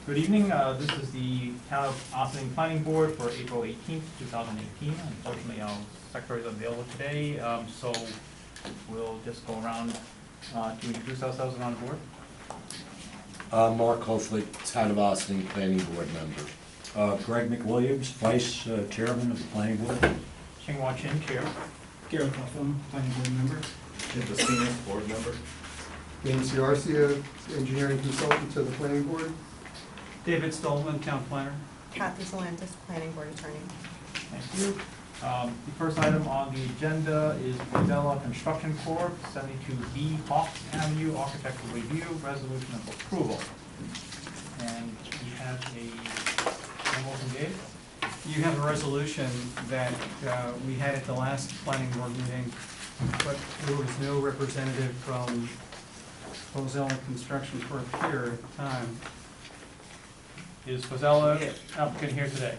Good evening. This is the Town of Ossining Planning Board for April 18th, 2018. Unfortunately, our secretary is unavailable today, so we'll just go around to introduce ourselves around the board. Mark Hoflick, Town of Ossining Planning Board member. Greg McWilliams, Vice Chairman of the Planning Board. Ching-Hua Chin, Chair. Garrett Buffum, Planning Board member. Jim Vecina, Board member. James Ciarcia, Engineering Consultant to the Planning Board. David Stolman, Town Planner. Kathy Zalantis, Planning Board Attorney. Thank you. The first item on the agenda is Bordella Construction Corp., 72B Hawks Avenue, Architectural Review, Resolution of Approval. And we have a memo from Dave. You have a resolution that we had at the last planning board meeting, but there was no representative from Bozella Construction for a period of time. Is Bozella Yeah. applicant here today?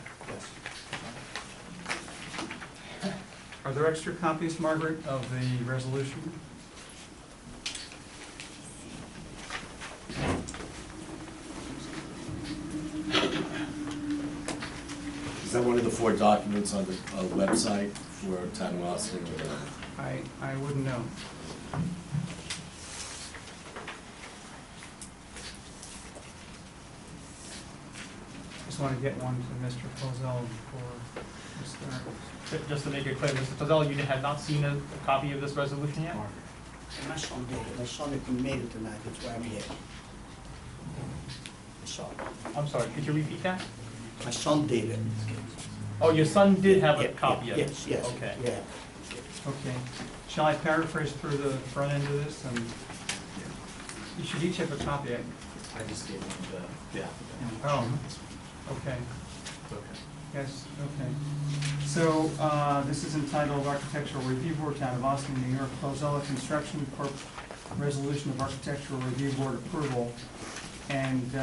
Yes. Are there extra copies, Margaret, of the resolution? Is that one of the 4 documents on the website for Town of Ossining? I wouldn't know. Just want to get one to Mr. Bozella before we start. Just to make it clear, Mr. Bozella, you had not seen a copy of this resolution yet? My son did it. My son made it tonight, that's why I'm here. My son. I'm sorry, could you repeat that? My son did it. Oh, your son did have a Yeah, copy of it? Yes, yes. Okay. Yeah. Okay. Shall I paraphrase through the front end of this? And you should each have a copy. I just gave him the applicant. Oh, okay. Okay. Yes, okay. So, this is entitled Architectural Review Board, Town of Ossining, New York, Bozella Construction Corp. Resolution of Architectural Review Board Approval. And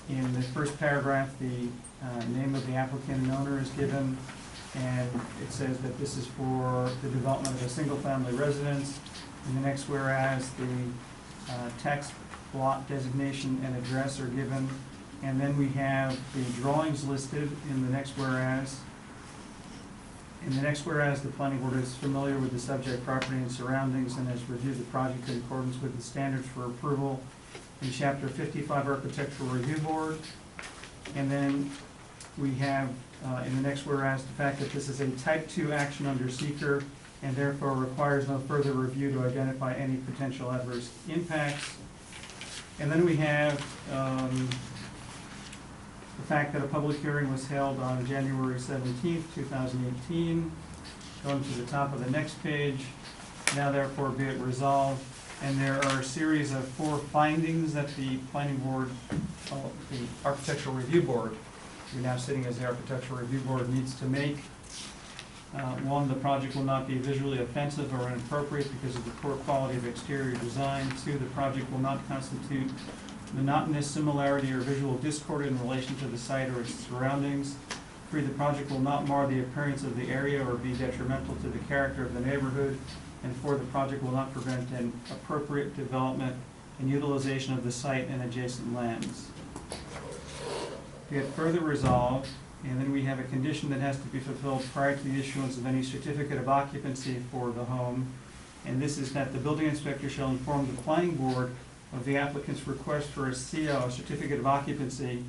in the first paragraph, the name of the applicant and owner is given, and it says that this is for the development of a single-family residence. In the next whereas, the tax lot designation and address are given. And then we have the drawings listed in the next whereas. In the next whereas, the planning board is familiar with the subject property and surroundings and has reviewed the project in accordance with the standards for approval in Chapter 55 Architectural Review Board. And then we have in the next whereas the fact that this is a type 2 action under seeker and therefore requires no further review to identify any potential adverse impacts. And then we have the fact that a public hearing was held on January 17th, 2018. Going to the top of the next page. Now therefore be it resolved. And there are a series of 4 findings that the planning board, the Architectural Review Board, you're now sitting as the Architectural Review Board, needs to make. 1, the project will not be visually offensive or inappropriate because of the poor quality of exterior design. 2, the project will not constitute monotonous similarity or visual discord in relation to the site or its surroundings. 3, the project will not mar the appearance of the area or be detrimental to the character of the neighborhood. And 4, the project will not prevent an appropriate development and utilization of the site and adjacent lands. Be it further resolved, and then we have a condition that has to be fulfilled prior to the issuance of any certificate of occupancy for the home. And this is that the building inspector shall inform the planning board of the applicant's request for a CO, a certificate of occupancy,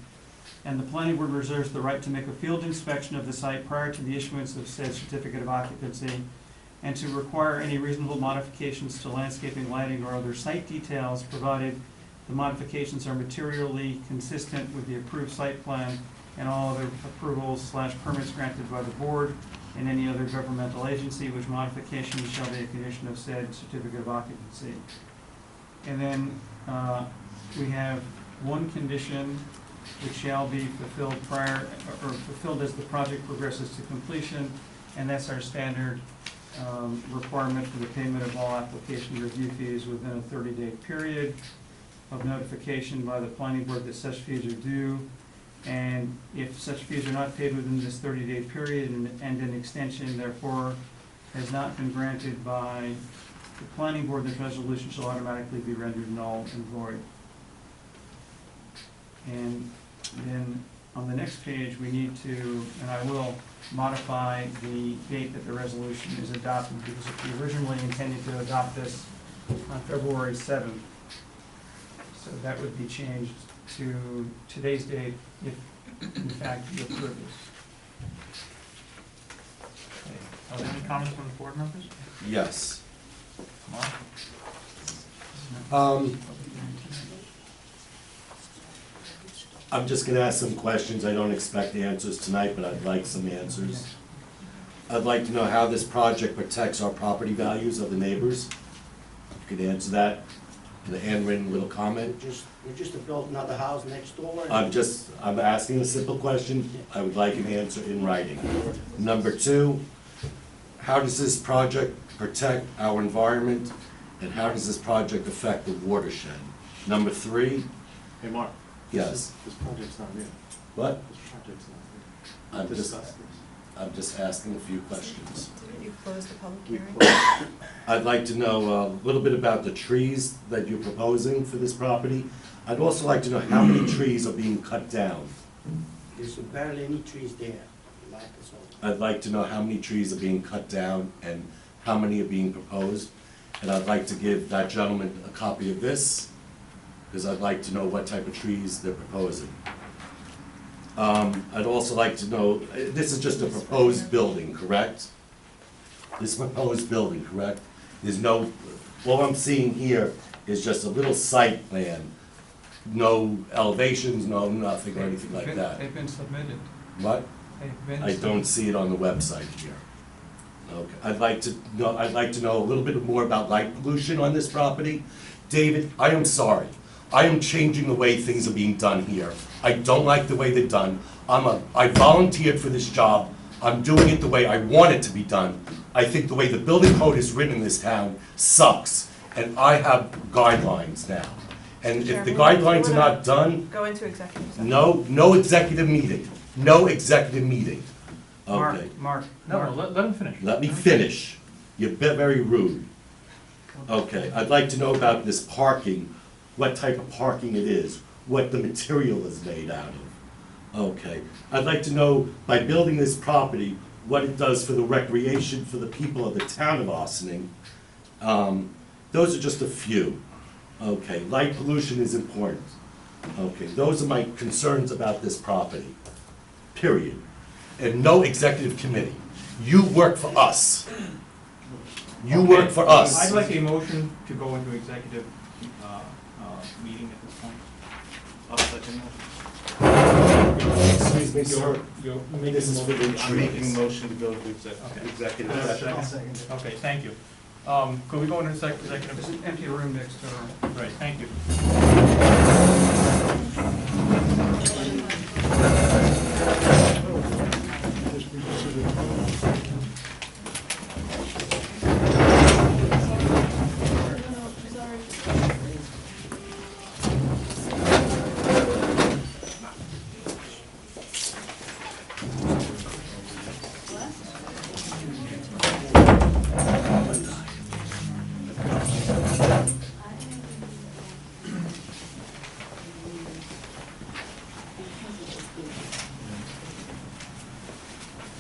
and the planning board reserves the right to make a field inspection of the site prior to the issuance of said certificate of occupancy, and to require any reasonable modifications to landscaping, lighting, or other site details, provided the modifications are materially consistent with the approved site plan and all other approvals/permits granted by the board and any other governmental agency, which modifications shall be a condition of said certificate of occupancy. And then we have 1 condition which shall be fulfilled prior, or fulfilled as the project progresses to completion, and that's our standard requirement for the payment of all application review fees within a 30-day period of notification by the planning board that such fees are due. And if such fees are not paid within this 30-day period and an extension therefore has not been granted by the planning board, this resolution shall automatically be rendered null and void. And then on the next page, we need to, and I will modify the date that the resolution is adopted, because we originally intended to adopt this on February 7th. So that would be changed to today's date if, in fact, you approve this. Okay. Are there any comments from the board members? Yes. Mark? I'm just gonna ask some questions. I don't expect answers tonight, but I'd like some answers. I'd like to know how this project protects our property values of the neighbors. If you could answer that in a handwritten little comment. We're just to build another house next door. I'm asking a simple question. I would like an answer in writing. Number two, how does this project protect our environment, and how does this project affect the watershed? Number three, Hey, Mark. yes, This project's not new. what? This project's not new. I'm We just, discussed this. I'm just asking a few questions. Didn't you close the public We hearing? closed. I'd like to know a little bit about the trees that you're proposing for this property. I'd also like to know how many trees are being cut down. There's barely any trees there, like this one. I'd like to know how many trees are being cut down and how many are being proposed. And I'd like to give that gentleman a copy of this, because I'd like to know what type of trees they're proposing. I'd also like to know, this is just a proposed building, correct? This is a proposed building, correct? There's no, all I'm seeing here is just a little site plan. No elevations, no nothing or anything like that. They've been submitted. What? They've been. I don't see it on the website here. Okay, I'd like to know a little bit more about light pollution on this property. David, I am sorry. I am changing the way things are being done here. I don't like the way they're done. I volunteered for this job. I'm doing it the way I want it to be done. I think the way the building code is written in this town sucks, and I have guidelines now. And if the guidelines are not done, Go into executive session. no executive meeting. No executive meeting. Okay. Mark. No, let him finish. Let me finish. You're very rude. Okay, I'd like to know about this parking, what type of parking it is, what the material is made out of. Okay, I'd like to know, by building this property, what it does for the recreation for the people of the town of Ossining. Those are just a few. Okay, light pollution is important. Okay, those are my concerns about this property, period. And no executive committee. You work for us. You work for us. I'd like a motion to go into executive meeting at this point. I'll second that. Excuse me, sir. You're This is for the I'm making a trees. motion to go to Okay. executive Uh, session. Okay, thank you. Could we go into There's executive? an empty room next door. Right, thank you.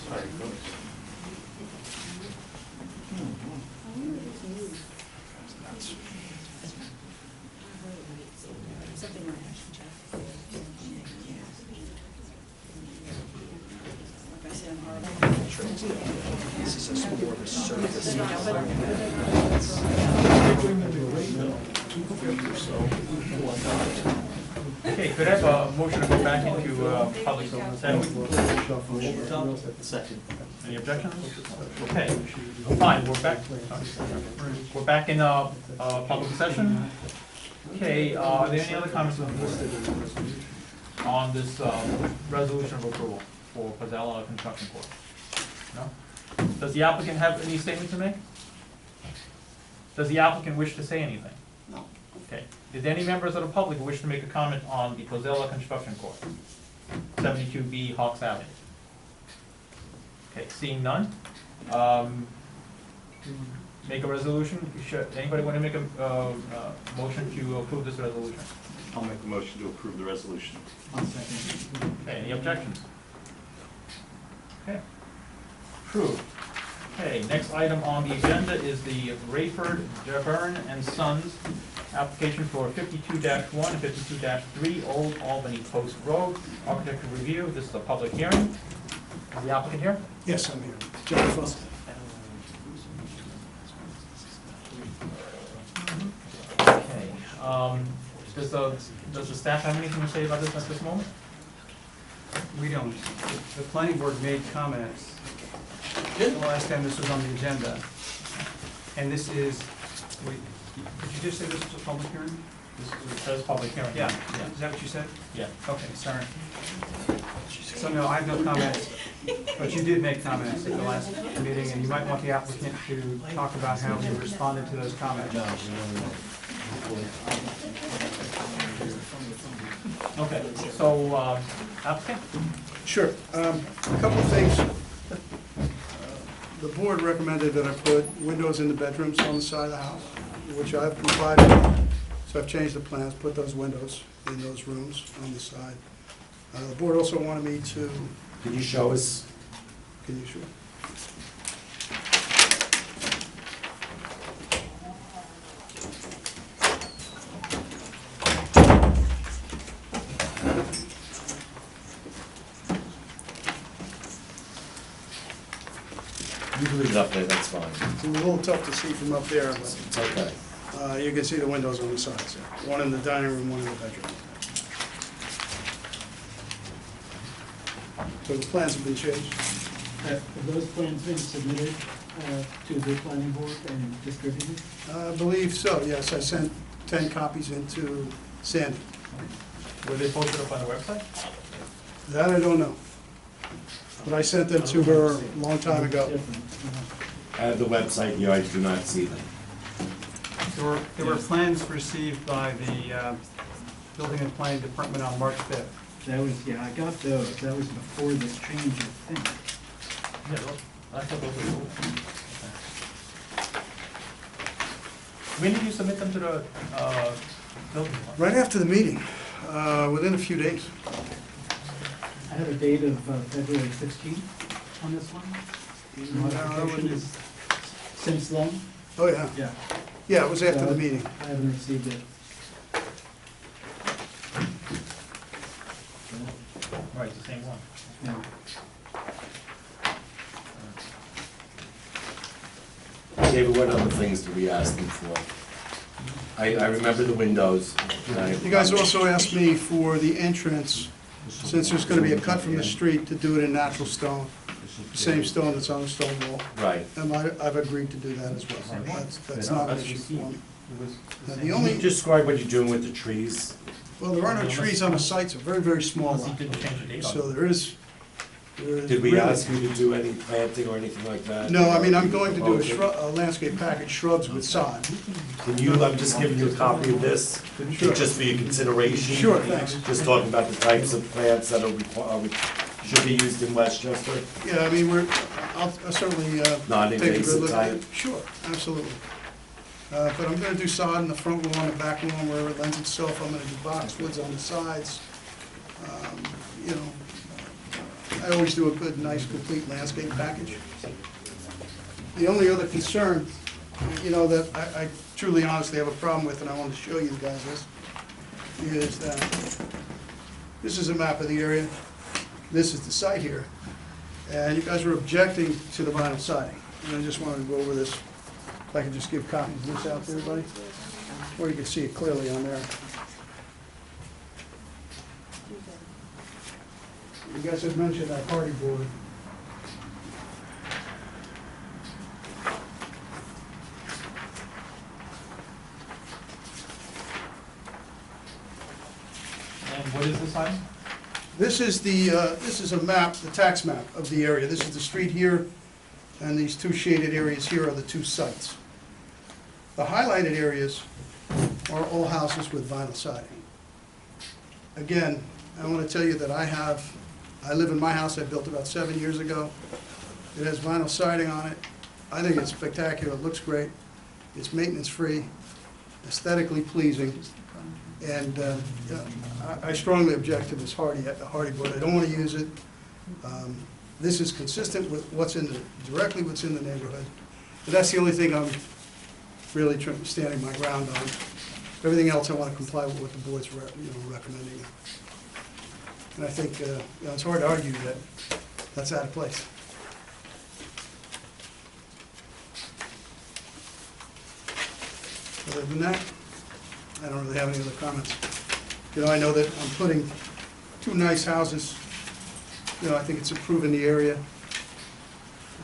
Sorry, go. Okay, could I have a motion to go back into public session? Second. Any objections? Okay, fine, we're back. We're back in public session. Okay, are there any other comments on this resolution of approval for Pazella Construction Corp.? No? Does the applicant have any statement to make? Does the applicant wish to say anything? No. Okay. Did any members of the public wish to make a comment on the Pazella Construction Corp., 72B Hawks Avenue? Okay, seeing none. Make a resolution. Anybody want to make a motion to approve this resolution? I'll make a motion to approve the resolution. I'll second. Okay, any objections? Okay. Approved. Okay, next item on the agenda is the Rayford, Jabern and Sons application for 52-1 and 52-3 Old Albany Post Road, architectural review. This is a public hearing. Is the applicant here? Yes, I'm here. John Fuss. Okay. Does the staff have anything to say about this at this moment? We don't. The planning board made comments the last time this was on the agenda. And this is, wait, did you just say this was a public hearing? It says public hearing. Yeah, is that what you said? Yeah. Okay, sorry. So no, I have no comments, but you did make comments at the last meeting, and you might want the applicant to talk about how he responded to those comments. Okay, so, applicant? Sure. A couple of things. The board recommended that I put windows in the bedrooms on the side of the house, which I've complied with. So I've changed the plans, put those windows in those rooms on the side. The board also wanted me to, Can you show us? can you show? You can leave it up there, that's fine. It's a little tough to see from up there, but It's okay. you can see the windows on the sides there. One in the dining room, one in the bedroom. So the plans have been changed. Have those plans been submitted to the planning board and distributed? I believe so, yes. I sent 10 copies into Sandy. Were they posted up on the website? That I don't know. But I sent them to her a long time ago. Different. I have the website here, I do not see them. There were plans received by the Building and Planning Department on March 5th. That was, yeah, I got those. That was before this change, I think. Yeah, I thought those were cool. When did you submit them to the, building department? Right after the meeting, within a few days. I have a date of February 16th on this one. Modification is since then? Oh, yeah. Yeah. Yeah, it was after the meeting. I haven't received it. Right, it's the same one. No. David, what other things did we ask them for? I remember the windows. and I- You guys also asked me for the entrance, since there's gonna be a cut from the street, to do it in natural stone, same stone that's on the stone wall. Right. And I've agreed to do that as well. That's not an issue for me. It was Now, the the same. only- Can you describe what you're doing with the trees? Well, there are no trees on the site, it's a very, very small Unless you lot. didn't change the date on So it. there is Did we really- ask you to do any planting or anything like that? No, I mean, I'm going to do Okay. a landscape package, shrubs with sod. Can you, I'm just giving you a copy of this, Sure. just for your consideration. Sure, thanks. Just talking about the types of plants that should be used in Westchester. Yeah, I mean, I'll certainly take a Non-invasive good look at type. it. Sure, absolutely. But I'm gonna do sod in the front lawn, the back lawn, wherever it lends itself. I'm gonna do boxwoods on the sides. You know, I always do a good, nice, complete landscape package. The only other concern, you know, that I truly honestly have a problem with, and I wanted to show you guys this, is that this is a map of the area. This is the site here. And you guys were objecting to the vinyl siding. And I just wanted to go over this. If I could just give copies of this out to everybody, or you can see it clearly on there. You guys had mentioned that party board. And what is this item? This is a map, the tax map of the area. This is the street here, and these two shaded areas here are the two sites. The highlighted areas are all houses with vinyl siding. Again, I want to tell you that I live in my house I built about 7 years ago. It has vinyl siding on it. I think it's spectacular, it looks great. It's maintenance-free, aesthetically pleasing. And I strongly object to this hardy board. I don't want to use it. This is consistent with directly what's in the neighborhood. But that's the only thing I'm really standing my ground on. Everything else, I want to comply with what the board's recommending. And I think it's hard to argue that that's out of place. Other than that, I don't really have any other comments. I know that I'm putting two nice houses. I think it's improving the area.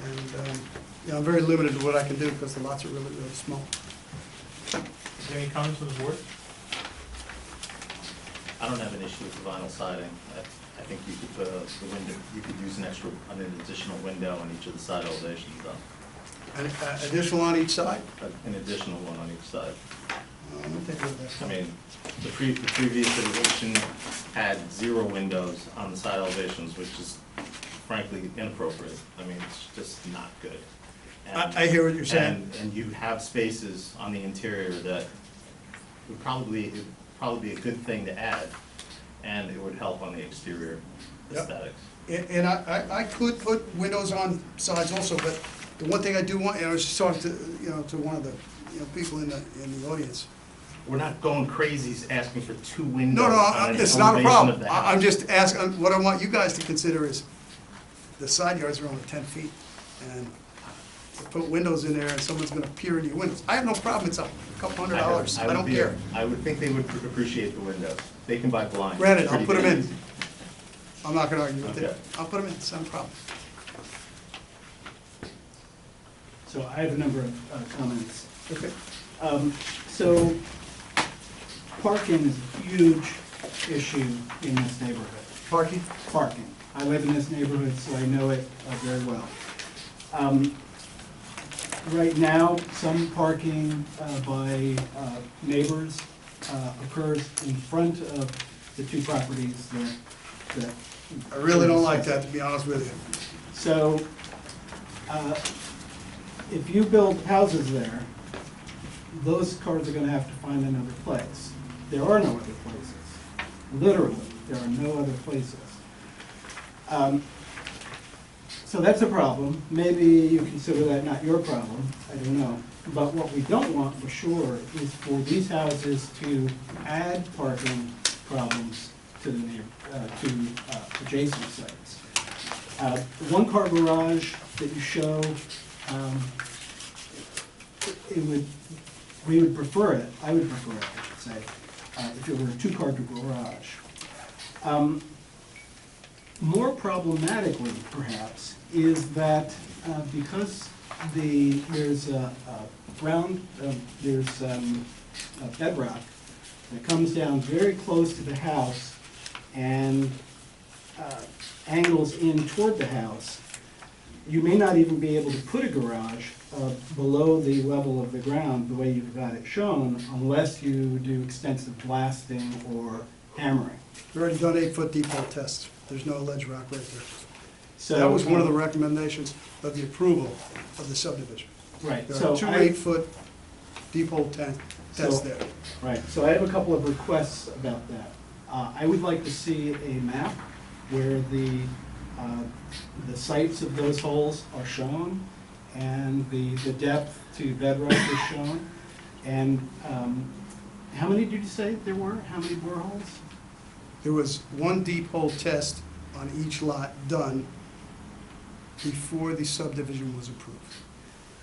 And I'm very limited to what I can do because the lots are really, really small. Is there any comments from the board? I don't have an issue with the vinyl siding. I think you could put the window, you could use an additional window on each of the side elevations though. An additional on each side? An additional one on each side. Let me take a look at that. I mean, the previous elevation had 0 windows on the side elevations, which is frankly inappropriate. I mean, it's just not good. And- I hear what you're saying. And you have spaces on the interior that would probably be a good thing to add, and it would help on the exterior Yep. aesthetics. And I could put windows on sides also, but the one thing I do want, I was just talking to, to one of the, people in the audience. We're not going crazy asking for 2 windows. No, on an it's not a elevation problem. of the house. I'm just asking, what I want you guys to consider is the side yards are only 10 feet. And to put windows in there and someone's gonna peer into your windows, I have no problem, it's a couple $100, I don't care. I would think they would appreciate the windows. They can buy blinds. Granted, I'll Pretty put them in. big. I'm not gonna argue with it. Okay. I'll put them in, it's not a problem. So I have a number of comments. Okay. So parking is a huge issue in this neighborhood. Parking? Parking. I live in this neighborhood, so I know it very well. Right now, some parking by neighbors occurs in front of the 2 properties that. I really don't like that, to be honest with you. So, if you build houses there, those cars are gonna have to find another place. There are no other places. Literally, there are no other places. So that's a problem. Maybe you consider that not your problem, I don't know. But what we don't want for sure is for these houses to add parking problems to the adjacent sites. The 1-car garage that you show, we would prefer it, I would prefer it, I should say, if it were a 2-car garage. More problematically, perhaps, is that because there's a bedrock that comes down very close to the house and angles in toward the house, you may not even be able to put a garage below the level of the ground the way you've got it shown, unless you do extensive blasting or hammering. We've already done 8-foot deep hole tests. There's no ledge rock right there. So That was one of the recommendations of the approval of the subdivision. Right, There so are 2 I, 8-foot deep hole tests So- there. right, so I have a couple of requests about that. I would like to see a map where the sites of those holes are shown and the depth to bedrock is shown. And how many did you say there were? How many boreholes? There was 1 deep hole test on each lot done before the subdivision was approved.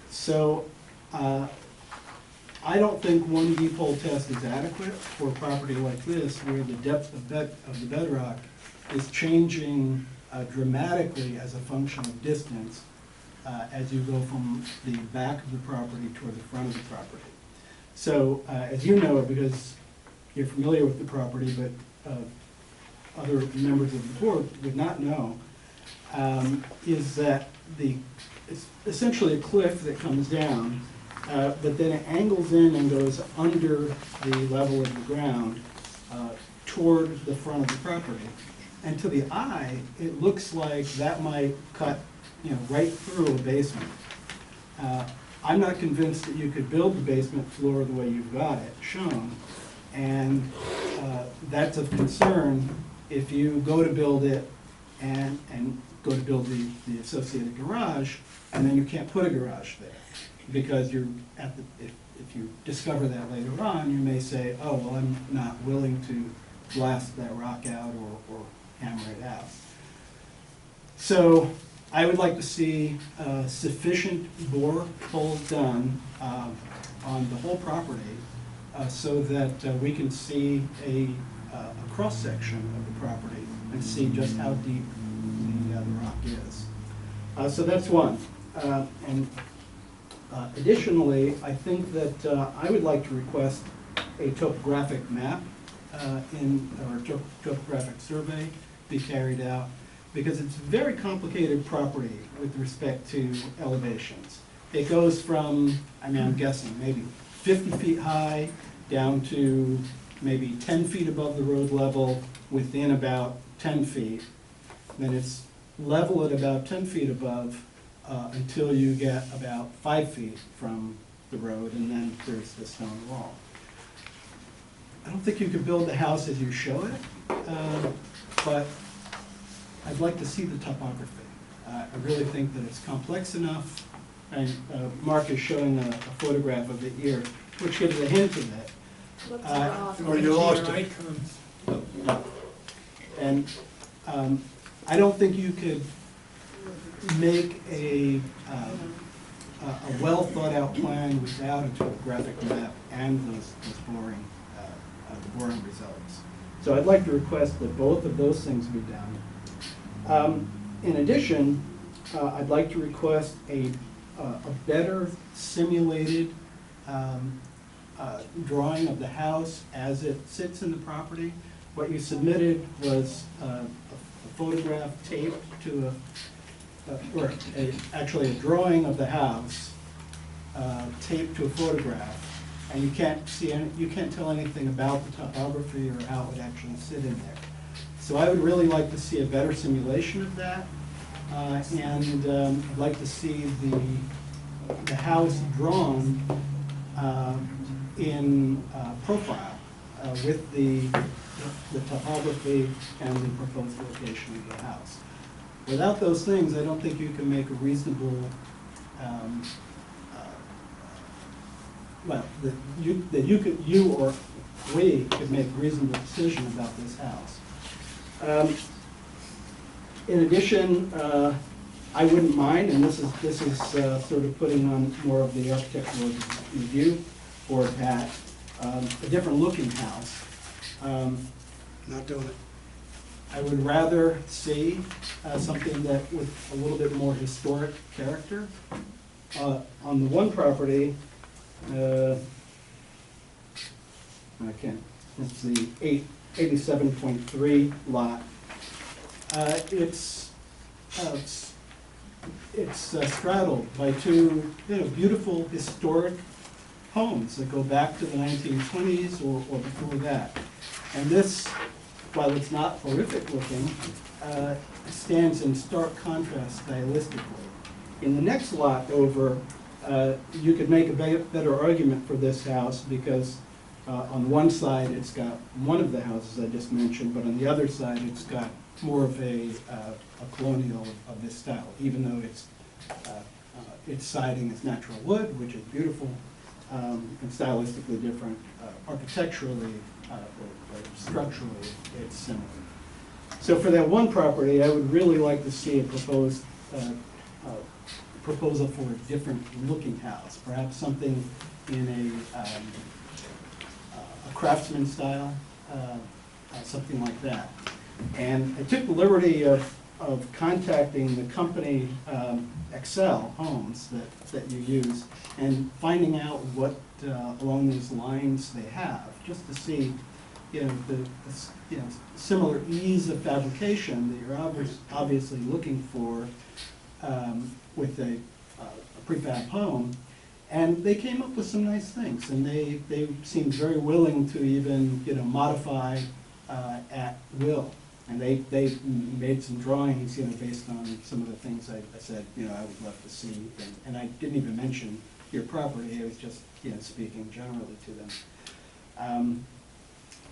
So, I don't think 1 deep hole test is adequate for a property like this, where the depth of the bedrock is changing dramatically as a function of distance as you go from the back of the property toward the front of the property. So, as you know, because you're familiar with the property, but other members of the board would not know, is that it's essentially a cliff that comes down, but then it angles in and goes under the level of the ground toward the front of the property. And to the eye, it looks like that might cut, right through a basement. I'm not convinced that you could build the basement floor the way you've got it shown And that's of concern if you go to build it and go to build the associated garage, and then you can't put a garage there. Because you're at the, if you discover that later on, you may say, oh, well, I'm not willing to blast that rock out or hammer it out. So I would like to see sufficient bore holes done on the whole property so that we can see a cross-section of the property and see just how deep the rock is. So that's one. Additionally, I think that I would like to request a topographic map or topographic survey be carried out, because it's a very complicated property with respect to elevations. It goes from, I mean, I'm guessing, maybe 50 feet high down to maybe 10 feet above the road level within about 10 feet. Then it's level at about 10 feet above until you get about 5 feet from the road, and then there's the stone wall. I don't think you could build the house as you show it, but I'd like to see the topography. I really think that it's complex enough, and Mark is showing a photograph of it here, which gives a hint of it. Or you lost it. And I don't think you could make a well-thought-out plan without a topographic map and those boring results. So I'd like to request that both of those things be done. In addition, I'd like to request a better simulated drawing of the house as it sits in the property. What you submitted was a photograph taped to actually a drawing of the house taped to a photograph, and you can't see any, you can't tell anything about the topography or how it would actually sit in there. So I would really like to see a better simulation of that, and I'd like to see the house drawn in profile with the topography and the proposed location of the house. Without those things, I don't think you can make a reasonable, well, that you or we could make a reasonable decision about this house. In addition, I wouldn't mind, and this is sort of putting on more of the architectural review board hat, a different looking house. Not doing it. I would rather see something that with a little bit more historic character. On the one property, I can't, it's the 87.3 lot. It's straddled by two beautiful historic homes that go back to the 1920s or before that. And this, while it's not horrific looking, stands in stark contrast stylistically. In the next lot over, you could make a better argument for this house because on one side it's got one of the houses I just mentioned, but on the other side it's got more of a colonial of this style, even though its siding is natural wood, which is beautiful, and stylistically different. Architecturally or structurally, it's similar. So for that one property, I would really like to see a proposal for a different looking house, perhaps something in a craftsman style, something like that. And I took the liberty of contacting the company Excel Homes that you use and finding out what along those lines they have, just to see the similar ease of fabrication that you're obviously looking for with a prefab home. And they came up with some nice things, and they seemed very willing to even modify at will. And they made some drawings, based on some of the things I said, I would love to see. And I didn't even mention your property. I was just, speaking generally to them.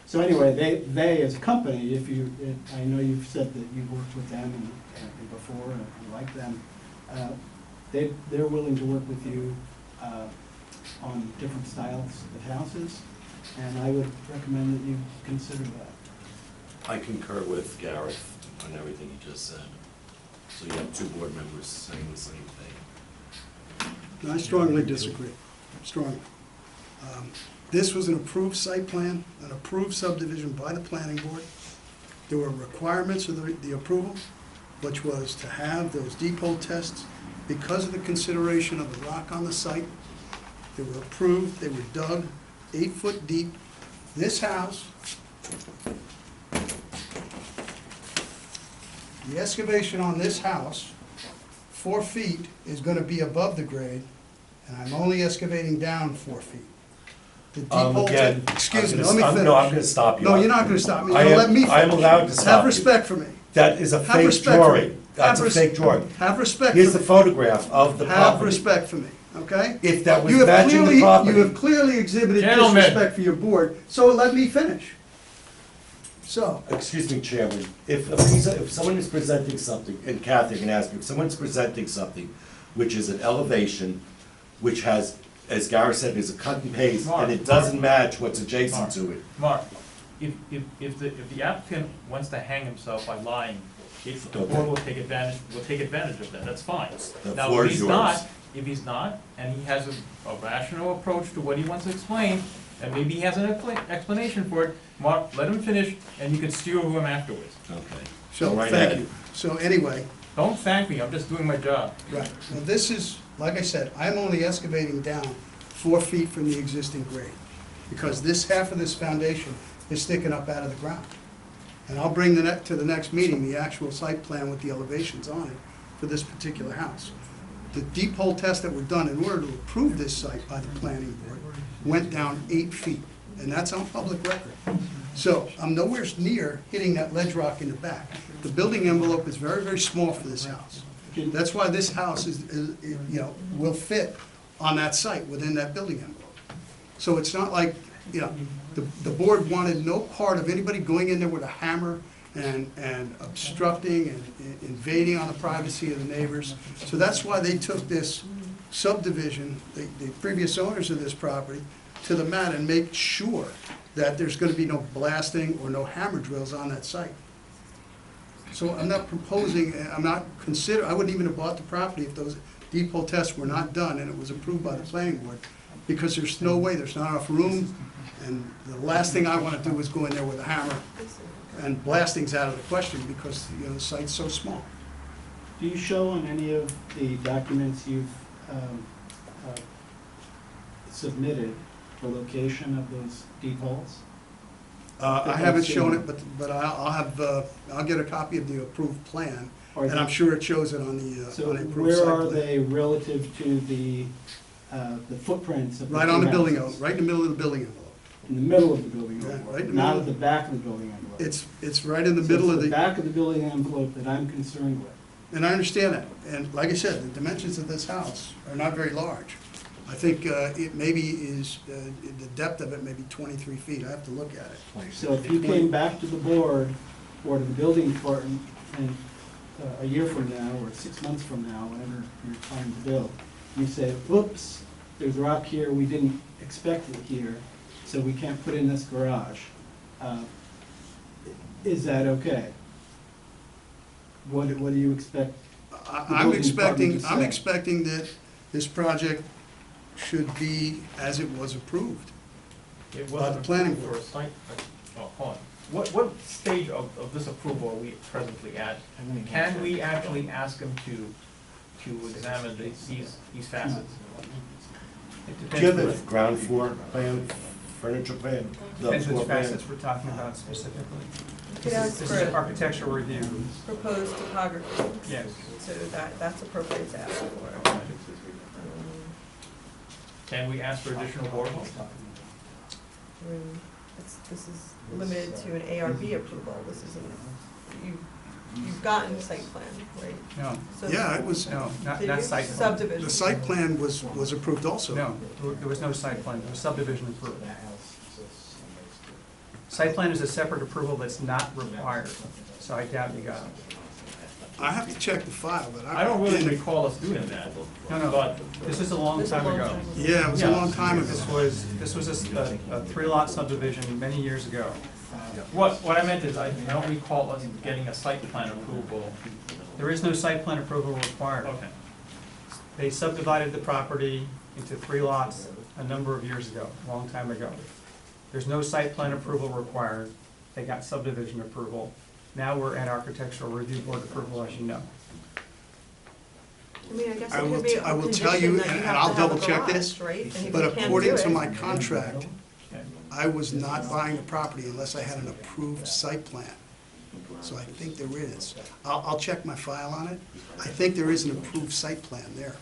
So anyway, they as a company, if you, I know you've said that you've worked with them and before and like them, they're willing to work with you on different styles of houses, and I would recommend that you consider that. I concur with Gareth on everything he just said. So you have two board members saying the same thing. And I strongly disagree, strongly. This was an approved site plan, an approved subdivision by the planning board. There were requirements of the approval, which was to have those deep hole tests. Because of the consideration of the rock on the site, they were approved, they were dug 8 foot deep. This house, the excavation on this house, 4 feet, is gonna be above the grade, and I'm only excavating down 4 feet. The deep hole Again, excuse me, I'm let me gonna- finish. No, I'm gonna stop you. No, you're not gonna stop me, I you're gonna am- let me finish. I am allowed to stop Have you. respect for me. That is a Have fake respect for me. drawing. That's a Have fake drawing. Have respect for me. Here's the photograph of the Have property. respect for me, okay? If that was You have matching the clearly, property. you have clearly exhibited Gentlemen. disrespect for your board, so let me finish. So, Excuse me, Chairman, if someone is presenting something, and Kathy can ask me, if someone's presenting something which is an elevation, which has, as Gareth said, is a cut and paste, and it doesn't match what's adjacent to it. Mark, if the applicant wants to hang himself by lying, if the Okay. board will take advantage of that, that's fine. The Now, floor if is he's yours. not, and he has a rational approach to what he wants to explain, and maybe he has an explanation for it, Mark, let him finish, and you can steer over him afterwards. Okay. so, Go right thank ahead. you. So anyway, Don't thank me, I'm just doing my job. right, now this is, like I said, I'm only excavating down 4 feet from the existing grade, because this, half of this foundation is sticking up out of the ground. And I'll bring to the next meeting, the actual site plan with the elevations on it for this particular house. The deep hole tests that were done in order to approve this site by the planning board went down 8 feet, and that's on public record. So I'm nowhere near hitting that ledge rock in the back. The building envelope is very, very small for this house. That's why this house will fit on that site, within that building envelope. So it's not like, the board wanted no part of anybody going in there with a hammer and obstructing and invading on the privacy of the neighbors. So that's why they took this subdivision, the previous owners of this property, to the mat and make sure that there's gonna be no blasting or no hammer drills on that site. So I'm not proposing, I wouldn't even have bought the property if those deep hole tests were not done and it was approved by the planning board, because there's no way, there's not enough room, and the last thing I wanna do is go in there with a hammer, and blasting's out of the question because, the site's so small. Do you show on any of the documents you've submitted the location of those deep holes? I haven't shown it, but I'll get a copy of the approved plan, Or and I'm sure it shows it on the So approved site where are plan. they relative to the footprints of the Right on the two building, houses? right in the middle of the building envelope. In the middle of the building Yeah, envelope, right in the not middle. at the back of the building envelope. It's right in the middle of So it's the, the back of the building envelope that I'm concerned with. and I understand that, and like I said, the dimensions of this house are not very large. I think it maybe is, the depth of it may be 23 feet, I have to look at it. So if you came back to the board or to the building department and a year from now or 6 months from now, whenever you're trying to build, you say, oops, there's rock here, we didn't expect it here, so we can't put in this garage. Is that okay? What do you expect? I'm building department to I'm say. expecting that this project should be as it was approved. It By wasn't the planning approved board. for a site, hold on. What stage of this approval are we presently at? Can we actually ask him to examine these facets? It Do you have depends. the ground floor plan, furniture plan? the Depends floor which plan? facets we're talking about specifically. You could ask This for is a architectural review, proposed topography, yes. so that's appropriate to ask for. Can we ask for additional board? This is limited to an ARB approval, this isn't, you've gotten site plan, right? No, So- Yeah, it was, no, not Did you? site plan. Subdivision. the site plan was approved also. No, there was no site plan, there was subdivision approved. Site plan is a separate approval that's not required, so I doubt you got it. I have to check the file, but I don't really recall us doing that. No, But, this is a long This is a time long ago. time ago. Yeah, it was a long time ago. This was a three-lot subdivision many years ago. what I meant is, I don't recall us getting a site plan approval. There is no site plan approval required. Okay. They subdivided the property into 3 lots a number of years ago, a long time ago. There's no site plan approval required. They got subdivision approval. Now we're at architectural review board approval, as you know. I mean, I guess I it will could be t- a I will tell condition you, that you and have I'll to have a double check garage, this, right? And if but you can't according do to it- my contract, Okay. I was not buying the property unless I had an approved site plan. So I think there is. I'll check my file on it. I think there is an approved site plan there,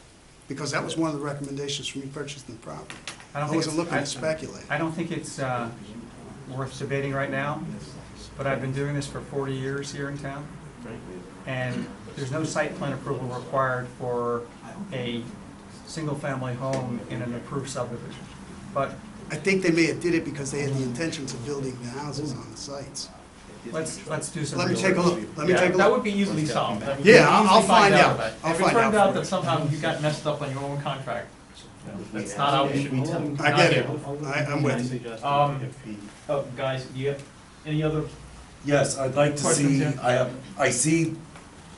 because that was one of the recommendations for me purchasing the property. I don't I think wasn't it's- looking to speculate. I don't think it's worth debating right now, but I've been doing this for 40 years here in town. And there's no site plan approval required for a single-family home in an approved subdivision. But I think they may have did it because they had the intentions of building the houses on the sites. let's do some Let me research. take a look, let me Yeah, take a that would look. be easily solved. I mean, Yeah, you can I'll easily find out. that. I'll If find it turned out out for that you. somehow you got messed up on your own contract, that's not how we should. I not get it. here. I'm with you. Oh, guys, do you have any other? Yes, I'd like to Questions, see, yeah? I see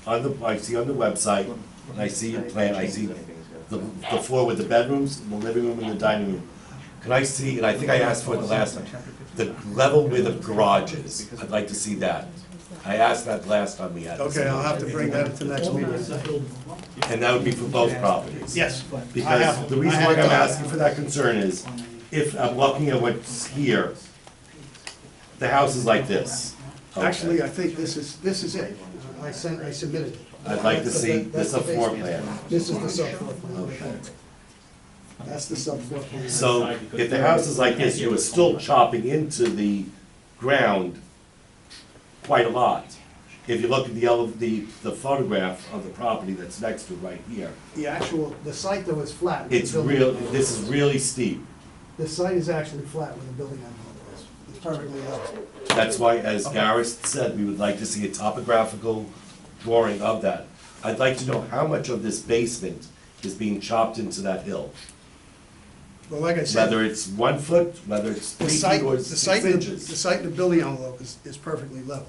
on the website, and I see a plan, I see the floor with the bedrooms, the living room and the dining room. Can I see, and I think I asked for it the last time, the level where the garage is, I'd like to see that. I asked that last time we had this. Okay, I'll have to bring that at the next meeting. And that would be for both properties. Yes. Because the reason why I'm asking for that concern is, if I'm looking at what's here, the house is like this. Okay. Actually, I think this is it. I submitted it. I'd like to see That's this the a floor basement. plan. This is the subfloor plan. Okay. That's the subfloor plan. So if the house is like this, you are still chopping into the ground quite a lot. If you look at the photograph of the property that's next to right here, The site though is flat. it's real, this is really steep. The site is actually flat where the building envelope is. It's perfectly level. That's why, as Gareth said, we would like to see a topographical drawing of that. I'd like to know how much of this basement is being chopped into that hill. But like I said, Whether it's 1 foot, whether it's 3 the feet site, or the 6 site, the inches. site and the building envelope is perfectly level.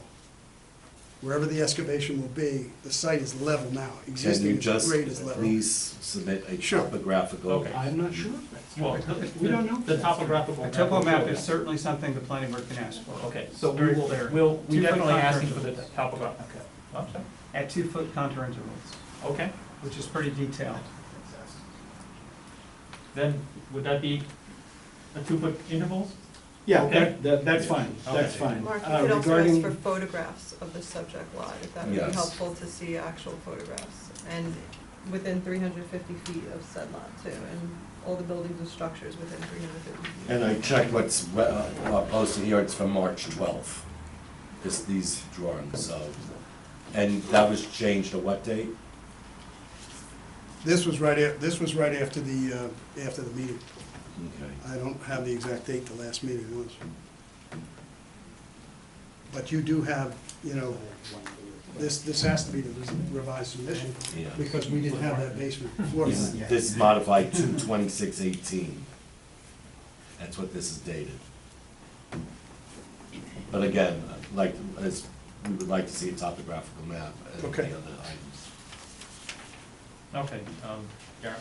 Wherever the excavation will be, the site is level now. Can Existing you just grade is level. please submit a Sure. topographical? Okay. I'm not sure. Well, We don't know. the topographical. A topo map is certainly something the planning board can ask for. Okay, so we Very will, clear. we 2-foot definitely contour asking for the intervals. topographical. I'm sorry? At 2-foot contour intervals, Okay, which is pretty detailed. then would that be a 2-foot intervals? Yeah, Okay. that's fine, that's Okay. fine. Mark, you could also ask Regarding- for photographs of the subject lot, if that would be Yes. helpful to see actual photographs. And within 350 feet of said lot too, and all the buildings and structures within 350 feet. And I checked what's posted here, it's from March 12th, these drawings, so. And that was changed to what date? This was right after the meeting. Okay. I don't have the exact date the last meeting was. But you do have, this has to be the revised submission, Yeah. because we didn't have that basement floor This plan. this is modified 2/26/18. That's what this is dated. But again, we would like to see a topographical map and the Okay. other items. Okay, Garrett?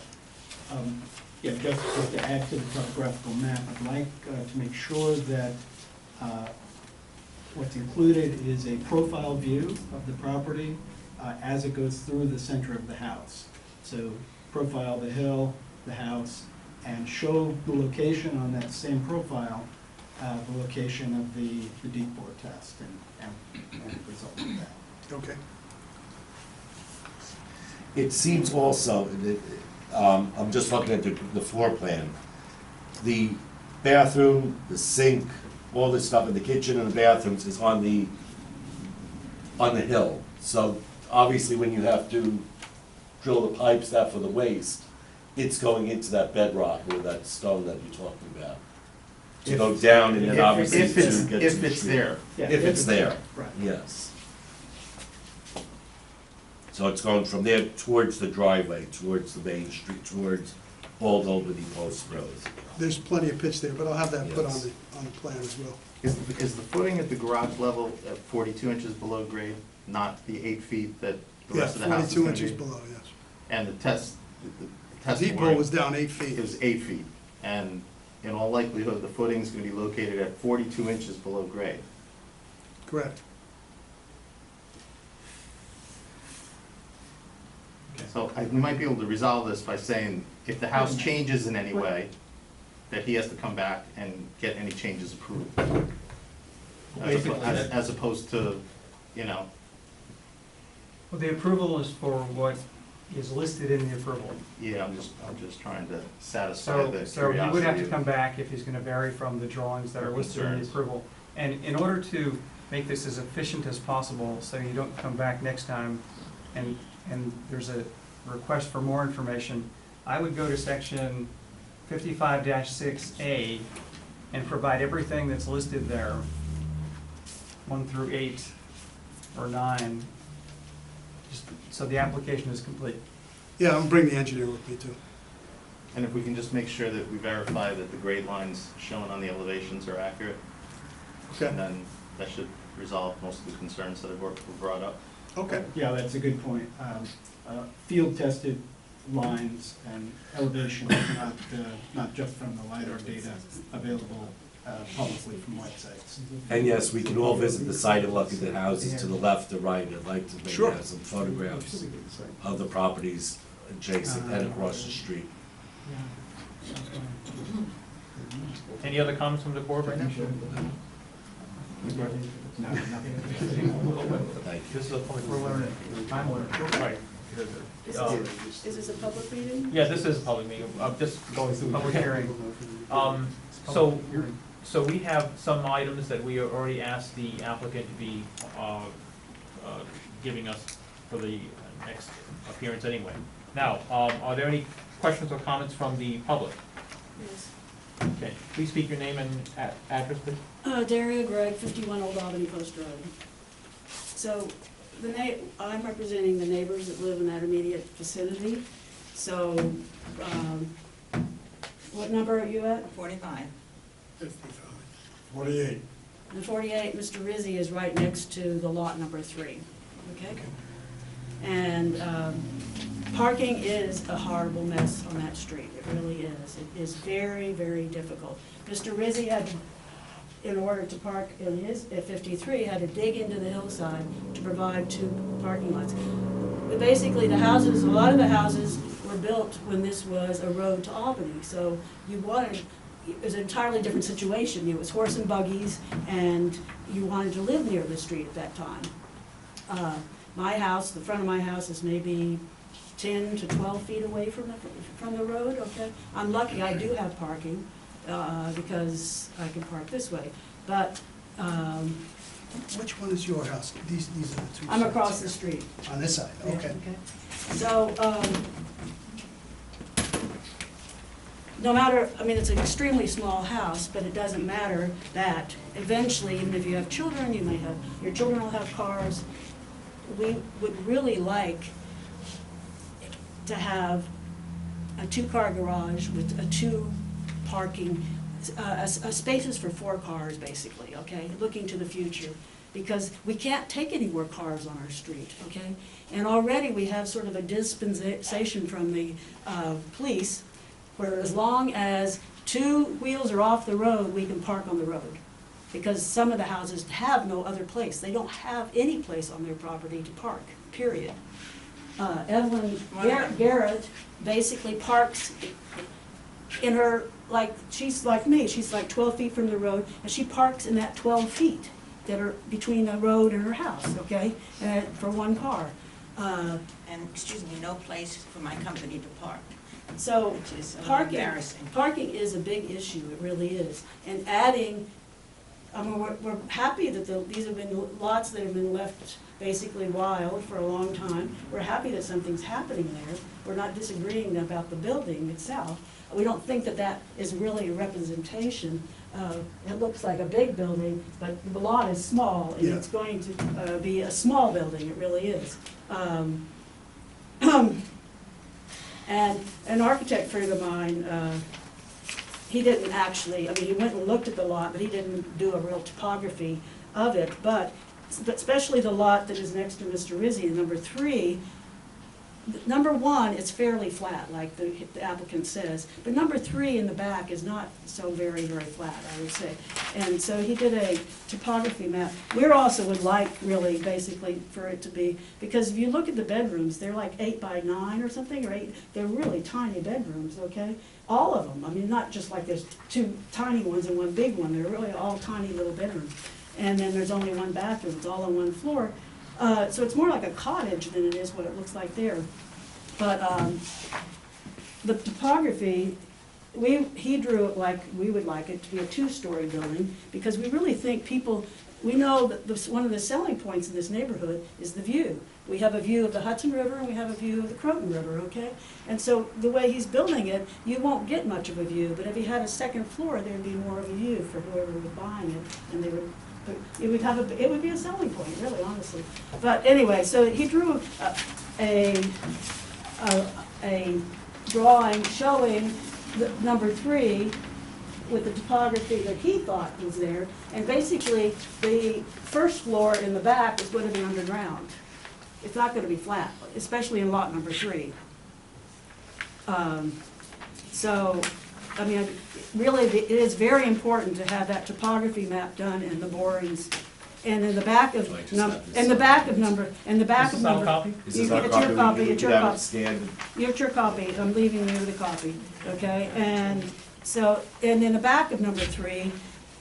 Yeah, just to add to the topographical map, I'd like to make sure that what's included is a profile view of the property as it goes through the center of the house. So profile the hill, the house, and show the location on that same profile, the location of the deep bore test and the result of that. Okay. It seems also, I'm just looking at the floor plan, the bathroom, the sink, all this stuff in the kitchen and the bathrooms is on the hill. So obviously when you have to drill the pipes that for the waste, it's going into that bedrock or that stone that you're talking about. to go down and then obviously If to it's, get to if the it's street. there. Yeah, If it's there, Right. yes. So it's going from there towards the driveway, towards the main street, towards Old Albany Post Road. There's plenty of pitch there, but I'll have that put Yes. on the plan as well. Is the footing at the garage level at 42 inches below grade, not the 8 feet that the Yeah, rest of the house is 42 gonna inches be? below, yes. And the test Depot warrant was down 8 feet. is 8 feet. And in all likelihood, the footing's gonna be located at 42 inches below grade. Correct. So we might be able to resolve this by saying, if the house changes in any way, that he has to come back and get any changes approved. As opposed to, you know, Well, the approval is for what is listed in the approval. yeah, I'm just trying to satisfy the So he would have to curiosity. come back if he's gonna vary from the drawings that are Or listed in the concerns. approval. And in order to make this as efficient as possible, so you don't come back next time and there's a request for more information, I would go to section 55-6A and provide everything that's listed there, 1 through 8 or 9, just so the application is complete. Yeah, I'm bringing the engineer with me too. And if we can just make sure that we verify that the grade lines shown on the elevations are accurate, Okay, and then that should resolve most of the concerns that were brought up. okay. Yeah, that's a good point. Field-tested lines and elevation, not just from the LiDAR data available publicly from websites. And yes, we can all visit the site and look at the houses to the left or right. I'd like to maybe Sure. have some photographs of the properties adjacent and across the street. Any other comments from the board right now? Thank you. This is a public. We're learning. I'm learning. Right. Is this a public meeting? Yeah, this is a public meeting. I'm just going through. Public hearing. So we have some items that we already asked the applicant to be giving us for the next appearance anyway. Now, are there any questions or comments from the public? Yes. Okay, please speak your name and address, please. Daria Gregg, 51 Old Albany Post Road. So I'm representing the neighbors that live in that immediate vicinity. So, what number are you at? 45. 48. And 48, Mr. Rizzi is right next to the lot number 3, okay? And parking is a horrible mess on that street, it really is. It is very, very difficult. Mr. Rizzi had, in order to park in his, at 53, had to dig into the hillside to provide 2 parking lots. But basically, the houses, a lot of the houses were built when this was a road to Albany, so you wanted, it was an entirely different situation. It was horse and buggies, and you wanted to live near the street at that time. My house, the front of my house is maybe 10 to 12 feet away from the road, okay? I'm lucky I do have parking, because I can park this way, but, Which one is your house? These are the two. I'm sides across here. the street. On this side, Yeah, okay. So, no matter, I mean, it's an extremely small house, but it doesn't matter that eventually, even if you have children, you may have, your children will have cars. We would really like to have a 2-car garage with a 2 parking, spaces for 4 cars, basically, okay? Looking to the future, because we can't take any more cars on our street, okay? And already we have sort of a dispensation from the police, where as long as 2 wheels are off the road, we can park on the road. Because some of the houses have no other place. They don't have any place on their property to park, period. Evelyn Garrett basically parks in her, like, she's like me, she's like 12 feet from the road, and she parks in that 12 feet that are between the road and her house, okay? For 1 car. And, excuse me, no place for my company to park, So, which is parking embarrassing. is a big issue, it really is. And adding I mean, we're happy that these have been lots that have been left basically wild for a long time. We're happy that something's happening there. We're not disagreeing about the building itself. We don't think that that is really a representation. It looks like a big building, but the lot is small, and Yeah. it's going to be a small building, it really is. And an architect friend of mine, he didn't actually, I mean, he went and looked at the lot, but he didn't do a real topography of it. But especially the lot that is next to Mr. Rizzi, number 3, number 1, it's fairly flat, like the applicant says. But number 3 in the back is not so very, very flat, I would say. And so he did a topography map. We also would like, really, basically, for it to be, because if you look at the bedrooms, they're like 8 by 9 or something, or 8, they're really tiny bedrooms, okay? All of them, I mean, not just like there's 2 tiny ones and 1 big one, they're really all tiny little bedrooms. And then there's only 1 bathroom, it's all on 1 floor. So it's more like a cottage than it is what it looks like there. But the topography, he drew it like we would like it to be a 2-story building, because we really think people, we know that one of the selling points in this neighborhood is the view. We have a view of the Hudson River and we have a view of the Croton River, okay? And so the way he's building it, you won't get much of a view, but if he had a 2nd floor, there'd be more of a view for whoever was buying it, and they would. It would be a selling point, really, honestly. But anyway, so he drew a drawing showing the number 3 with the topography that he thought was there. And basically, the 1st floor in the back is going to be underground. It's not going to be flat, especially in lot number 3. So, I mean, really, it is very important to have that topography map done and the borings. And in the back of number, in the back of number, in the back Is of this our number. copy? It's your copy, it's your copy. It's your copy, I'm leaving you the copy, okay? And so, and in the back of number 3,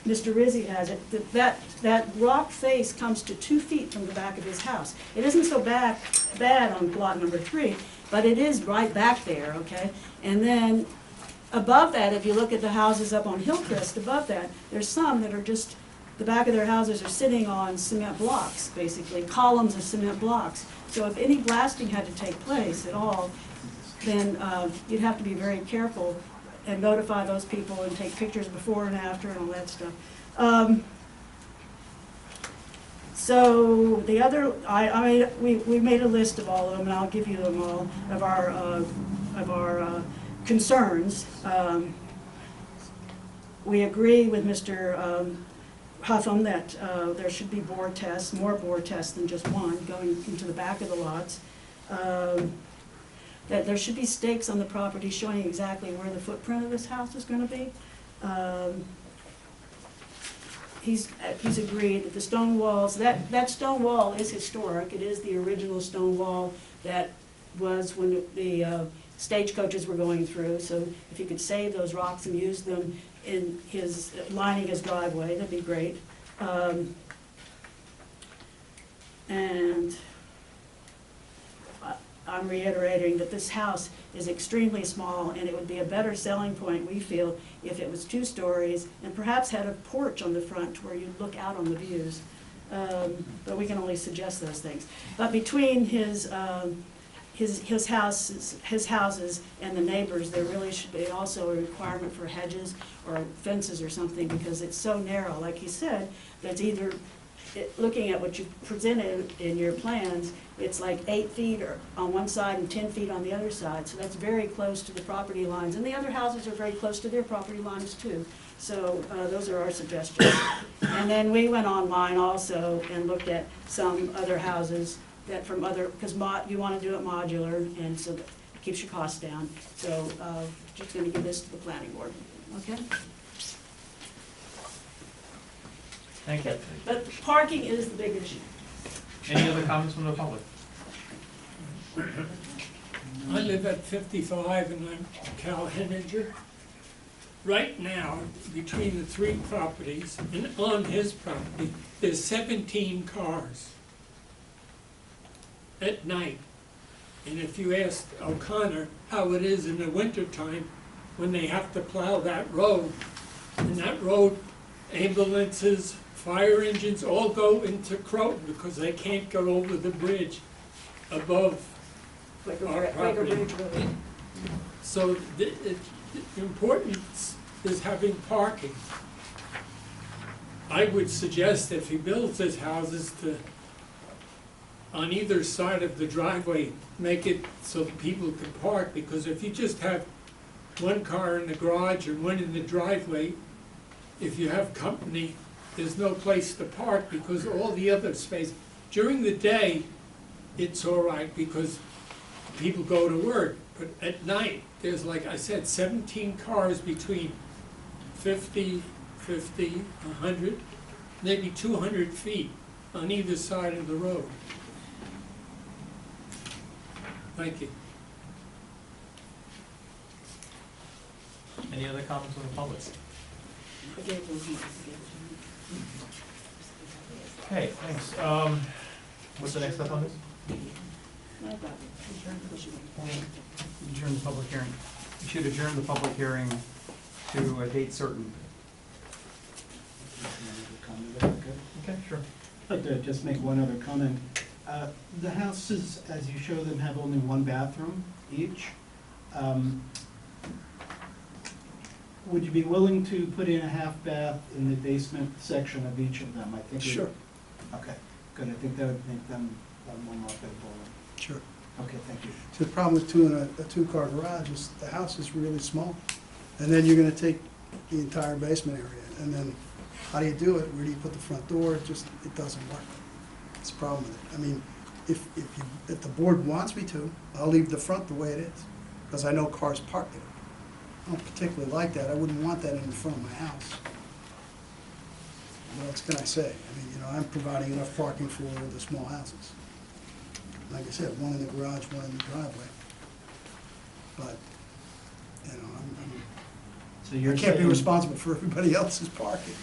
Mr. Rizzi has it, that rock face comes to 2 feet from the back of his house. It isn't so bad on lot number 3, but it is right back there, okay? And then above that, if you look at the houses up on Hillcrest, above that, there's some that are just, the back of their houses are sitting on cement blocks, basically, columns of cement blocks. So if any blasting had to take place at all, then you'd have to be very careful and notify those people and take pictures before and after and all that stuff. So the other, we made a list of all of them, and I'll give you them all, of our concerns. We agree with Mr. Huffam that there should be bore tests, more bore tests than just 1 going into the back of the lots. That there should be stakes on the property showing exactly where the footprint of this house is going to be. He's agreed that the stone walls, that stone wall is historic. It is the original stone wall that was when the stagecoaches were going through. So if he could save those rocks and use them in his lining his driveway, that'd be great. And I'm reiterating that this house is extremely small, and it would be a better selling point, we feel, if it was 2 stories and perhaps had a porch on the front where you look out on the views. But we can only suggest those things. But between his houses and the neighbors, there really should be also a requirement for hedges or fences or something, because it's so narrow, like he said, that's either, looking at what you presented in your plans, it's like 8 feet on one side and 10 feet on the other side, so that's very close to the property lines, and the other houses are very close to their property lines too. So those are our suggestions. And then we went online also and looked at some other houses that from other, because you want to do it modular, and so that it keeps your costs down. So just going to give this to the planning board, okay? Thank you. But parking is the big issue. Any other comments from the public? I live at 55 and I'm Cal Henninger. Right now, between the 3 properties and on his property, there's 17 cars at night. And if you ask O'Connor how it is in the wintertime when they have to plow that road, and that road ambulances, fire engines all go into Croton because they can't go over the bridge above our property. So the importance is having parking. I would suggest if he builds his houses to, on either side of the driveway, make it so that people can park, because if you just have one car in the garage and one in the driveway, if you have company, there's no place to park because all the other space. During the day, it's all right because people go to work, but at night, there's, like I said, 17 cars between 50, 100, maybe 200 feet on either side of the road. Thank you. Any other comments from the public? Okay, thanks. What's the next step on this? Adjourn the public hearing. You should adjourn the public hearing to a date certain. Okay, sure. I'd like to just make one other comment. The houses, as you show them, have only one bathroom each. Would you be willing to put in a half bath in the basement section of each of them? I think. Sure. Okay, good. I think that would make them more marketable. Sure. Okay, thank you. So the problem with a two-car garage is the house is really small. And then you're gonna take the entire basement area. And then how do you do it? Where do you put the front door? It doesn't work. It's a problem with it. I mean, if the board wants me to, I'll leave the front the way it is, because I know cars park there. I don't particularly like that. I wouldn't want that in the front of my house. What else can I say? I mean, I'm providing enough parking for the small houses. Like I said, one in the garage, one in the driveway. But, So you're I can't be saying- responsible for everybody else's parking.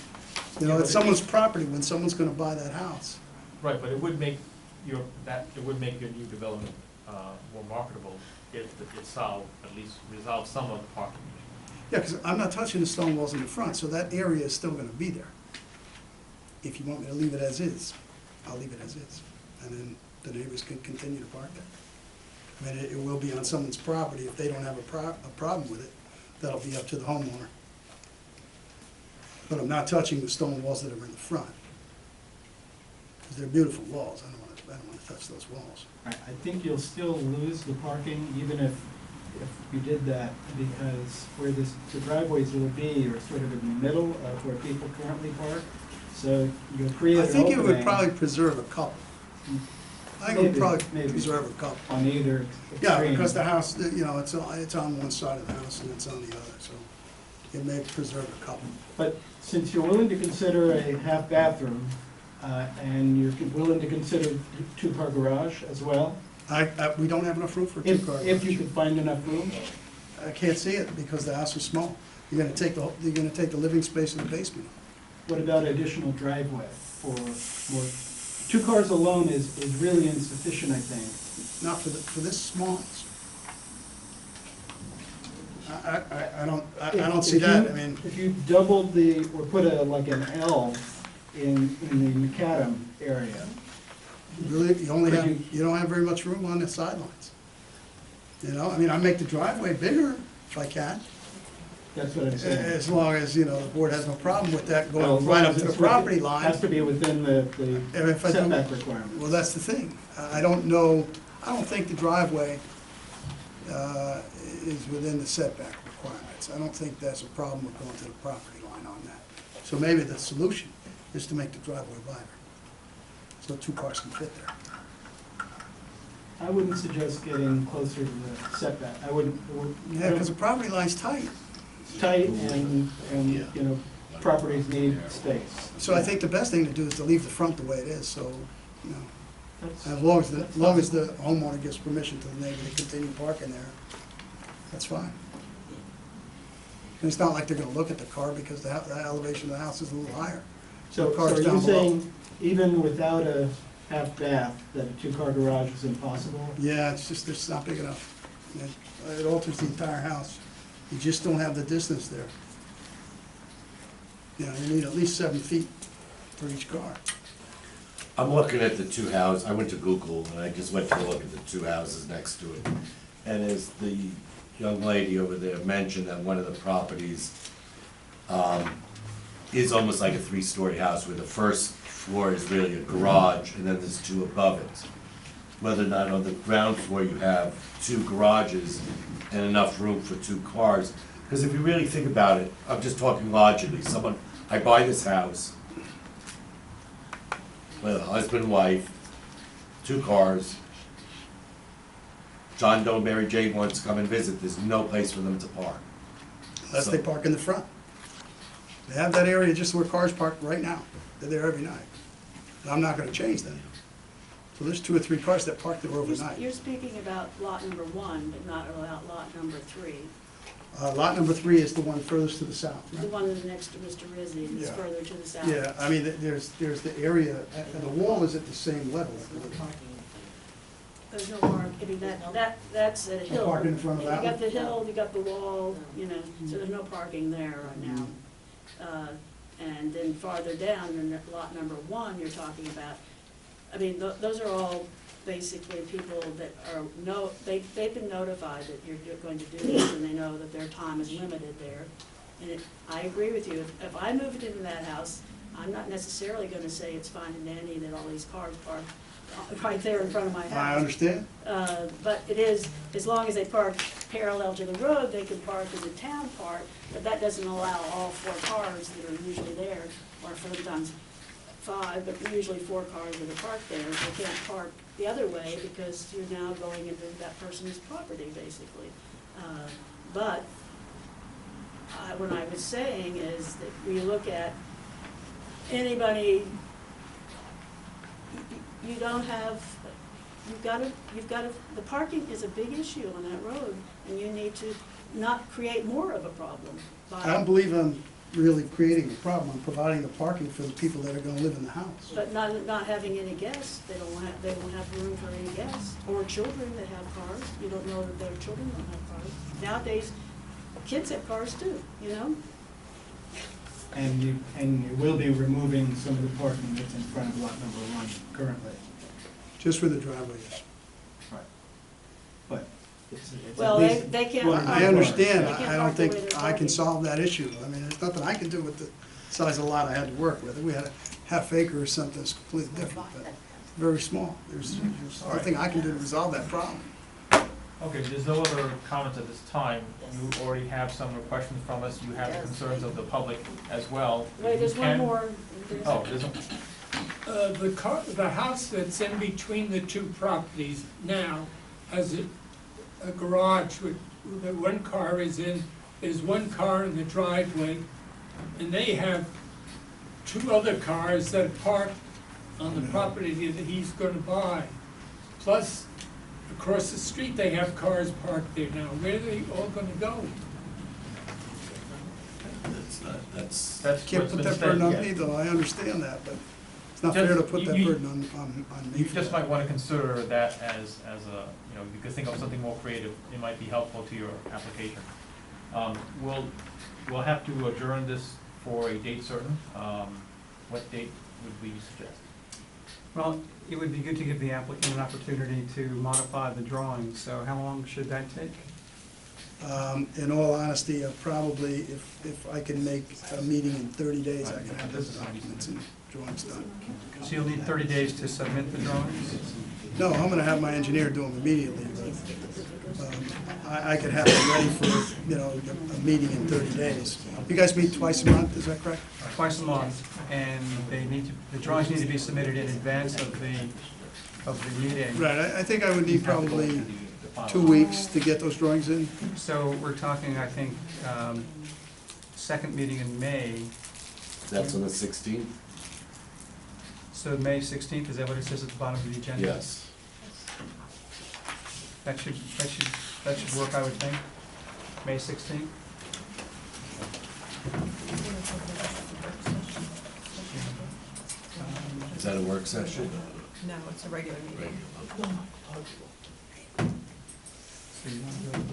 It's someone's property when someone's gonna buy that house. Right, but it would make your new development more marketable if it solved, at least resolved some of the parking issues. Yeah, because I'm not touching the stone walls in the front, so that area is still gonna be there. If you want me to leave it as is, I'll leave it as is. And then the neighbors can continue to park there. I mean, it will be on someone's property. If they don't have a problem with it, that'll be up to the homeowner. But I'm not touching the stone walls that are in the front. Because they're beautiful walls. I don't want to touch those walls. I think you'll still lose the parking even if you did that, because where the driveways will be are sort of in the middle of where people currently park. So you'll create an I think it would opening probably preserve a couple. I think it would probably Maybe. preserve a couple. on either extreme. Yeah, because the house, it's on one side of the house and it's on the other, so it may preserve a couple. But since you're willing to consider a half bathroom, and you're willing to consider two-car garage as well, We don't have enough room for a if two-car you garage. could find enough room, I can't see it because the house is small. You're gonna take the living space in the basement. what about additional driveway for more? Two cars alone is really insufficient, I think. Not for this small house. I don't see that, I mean, If you doubled or put like an L in the macadam area, really, you don't have very much room on the sidelines. I make the driveway bigger if I can, that's what I'm saying. as long as, the board has no problem with that Well, going right up as to the it's property within- line. Has to be within the And if I do- setback requirement. Well, that's the thing. I don't know, I don't think the driveway is within the setback requirements. I don't think that's a problem with going to the property line on that. So maybe the solution is to make the driveway wider, so two cars can fit there. I wouldn't suggest getting closer to the setback. I wouldn't. Yeah, because the property line's tight. It's tight and, properties need space. So I think the best thing to do is to leave the front the way it is, so, That's- as long as the homeowner gives permission to the neighbor to continue parking there, that's fine. And it's not like they're gonna look at the car because the elevation of the house is a little higher. So Cars are you down below. saying even without a half bath, that a two-car garage is impossible? Yeah, it's not big enough. It alters the entire house. You just don't have the distance there. You know, you need at least 7 feet for each car. I'm looking at the two houses, I went to Google, and I just went to look at the two houses next to it. And as the young lady over there mentioned, that one of the properties is almost like a 3-story house, where the first floor is really a garage, and then there's 2 above it. Whether or not on the ground floor you have 2 garages and enough room for 2 cars. Because if you really think about it, I'm just talking logically, I buy this house, with a husband, wife, 2 cars. John Doe, Mary Jane wants to come and visit, there's no place for them to park. Unless they park in the front. They have that area just where cars park right now. They're there every night. And I'm not gonna change that. So there's 2 or 3 cars that park there overnight. You're speaking about lot number 1, but not about lot number 3. Lot number 3 is the one furthest to the south, The right? one next to Mr. Rizzi, that's Yeah. further to the south. Yeah, I mean, there's the area, and the wall is at the same level. There's no park, I mean, that's a hill. park in front of that You got one? the hill, you got the wall, you know, so there's no parking there right now. And then farther down, in lot number 1, you're talking about, I mean, those are all basically people that are, they've been notified that you're going to do this, and they know that their time is limited there. And I agree with you, if I moved into that house, I'm not necessarily gonna say it's fine and dandy that all these cars park right there in front of my house. I understand. But it is, as long as they park parallel to the road, they can park in the town part, but that doesn't allow all 4 cars that are usually there, or sometimes 5, but usually 4 cars that are parked there. They can't park the other way because you're now going into that person's property, basically. But what I was saying is that we look at anybody, you don't have, you've got to, the parking is a big issue on that road, and you need to not create more of a problem by. I don't believe I'm really creating a problem. I'm providing the parking for the people that are gonna live in the house. But not having any guests, they won't have room for any guests, or children that have cars, you don't know that their children don't have cars. Nowadays, kids have cars too, you know? And you will be removing some of the parking that's in front of lot number 1 currently. Just where the driveway is. But it's at Well, least they can't. 200 I understand. They can't I don't park the way think they're I can parking. solve that issue. I mean, there's nothing I can do with the size of the lot I had to work with. If we had a half acre or something, it's completely different, but very small. There's nothing I can do to resolve that problem. Okay, there's no other comments at this time. You already have some questions from us, you have the concerns of the public as well. Wait, there's You one can- more. Oh, there's one. The house that's in between the 2 properties now has a garage with, that 1 car is in, there's 1 car in the driveway, and they have 2 other cars that are parked on the property that he's gonna buy. Plus, across the street, they have cars parked there now. Where are they all gonna go? That's Can't what's put been that said, burden on yeah. me, though. I understand that, but it's not Just- fair to put that you- burden on me. You just might want to consider that as a, you know, you could think of something more creative, it might be helpful to your application. We'll have to adjourn this for a date certain. What date would we suggest? Well, it would be good to give the applicant an opportunity to modify the drawings, so how long should that take? In all honesty, probably if I can make a meeting in 30 days, I can have those documents and drawings done. So you'll need 30 days to submit the drawings? No, I'm gonna have my engineer do them immediately, but I could have it ready for, you know, a meeting in 30 days. You guys meet twice a month, is that correct? Twice a month, and the drawings need to be submitted in advance of the meeting. Right, I think I would need probably 2 weeks to get those drawings in. So we're talking, I think, second meeting in May, on the 16th? so May 16th, is that what it says at the bottom of the agenda? Yes. That should work, I would think, May 16th. Is that a work session? No, it's a regular meeting. So you want to go to the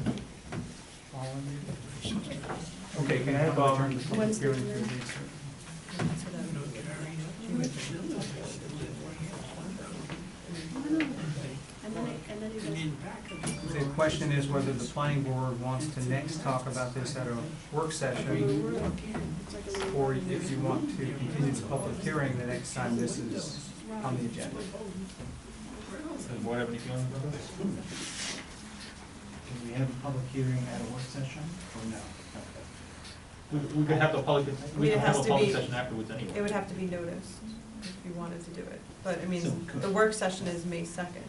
following meeting? Okay, can I have, Adjourn the public Wednesday, hearing to a yeah. date certain. I mean, back of the The garage. question is whether the planning board wants to next talk about this at a work session, or if you want to continue the public hearing the next time this is on the agenda. Does the board have any feelings about this? Can we have a public hearing at a work session, or no? We could have the public, we it can have has a to public be- session afterwards anyway. It would have to be noticed if you wanted to do it. But, I So mean, could- the work session is May 2nd,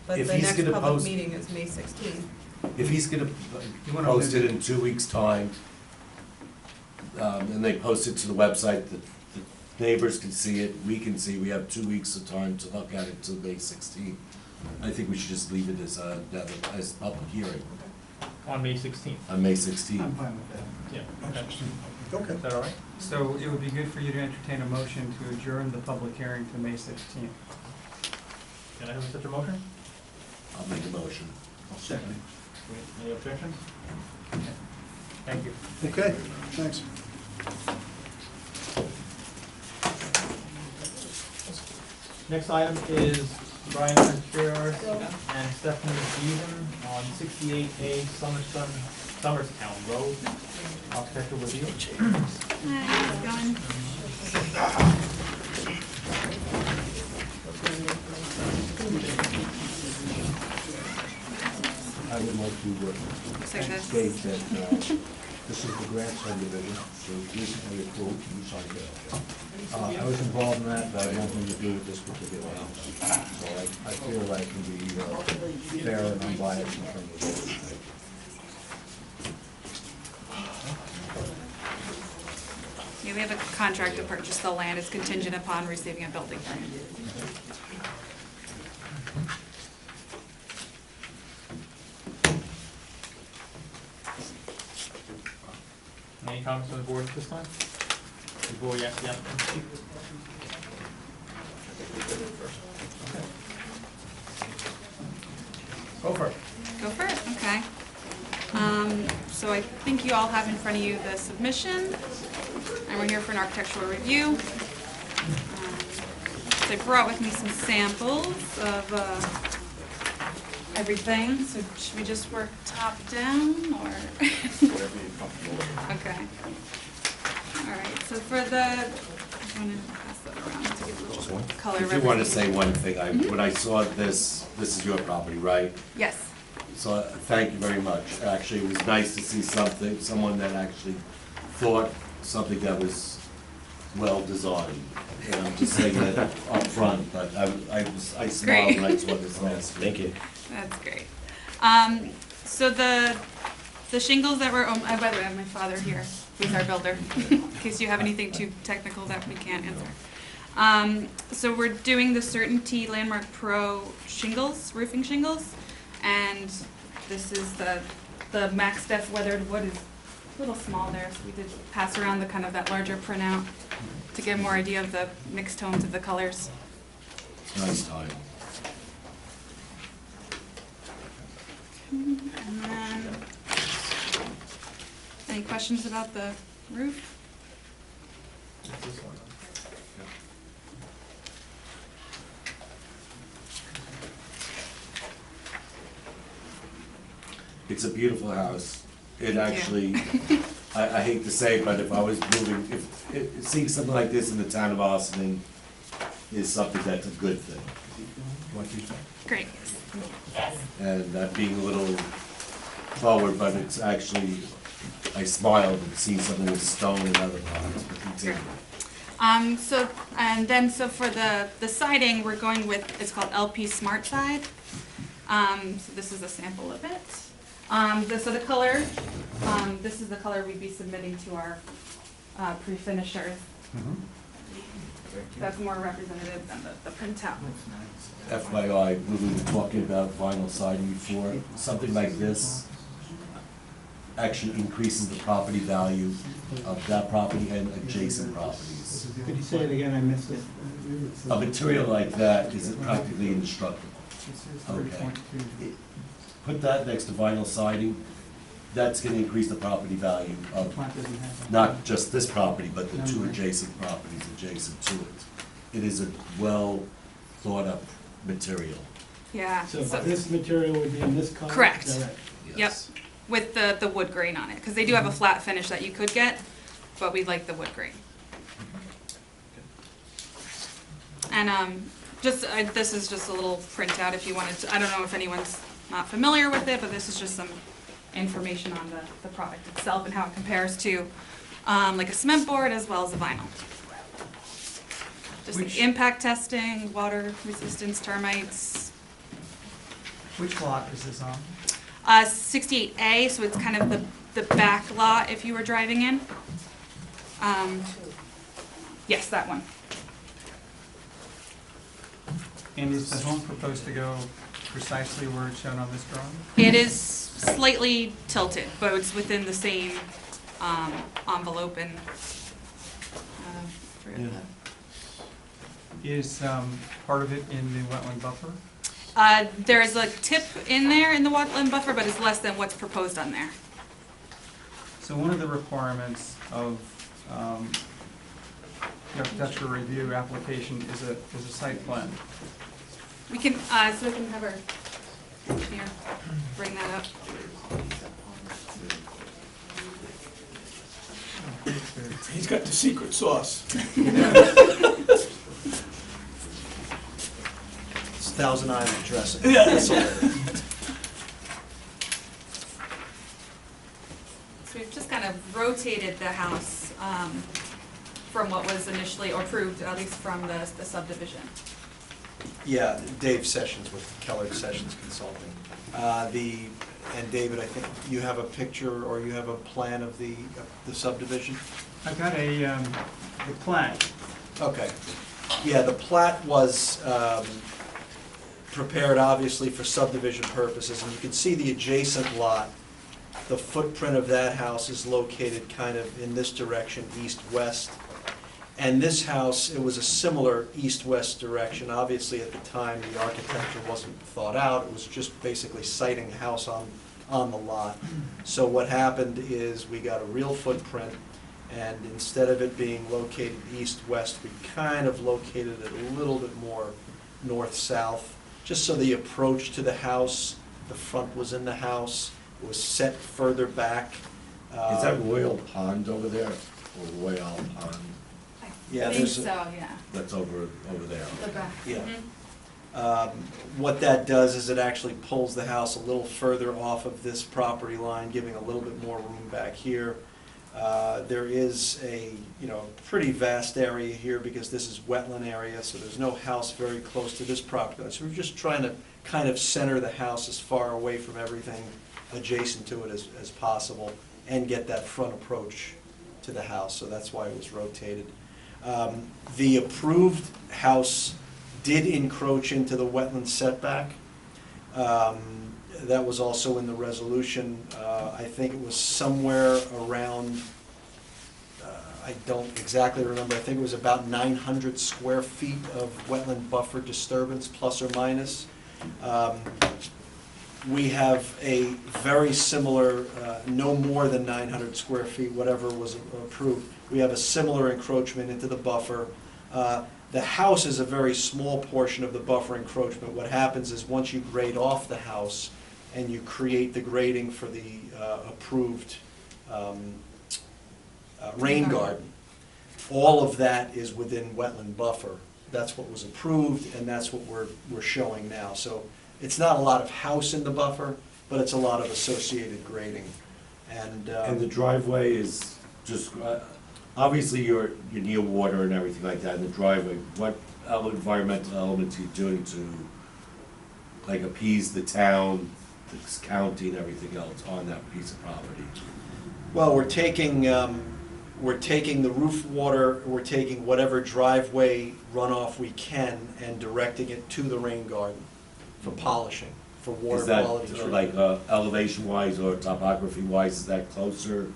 but If the he's next gonna public post- meeting is May 16th. If he's gonna You wanna post it visit- in 2 weeks' time, and they post it to the website, the neighbors can see it, we can see, we have 2 weeks of time to look at it till May 16th. I think we should just leave it as a public hearing On May 16th. on May 16th. I'm fine with that. Yeah, okay. Okay. Is that all right? So it would be good for you to entertain a motion to adjourn the public hearing to May 16th. Can I have such a motion? I'll make a motion. I'll second it. Any objections? Thank you. Okay, thanks. Next item is Brian Contreras and Stephanie Beaven on 68A Somerstown Road, architectural review. I would like to state that this is the grant subdivision, so recently approved, you signed it. I was involved in that, but I had nothing to do with this particular house. So I feel that I can be fair and unbiased in terms of this. Yeah, we have a contract to purchase the land. It's contingent upon receiving a building permit. Any comments from the board at this time? Before we ask the applicant to speak? Okay. Go for it. Go for it, okay. So I think you all have in front of you the submission, and we're here for an architectural review. So I brought with me some samples of everything, so should we just work top down, or? Whatever you're comfortable with. Okay. All right, so for the, I'm gonna pass that around to give a little color I do want to representation. say one thing, when I saw this is your property, right? Yes. So thank you very much. Actually, it was nice to see someone that actually thought something that was well designed. And I'm just saying that up front, but I smiled when I saw this last. Thank you. That's great. So the shingles that were, by the way, I have my father here, who's our builder, in case you have anything too technical that we can't answer. So we're doing the Certainty Landmark Pro shingles, roofing shingles, and this is the Max Def weathered wood is a little small there, so we did pass around the kind of that larger printout to get more idea of the mixed tones of the colors. Nice time. And then, any questions about the roof? It's this one. It's a beautiful house. It Thank you. actually, I hate to say it, but if I was moving, seeing something like this in the town of Austining is something that's a good thing. What do you think? Great. And not being a little forward, but it's actually, I smiled and see something with stone and other parts, but continue. So for the siding, we're going with, it's called LP Smart Side. So this is a sample of it. So the color, this is the color we'd be submitting to our pre-finishers. That's more representative than the printout. FYI, we were talking about vinyl siding before, something like this actually increases the property value of that property and adjacent properties. Could you say it again? I missed it. A material like that is practically indestructible. Okay. Put that next to vinyl siding, that's gonna increase the property value of not just this property, but the two adjacent properties adjacent to it. It is a well thought up material. Yeah. So So- this material would be in this color? Correct. Is that right? Yep, Yes. with the wood grain on it, because they do have a flat finish that you could get, but we like the wood grain. And this is just a little printout if you wanted to, I don't know if anyone's not familiar with it, but this is just some information on the product itself and how it compares to like a cement board as well as a vinyl. Just Which- like impact testing, water resistance, termites. Which lot is this on? 68A, so it's kind of the back lot if you were driving in. Yes, that one. And is the home proposed to go precisely where it's shown on this drawing? It is slightly tilted, but it's within the same envelope and, forget Is part of it in the wetland buffer? there's a tip in there in the wetland buffer, but it's less than what's proposed on there. So one of the requirements of the architectural review application is a site plan. We can, so we can have our engineer bring that up. He's got the secret sauce. It's Thousand Island dressing. Yeah. That's all it is. So we've just kind of rotated the house from what was initially approved, at least from the subdivision. Yeah, Dave Sessions with Keller Sessions Consulting. And David, I think you have a picture or you have a plan of the subdivision? I've got the plan. Okay. Yeah, the plat was prepared obviously for subdivision purposes, and you can see the adjacent lot. The footprint of that house is located kind of in this direction, east-west. And this house, it was a similar east-west direction. Obviously, at the time, the architecture wasn't thought out. It was just basically siting the house on the lot. So what happened is we got a real footprint, and instead of it being located east-west, we kind of located it a little bit more north-south, just so the approach to the house, the front was in the house, it was set further back. Is that Royal Pond over there, or Royal Pond? Yeah, I think there's so, yeah. That's over there. The back. Yeah. Mhm. What that does is it actually pulls the house a little further off of this property line, giving a little bit more room back here. There is a, pretty vast area here because this is wetland area, so there's no house very close to this property line. So we're just trying to kind of center the house as far away from everything adjacent to it as possible and get that front approach to the house, so that's why it was rotated. The approved house did encroach into the wetland setback. That was also in the resolution. I think it was somewhere around, I don't exactly remember, I think it was about 900 square feet of wetland buffer disturbance, plus or minus. We have a very similar, no more than 900 square feet, whatever was approved. We have a similar encroachment into the buffer. The house is a very small portion of the buffer encroachment. What happens is once you grade off the house and you create the grading for the approved rain garden, all of that is within wetland buffer. That's what was approved, and that's what we're showing now. So it's not a lot of house in the buffer, but it's a lot of associated grading. And And the driveway is just, obviously you're near water and everything like that in the driveway. What environmental elements are you doing to, like, appease the town, the county and everything else on that piece of property? well, we're taking the roof water, we're taking whatever driveway runoff we can and directing it to the rain garden for polishing, for water Is that, quality treatment. like, elevation-wise or topography-wise, is that closer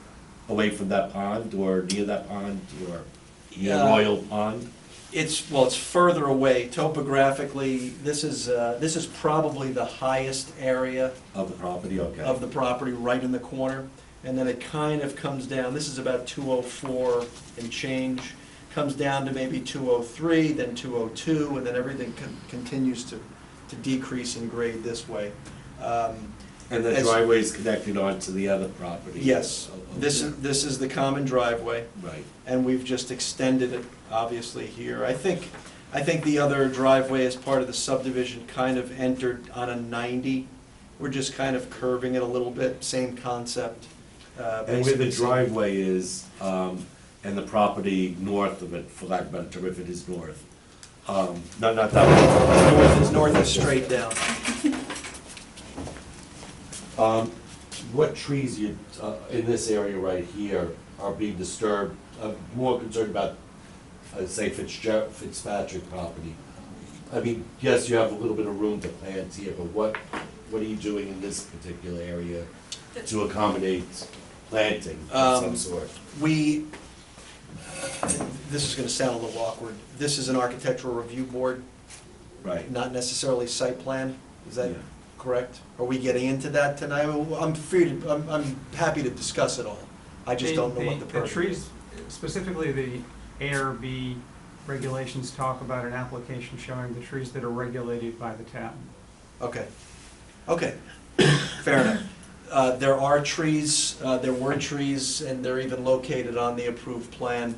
away from that pond or near that pond or near Yeah. Royal Pond? It's further away topographically. This is probably the highest area Of the property, okay. of the property, right in the corner. And then it kind of comes down, this is about 204 and change, comes down to maybe 203, then 202, and then everything continues to to decrease in grade this way. And the As- driveway is connected onto the other property? Yes, Oh, this okay. is the common driveway, Right. and we've just extended it, obviously, here. I think the other driveway as part of the subdivision kind of entered on a 90. We're just kind of curving it a little bit, same concept. And where the basically. driveway is, and the property north of it, for lack of a better term, if it is north, not that one. North is straight down. What trees you, in this area right here are being disturbed? I'm more concerned about, say, Fitzpatrick property. I mean, yes, you have a little bit of room to plant here, but what are you doing in this particular area to accommodate planting of some sort? This is gonna sound a little awkward. This is an architectural review board, Right. not necessarily site plan. Is that Yeah. correct? Are we getting into that tonight? I'm happy to discuss it all. I just don't know what the purpose is. trees, specifically the ARB regulations talk about an application showing the trees that are regulated by the town. Okay, fair enough. There are trees, there were trees, and they're even located on the approved plan.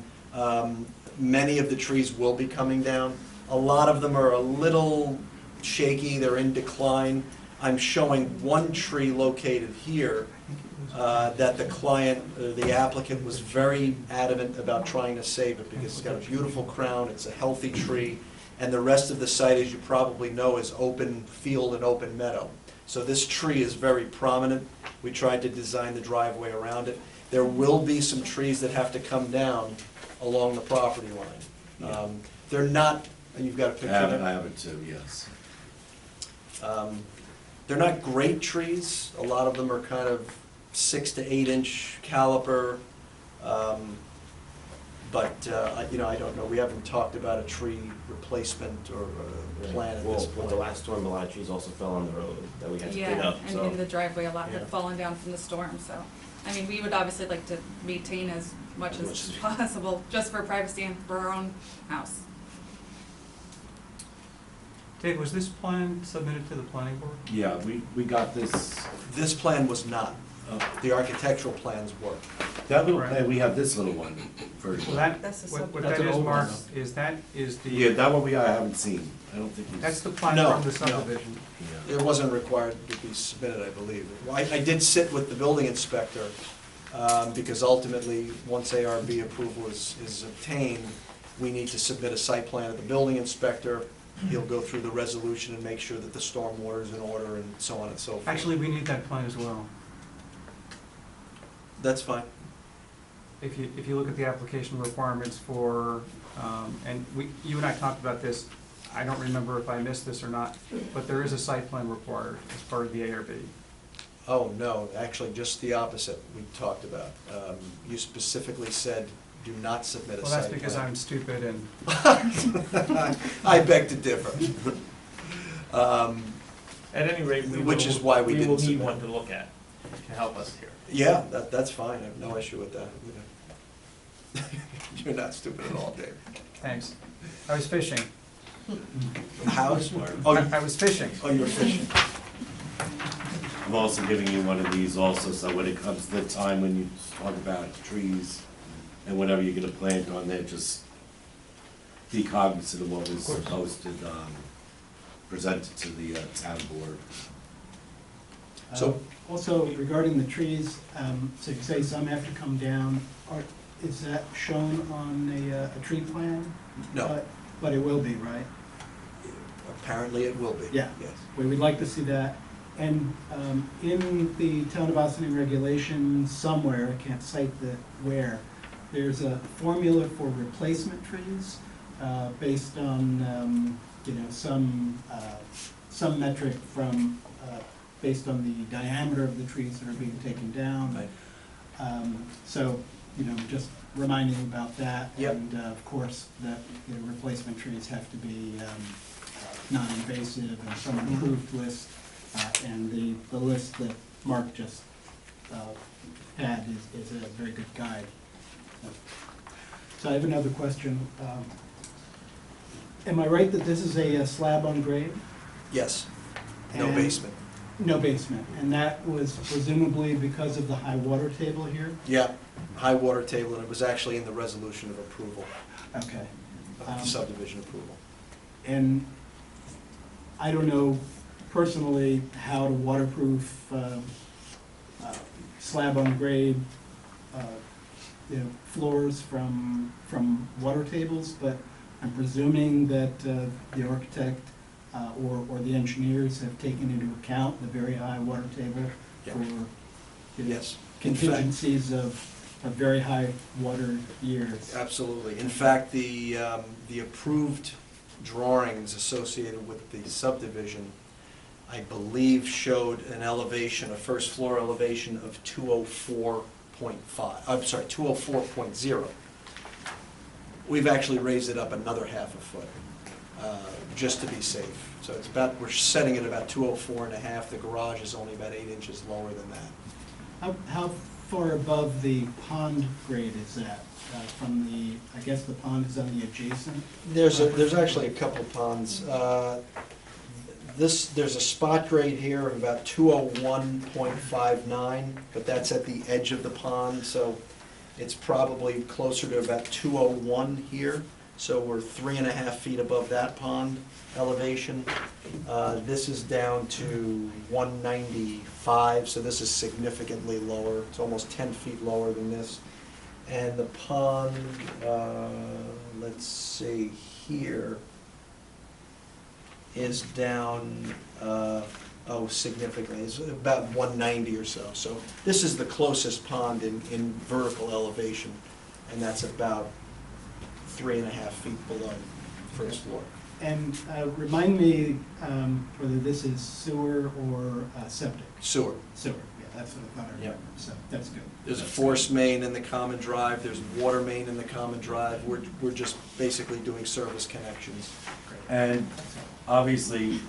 Many of the trees will be coming down. A lot of them are a little shaky, they're in decline. I'm showing one tree located here that the client, the applicant was very adamant about trying to save it because it's got a beautiful crown, it's a healthy tree, and the rest of the site, as you probably know, is open field and open meadow. So this tree is very prominent. We tried to design the driveway around it. There will be some trees that have to come down along the property line. They're not, and you've got a picture there? I have it too, yes. They're not great trees. A lot of them are kind of 6 to 8 inch caliper. But, I don't know. We haven't talked about a tree replacement or a plan at this With point. the last storm, a lot of trees also fell on the road that we had to clean Yeah, up, and so. in the driveway, a lot Yeah. had fallen down from the storm, so. I mean, we would obviously like to maintain as much As as much as- possible, just for privacy and for our own house. Dave, was this plan submitted to the planning board? Yeah, we got this, This plan was not. The architectural plans were. that little Right. plan, we have this little one version. Well, that, That's the what That's that an is, old one, Mark, is that is the. Yeah, that one I haven't seen. I don't think he's. That's the plan No, from the no. subdivision. Yeah. It wasn't required to be submitted, I believe. I did sit with the building inspector, because ultimately, once ARB approval is obtained, we need to submit a site plan to the building inspector. He'll go through the resolution and make sure that the stormwater is in order and so on and so forth. Actually, we need that plan as well. That's fine. If you look at the application requirements for, and you and I talked about this, I don't remember if I missed this or not, but there is a site plan required as part of the ARB. Oh, no, actually, just the opposite we talked about. You specifically said, do not submit a Well, site that's plan. because I'm stupid and, I beg to differ. At any rate, Which is why we we will didn't need submit. one to look at, to help us here. Yeah, that's fine, I have no issue with that. You're not stupid at all, Dave. thanks. I was fishing. How smart? Oh, I was fishing. you were fishing. I'm also giving you one of these also, so when it comes to the time when you talk about trees and whatever you're gonna plant on there, just be cognizant of what was posted, presented to the town board. So- Also, regarding the trees, so you say some have to come down, is that shown on a tree plan? No, But it will be, right? apparently it will be. Yeah. Yes. We would like to see that. And in the Town of Austining regulation somewhere, I can't cite the where, there's a formula for replacement trees based on, some metric from, based on the diameter of the trees that are being taken down. Right. So, just reminding you about that. Yep. And of course, that replacement trees have to be non-invasive and some approved list. And the list that Mark just had is a very good guide. So I have another question. Am I right that this is a slab on grade? Yes, no And- basement. No basement, and that was presumably because of the high water table here? Yeah, high water table, and it was actually in the resolution of approval, Okay. of subdivision approval. And I don't know personally how to waterproof slab on grade, floors from water tables, but I'm presuming that the architect or the engineers have taken into account the very high water table Yeah. for Yes. contingencies of very high water years. Absolutely. In fact, the approved drawings associated with the subdivision, I believe, showed an elevation, a first floor elevation of 204.5, I'm sorry, 204.0. We've actually raised it up another half a foot, just to be safe. So it's about, we're setting it about 204.5. The garage is only about 8 inches lower than that. How far above the pond grade is that from the, I guess the pond is on the adjacent? There's actually a couple ponds. There's a spot grade here of about 201.59, but that's at the edge of the pond, so it's probably closer to about 201 here. So we're 3.5 feet above that pond elevation. This is down to 195, so this is significantly lower. It's almost 10 feet lower than this. And the pond, let's see, here is down, significantly. It's about 190 or so. So this is the closest pond in vertical elevation, and that's about 3.5 feet below first floor. And remind me whether this is sewer or septic? Sewer. Sewer, yeah, that's what I thought I remembered, so that's good. There's a force main in the common drive, there's water main in the common drive. We're just basically doing service connections. And obviously,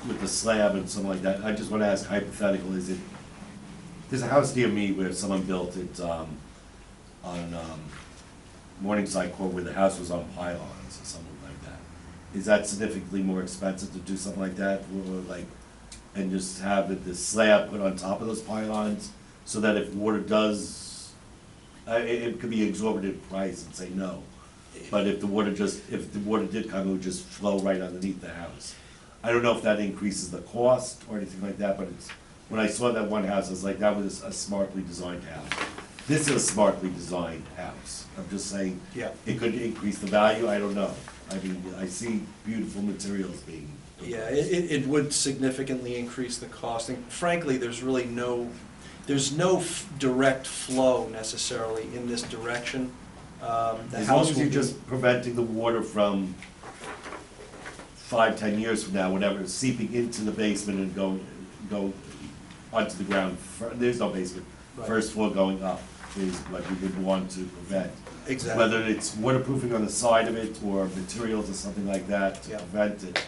with the slab and something like that, I just want to ask hypothetical, there's a house near me where someone built it on Morningside Court where the house was on pylons or something like that. Is that significantly more expensive to do something like that, and just have the slab put on top of those pylons, so that if water does, it could be exorbitant price and say no. But if the water did come, it would just flow right underneath the house. I don't know if that increases the cost or anything like that, but when I saw that one house, I was like, that was a smartly designed house. This is a smartly designed house. I'm just saying, Yeah. it could increase the value, I don't know. I mean, I see beautiful materials being. Yeah, it would significantly increase the cost, and frankly, there's really there's no direct flow necessarily in this direction. As long as you're just preventing the water from 5-10 years from now, whatever, seeping into the basement and go onto the ground, there's no basement, Right. first floor going up is what we would want to prevent. Exactly. Whether it's waterproofing on the side of it, or materials or something like that to Yeah. prevent it,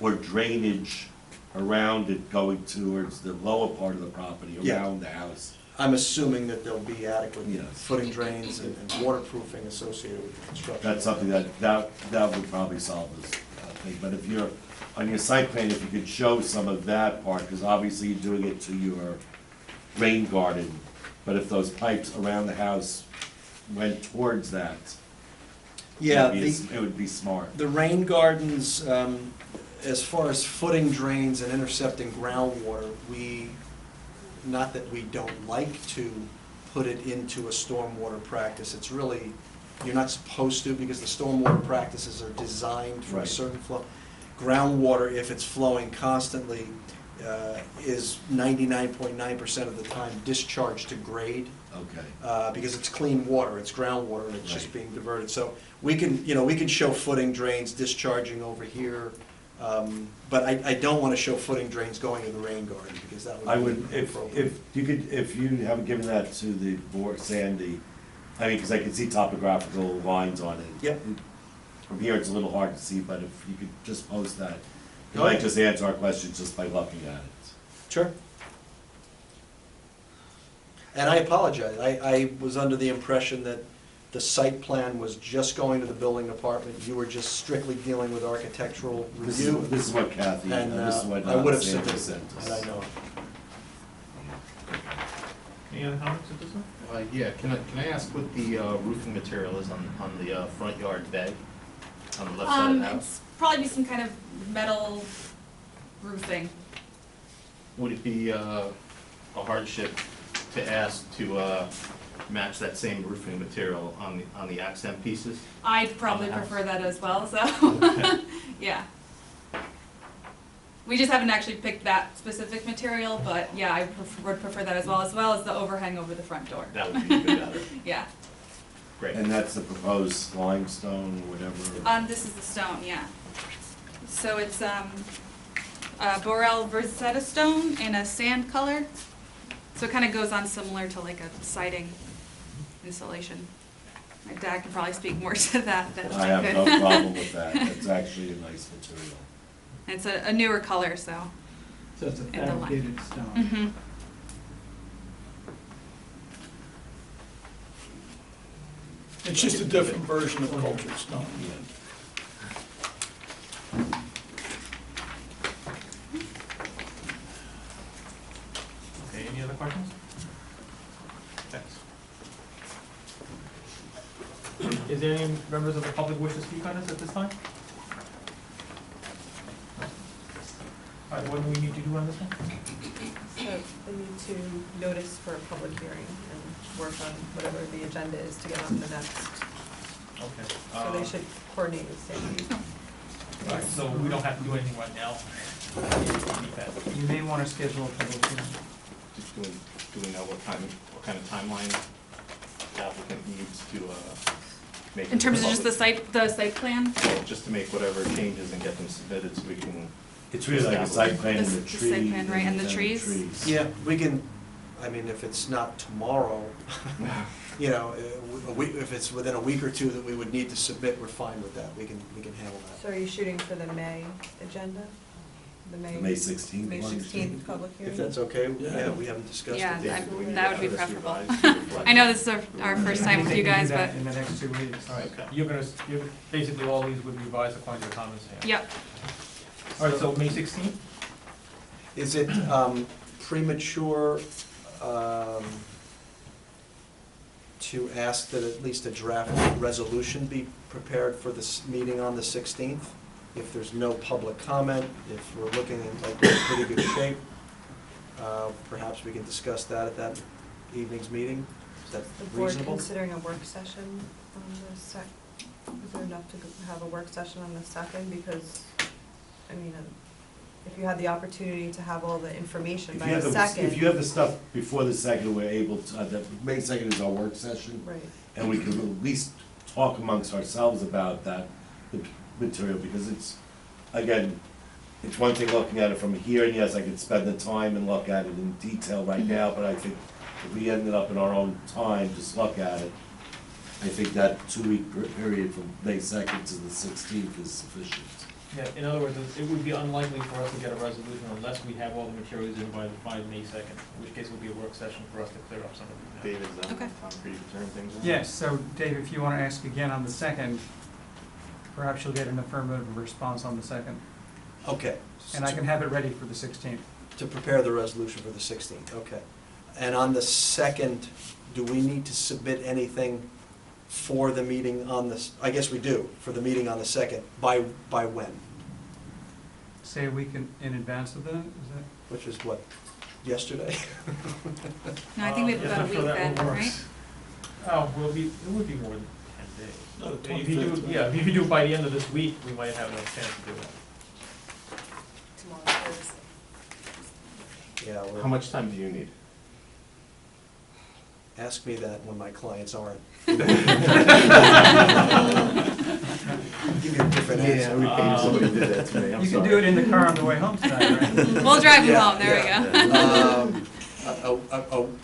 or drainage around it going towards the lower part of the property, Yeah. around the house. I'm assuming that there'll be adequate Yes. footing drains and waterproofing associated with the construction. That's something that would probably solve this thing, but if you're, on your site plan, if you could show some of that part, because obviously you're doing it to your rain garden, but if those pipes around the house went towards that, Yeah, it would be smart. the rain gardens, as far as footing drains and intercepting groundwater, not that we don't like to put it into a stormwater practice, it's really, you're not supposed to, because the stormwater practices are designed for a Right. certain flow. Groundwater, if it's flowing constantly, is 99.9% of the time discharged to grade. Okay. Because it's clean water, it's groundwater, and it's just Right. being diverted. So we can show footing drains discharging over here, but I don't want to show footing drains going to the rain garden, because that would be I would, inappropriate. if you haven't given that to the board, Sandy, I mean, because I can see topographical lines on it. Yep. From here, it's a little hard to see, but if you could just post that, you Oh, might yeah. just answer our questions just by looking at it. Sure. And I apologize, I was under the impression that The site plan was just going to the building department, you were just strictly dealing with architectural review. This is what Kathy, And this is what I would have Sandra submitted, sent and us. I know. Any other comments at this one? Yeah, can I ask what the roofing material is on the front yard bay, on the left side of the house? It's probably be some kind of metal roofing. Would it be a hardship to ask to match that same roofing material on the accent pieces? I'd probably On the house. prefer that as well, so, Okay. yeah. We just haven't actually picked that specific material, but yeah, I would prefer that as well as the overhang over the front door. That would be good, other. Yeah. Great. And that's the proposed limestone, whatever. This is the stone, yeah. So it's, Borel Rosetta stone in a sand color. So it kind of goes on similar to like a siding installation. My dad could probably speak more to that than I I have could. no problem with that, it's actually a nice material. It's a newer color, so. So it's a And the line. fabricated stone. Mm-hmm. It's just a different version of cultured stone. Okay, any other questions? Thanks. Is there any members of the public wish to speak on this at this time? All right, what do we need to do on this one? So they need to notice for a public hearing and work on whatever the agenda is to get on the next. Okay. So they should coordinate with Sandy. All right, so we don't have to do anything right now. You may want to schedule a public hearing. Just do we know what kind of timeline the applicant needs to make? In terms of just public- the site plan? Well, just to make whatever changes and get them submitted so we can. It's really like a site plan and the The trees. site plan, right, and the trees? Yeah, we can, I mean, if it's not tomorrow, you know, if it's within a week or two that we would need to submit, we're fine with that, we can handle that. So are you shooting for the May agenda? The May 16th May one. 16th public hearing? If that's okay, yeah, we haven't discussed it. Yeah, Yeah, we need that would be to preferable. revise. I know this is our first time with you guys, They can but, do that in the next 2 weeks. All right, you're basically all these would be revised according to the comments here. yep. All right, so May 16th? Is it premature to ask that at least a draft resolution be prepared for this meeting on the 16th? If there's no public comment, if we're looking in like pretty good shape, perhaps we can discuss that at that evening's meeting? Is that The board reasonable? considering a work session on the is there enough to have a work session on the second? Because, I mean, if you had the opportunity to have all the information If by you have the second. if you have the stuff before the second, we're able to, May 2nd is our work session. Right. And we can at least talk amongst ourselves about that material, because it's, again, it's one thing looking at it from here, and yes, I could spend the time and look at it in detail right now, but I think if we ended up in our own time, just look at it, I think that 2-week period from May 2nd to the 16th is sufficient. Yeah, in other words, it would be unlikely for us to get a resolution unless we have all the materials in by May 2nd, in which case it would be a work session for us to clear up some of these. David, is that Okay. time for you to turn things around? Yes, so Dave, if you want to ask again on the 2nd, perhaps you'll get an affirmative response on the 2nd. Okay. And I can have it ready for the 16th. To prepare the resolution for the 16th, okay. And on the 2nd, do we need to submit anything for the meeting on this, I guess we do, for the meeting on the 2nd, by when? Say a week in advance of that, is that? Which is what, yesterday? No, I think we have Yeah, about a I'm week sure that then, will work. right? Oh, well, it would be more than 10 days. No, the If you do, 25th. yeah, if you do it by the end of this week, we might have enough chance to do it. Tomorrow, Thursday. Yeah, How well, much time do you need? ask me that when my clients aren't. Give you a different answer. we paid somebody did that to me, I'm You sorry. can do it in the car on the way home tonight, right? We'll drive you Yeah, home, there we go.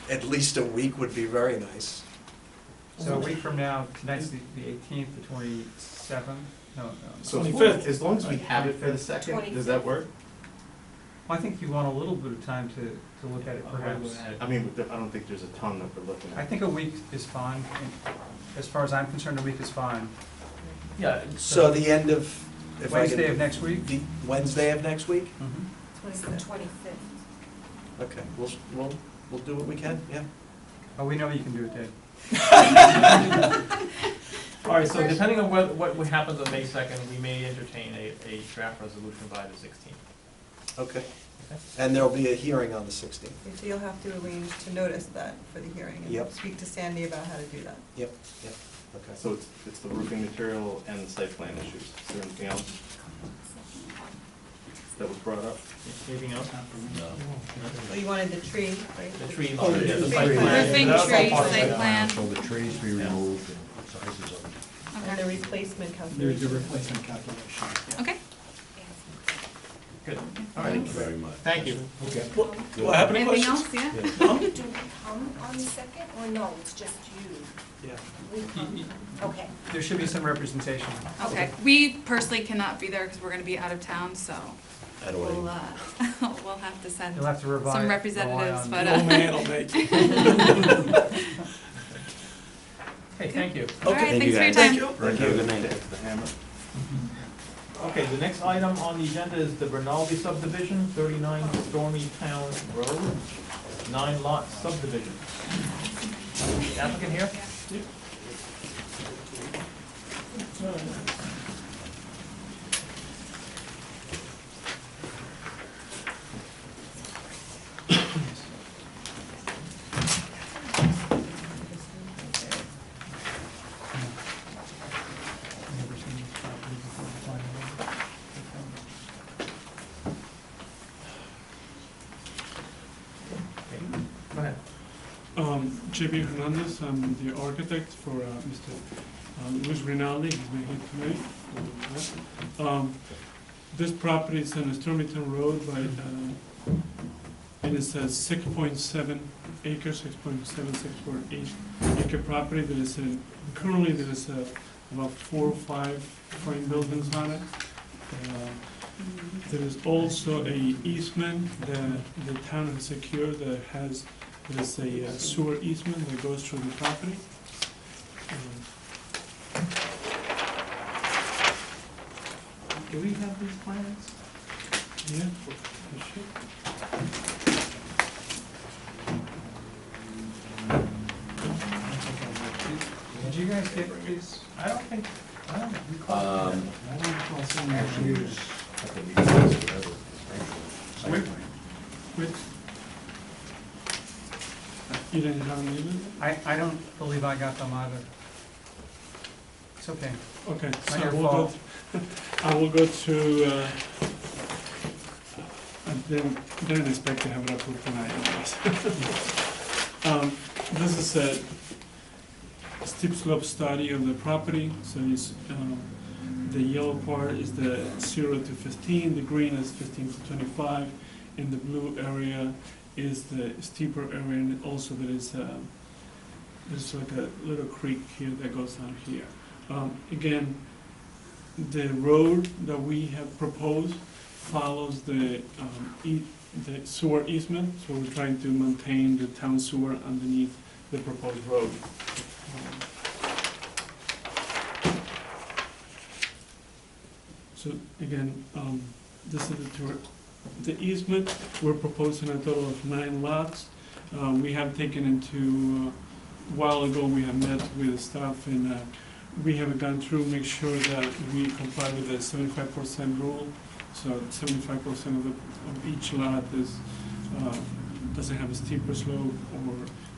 yeah. At least a week would be very nice. So a week from now, tonight's the 18th, the 27th? No. So 25th. as long as we have it for the second, does that work? Well, I think you want a little bit of time to look at it perhaps. I mean, I don't think there's a ton that we're looking at. I think a week is fine. as far as I'm concerned, a week is fine. Yeah. So the end of, if I Wednesday can. of next week? The Wednesday of next week? It's the 25th. Okay, we'll do what we can, yeah. Oh, we know you can do it, Dave. All right, so depending on what happens on May 2nd, we may entertain a draft resolution by the 16th. Okay. And there'll be a hearing on the 16th. So you'll have to arrange to notice that for the hearing and Yep. speak to Sandy about how to do that. Yep, okay. So it's the roofing material and the site plan issues. Is there anything else that was brought up? Anything else? Well, you wanted the tree, right? The tree, Oh, yeah, the tree site plan. plan. Roofing, That's all tree, part of site it. plan. So the trees be removed and sizes of them. And the Okay. replacement There's calculation. a replacement calculation. Okay. Good, all right. Thank you very much. Thank you. Okay. Do I have any Anything questions? else? Yeah? Do we come on the second, or no, it's just you? Yeah. We come, okay. There should be some representation. Okay. We personally cannot be there because we're going to be out of town, so we'll, we'll have to send You'll have to rely some representatives, on- but. Oh, man, I'll make it. Hey, thank you. All right, Okay. thanks for your time. Thank you. Have a good night. The hammer. Okay, the next item on the agenda is the Bernaldi subdivision, 39 Stormy Town Road, 9-lot subdivision. Applicant here? Go ahead. JB Hernandez, I'm the architect for Mr. Luis Rinaldi, he's been here tonight. This property is on Stormington Road and it's a 6.7 acres, 6.7648 acre property. Currently there is about 4 or 5 frame buildings on it. There is also a easement that the town has secured that has, there's a sewer easement that goes through the property. Do we have these plans? Yeah, I should. Did you guys get these? I don't recall. I don't recall seeing actually use at the meetings, whatever. Wait. You didn't have them either? I don't believe I got them either. It's okay. Okay, Not so your we'll go, I will go to, I didn't expect to have it approved tonight, I guess. This is a steep slope study of the property, so it's, the yellow part is the 0 to 15, the green is 15 to 25, and the blue area is the steeper area, and also there's like a little creek here that goes down here. Again, the road that we have proposed follows the sewer easement, so we're trying to maintain the town sewer underneath the proposed road. So again, this is the tour. The easement, we're proposing a total of 9 lots. We have taken into, a while ago, we have met with staff and we have gone through, make sure that we comply with the 75% rule. So 75% of each lot is, doesn't have a steeper slope or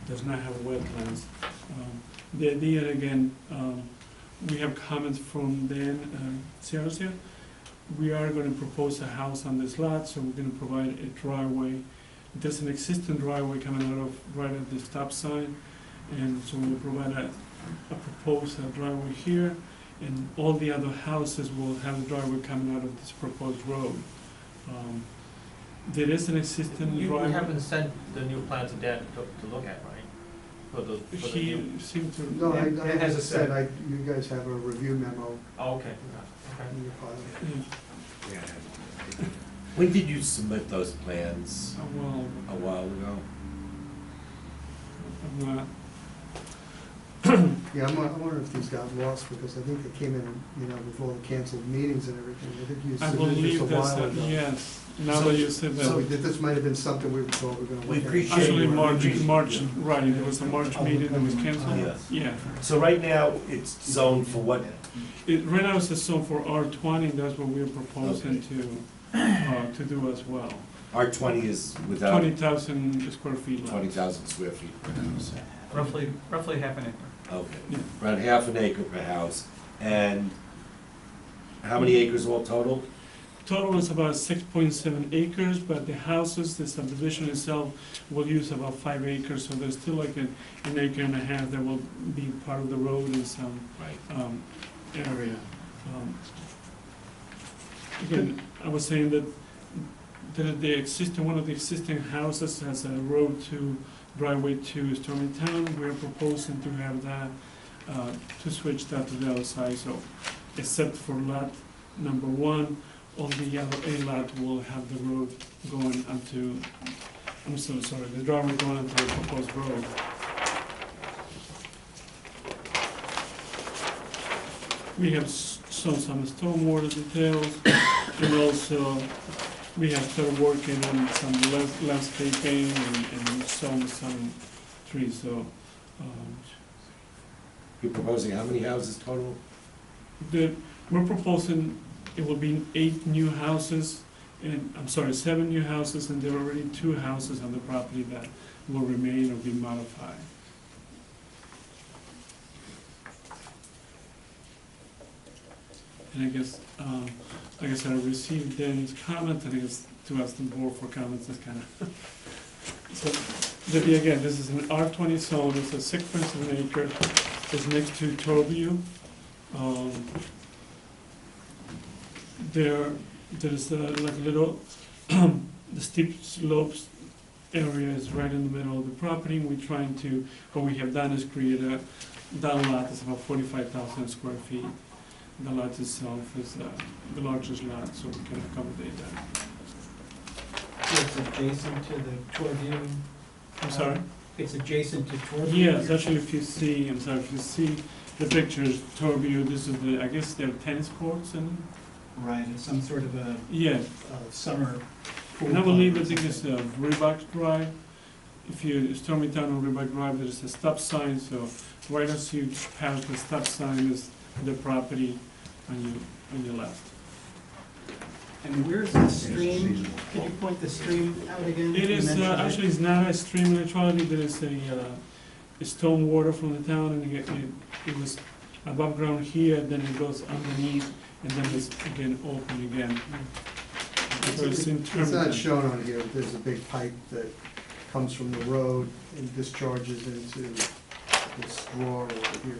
does not have wetlands. The idea, again, we have comments from Dan Ciarzia. We are going to propose a house on this lot, so we're going to provide a driveway. There's an existing driveway coming out of right at the stop sign, and so we'll provide a proposed driveway here, and all the other houses will have a driveway coming out of this proposed road. There is an existing You driveway. haven't sent the new plan to Dan to look at, right? For the He new. seemed to. No, It has a as I said, you guys have a review memo Oh, okay, in your file. Yeah. When did you submit those plans? Well, A while ago? I'm not. Yeah, I'm wondering if these got lost, because I think they came in, you know, with all the canceled meetings and everything. I think you I submitted this a believe that's, while ago. yes, now that you said So that. this might have been something we were told we're gonna look at. appreciate Actually, you- March, right, there was a March meeting that was canceled. Yes. Yeah. So right now, it's zoned for what? Right now it's a zone for R20, that's what we're proposing to do as well. R20 is without 20,000 square feet lot. 20,000 square feet per house. Roughly half an acre. Okay, Yeah. around half an acre per house. And how many acres all total? Total is about 6.7 acres, but the houses, the subdivision itself will use about 5 acres, so there's still like an acre and a half that will be part of the road in some Right. area. Again, I was saying that the existing, one of the existing houses has a road to, driveway to Stormy Town. We're proposing to have that, to switch that to the other side, so except for lot number 1, all the other A lot will have the road going onto, I'm so sorry, the driveway going onto the proposed road. We have some stormwater details, and also we have started working on some landscaping and some trees, so, You're proposing how many houses total? we're proposing, it will be 8 new houses, and, 7 new houses, and there are already 2 houses on the property that will remain or be modified. And I guess, like I said, I received Danny's comment, and I guess to ask the board for comments is kind of. So, again, this is an R20 zone, it's a 6.7 acre, it's next to Torview. There's like a little, the steep slopes area is right in the middle of the property. We're trying to, what we have done is create a, that lot is about 45,000 square feet. The lot itself is the largest lot, so we can accommodate that. It's adjacent to the Torview? I'm sorry? It's adjacent to Torview? Yes, actually, if you see the pictures, Torview, this is the, I guess they're tennis courts and. Right, it's some sort of a Yeah, summer pool. and I believe I think it's Riback Drive. If you Stormy Town on Riback Drive, there's a stop sign, so right as you pass the stop sign is the property on your left. And where's the stream? Can you point the stream out again? It is, You mentioned it. actually, it's not a stream neutrality, there is a storm water from the town, and it was above ground here, then it goes underneath, and then it's again open again. So it's It's intermittent. not shown on here, but there's a big pipe that comes from the road and discharges into this drawer over here.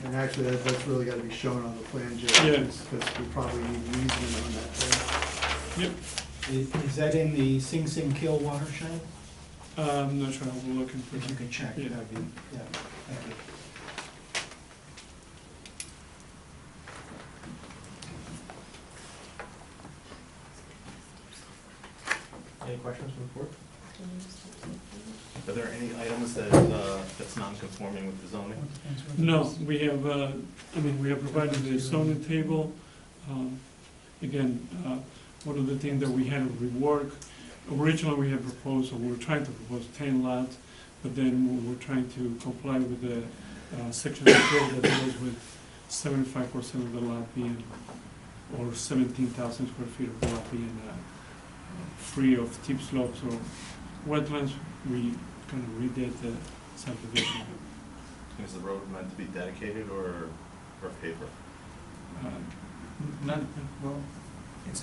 And actually, that's really gotta be shown on the plan, Jay, Yeah. because we probably need an easement on that thing. Yep, Is that in the Sing Sing Kill watershed? I'm not sure, I'm looking for If you that. could check, Yeah. that'd be, yeah, thank you. Any questions from the board? Are there any items that's non-conforming with the zoning? No, we have, we have provided the zoning table. Again, one of the things that we had to rework, originally we had proposed, or we were trying to propose 10 lots, but then we were trying to comply with the section of the code that deals with 75% of the lot being, or 17,000 square feet of the lot being free of steep slopes or wetlands. We kind of redid the subdivision. Is the road meant to be dedicated or paper? None, well,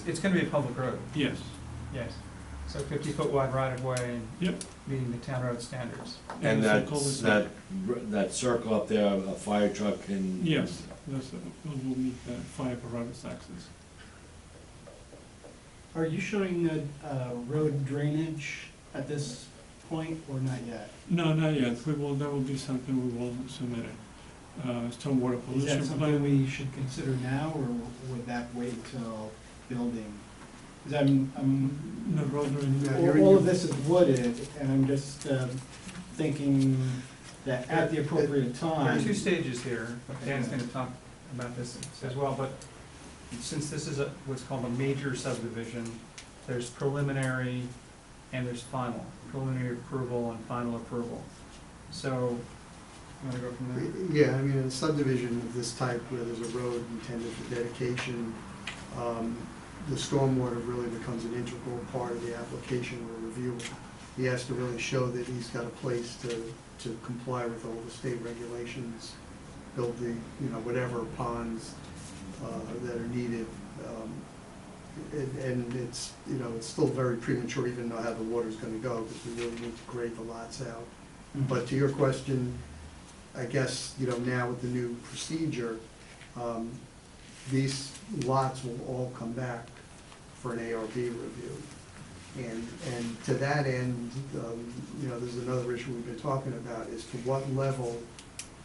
it's gonna be a public road, Yes. yes. So 50-foot wide right of way and Yep. meeting the town road standards. And it's a that's, cul-de-sac. that circle up there, a fire truck can? Yes, that's, we'll meet the fire apparatus access. Are you showing road drainage at this point, or not yet? No, not yet. That will be something we will submit it. Stormwater Is pollution that something plan. we should consider now, or would that wait till building? Because No, road drainage. Yeah, you're in all your- of this is wooded, and I'm just thinking that at the appropriate There are time. two stages here. Dan's gonna talk about this as well, but since this is what's called a major subdivision, there's preliminary and there's final. Preliminary approval and final approval. So, you wanna go from there? Yeah, I mean, in a subdivision of this type where there's a road intended for dedication, the stormwater really becomes an integral part of the application or review. He has to really show that he's got a place to comply with all the state regulations, build the, whatever ponds that are needed. And it's, it's still very premature even to know how the water's gonna go, because we really need to grade the lots out. But to your question, I guess, now with the new procedure, these lots will all come back for an ARB review. And to that end, there's another issue we've been talking about, is to what level,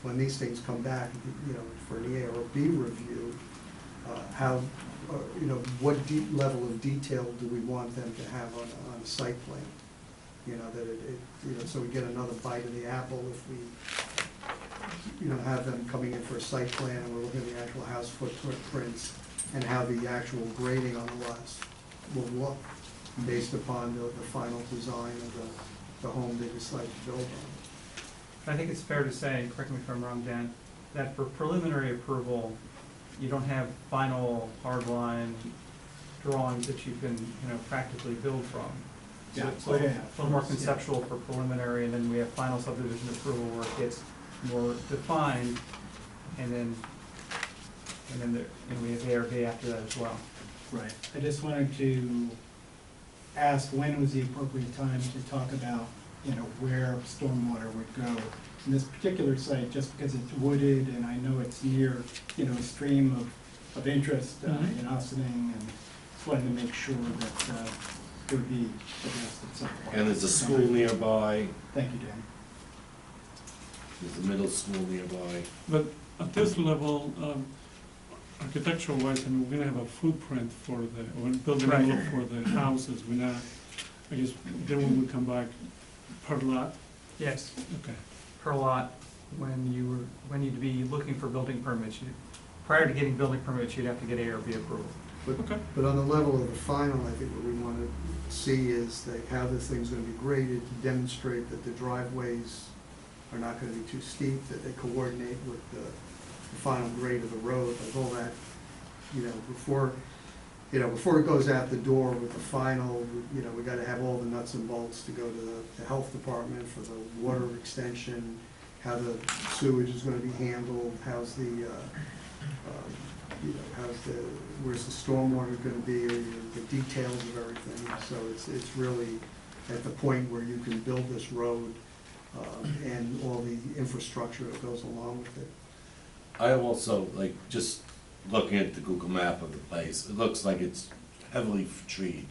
when these things come back, for an ARB review, what level of detail do we want them to have on a site plan? So we get another bite of the apple if we, have them coming in for a site plan and we're looking at the actual house footprints and how the actual grading on the lots will look based upon the final design of the home they decide to build on. I think it's fair to say, correct me if I'm wrong, Dan, that for preliminary approval, you don't have final hardline drawings that you can, practically build from. So Yeah, it's a little yeah, more yeah. conceptual for preliminary, and then we have final subdivision approval where it gets more defined, and then we have ARB after that as well. Right. I just wanted to ask when was the appropriate time to talk about, where stormwater would go. In this particular site, just because it's wooded and I know it's near, a stream of interest in Austining, and just wanted to make sure that it would be addressed at some point. And there's a school nearby, Thank you, Dan. there's a middle school nearby. But at this level, architectural wise, we're gonna have a footprint for we're building Right. envelope for the houses, we're not, I guess, then when we come back per lot, Yes, okay. per lot, when you'd be looking for building permits, prior to getting building permits, you'd have to get ARB approval. But on the level of the final, I think what we want to see is that how this thing's going to be graded to demonstrate that the driveways are not going to be too steep, that they coordinate with the final grade of the road, like all that, before it goes out the door with the final, we got to have all the nuts and bolts to go to the health department for the water extension, how the sewage is going to be handled, where's the stormwater going to be, the details of everything. So it's really at the point where you can build this road and all the infrastructure that goes along with it. I also, just looking at the Google map of the place, it looks like it's heavily treed.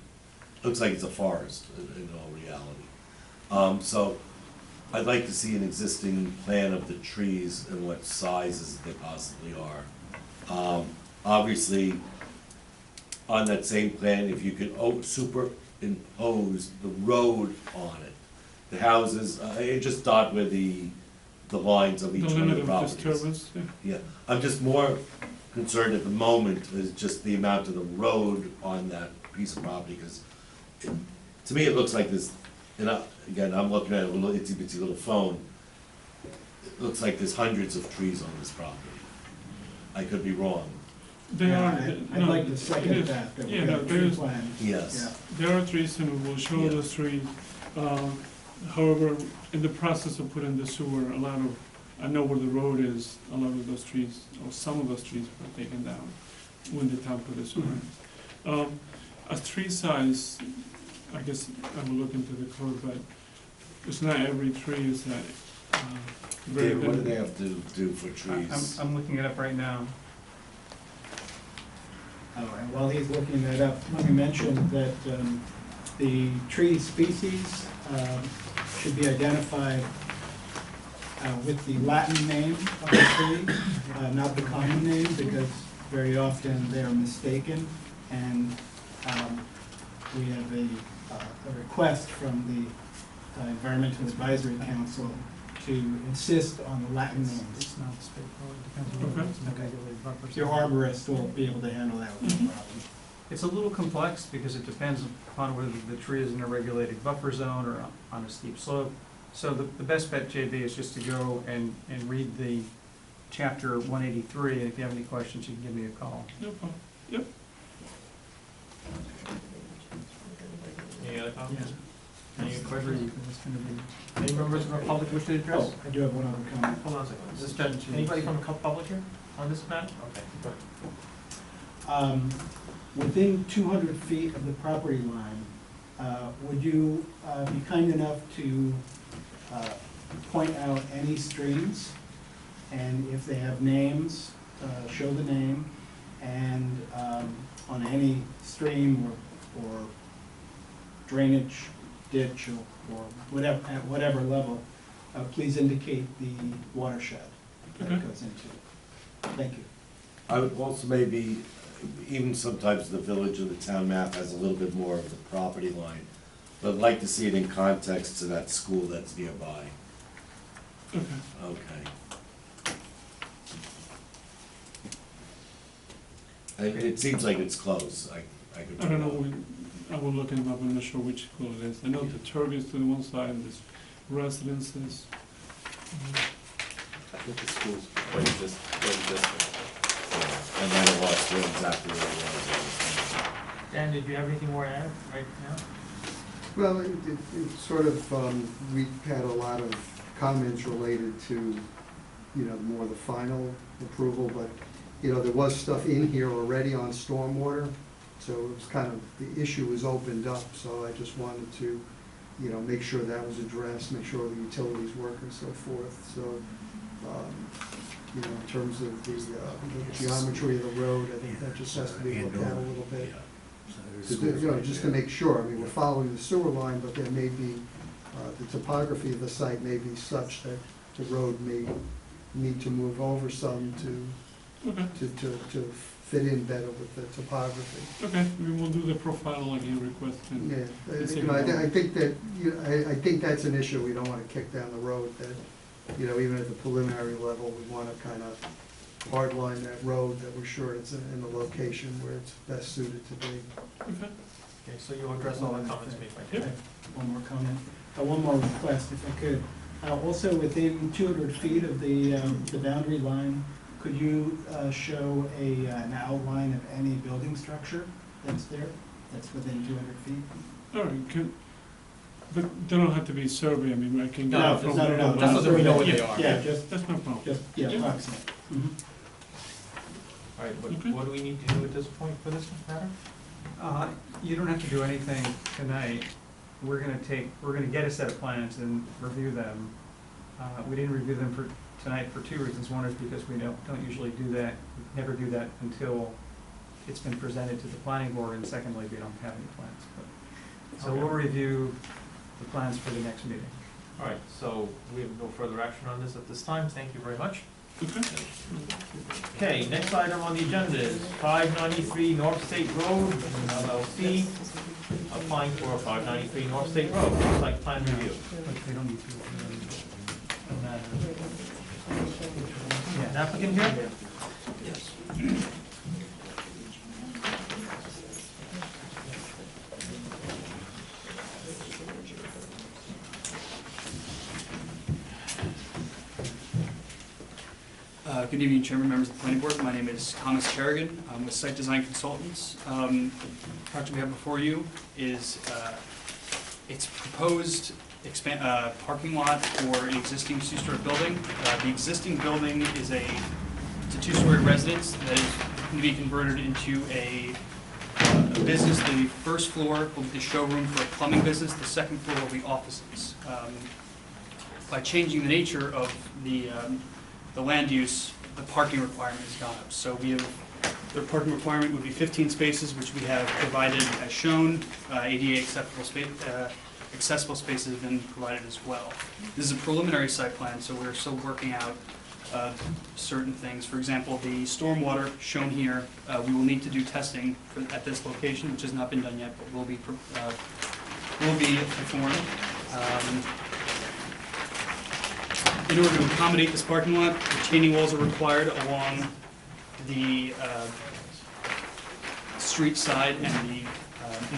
Looks like it's a forest in all reality. So I'd like to see an existing plan of the trees and what sizes they possibly are. Obviously, on that same plan, if you could superimpose the road on it, the houses, just dot where the lines of The each one of limit the of properties. disturbance, yeah. Yeah, I'm just more concerned at the moment is just the amount of the road on that piece of property, because to me, it looks like this, and again, I'm looking at a little itsy bitsy little phone. It looks like there's hundreds of trees on this property. I could be wrong. They are, I'd like to second yes. that we Yeah, no, got tree there's- plans. Yes. Yeah. There are trees and we'll show Yeah. those trees. However, in the process of putting the sewer, I know where the road is, a lot of those trees, or some of those trees were taken down when the town put the sewer in. A tree size, I guess I will look into the code, but it's not every tree is that, very David, what do good. they have to do for trees? I'm looking it up right now. All right, while he's looking that up, let me mention that the tree species should be identified with the Latin name of the tree, not the common name, because very often they're mistaken. And we have a request from the Environmental Advisory Council to insist on the Latin names. It's not straightforward, it depends on whether it's in a regulated buffer Your zone. arborist will be able to handle that without a problem. It's a little complex because it depends upon whether the tree is in a regulated buffer zone or on a steep slope. So the best bet, JB, is just to go and read the chapter 183, and if you have any questions, you can give me a call. No problem. Yep. Any other comments? Yeah. Any It's questions? three, 'cause it's gonna be- Any members of the public wish to address? Oh, I do have one other comment. Hold on a second. Is this anybody from the public here on this matter? Okay, go ahead. Within 200 feet of the property line, would you be kind enough to point out any streams? And if they have names, show the name, and on any stream or drainage ditch or whatever, at whatever level, please indicate the watershed that it goes into. Thank you. I would also maybe, even sometimes the village or the town map has a little bit more of the property line, but I'd like to see it in context to that school that's nearby. Okay. Okay. It seems like it's close, I could. I don't know, I will look in the map, I'm not sure which school it is. I know the Turk is to the one side, and there's residences. I think the school's quite distant. And then I lost exactly where it was. Dan, did you have anything more to add right now? Well, it sort of, we had a lot of comments related to, more the final approval, but, there was stuff in here already on stormwater, so it was kind of, the issue was opened up, so I just wanted to, make sure that was addressed, make sure the utilities work and so forth, so, in terms of the geometry of the road, I think that just has to be looked at a little bit. Just to make sure, we're following the sewer line, but there may be, the topography of the site may be such that the road may need to move over some to fit in better with the topography. Okay, we will do the profile like you requested. Yeah, I I think that, I think that's an issue we don't wanna kick down the road, that, even at the preliminary level, we wanna kind of hardline that road, that we're sure it's in the location where it's best suited to be. Okay. Okay, so you'll address all the comments made by Yep. Dan. One more comment, one more request, if I could. Also, within 200 feet of the boundary line, could you show an outline of any building structure that's there, that's within 200 feet? All right, but they don't have to be survey, I mean, I can. No, get No. Just so that we know what they Yeah, are. Yeah, just, That's no problem. approximate. All right, Okay. what do we need to do at this point for this matter? You don't have to do anything tonight. We're gonna get a set of plans and review them. We didn't review them for tonight for two reasons. One is because we don't usually do that, never do that until it's been presented to the planning board, and secondly, we don't have any plans. So we'll review the plans for the next meeting. All right, so we have no further action on this at this time. Thank you very much. Okay, next item on the agenda is 593 North State Road, LLC, applying for 593 North State Road, site plan review. But they don't need to. An applicant here? Good evening, Chairman, members of the planning board. My name is Thomas Kerrigan. I'm with Site Design Consultants. The project we have before you is it's proposed parking lot for an existing two-story building. The existing building is a two-story residence that is going to be converted into a business. The first floor will be the showroom for a plumbing business. The second floor will be offices. By changing the nature of the land use, the parking requirement has gone up. So we have, their parking requirement would be 15 spaces, which we have provided as shown. ADA accessible spaces have been provided as well. This is a preliminary site plan, so we're still working out certain things. For example, the stormwater shown here, we will need to do testing at this location, which has not been done yet, but will be performed. In order to accommodate this parking lot, retaining walls are required along the street side and the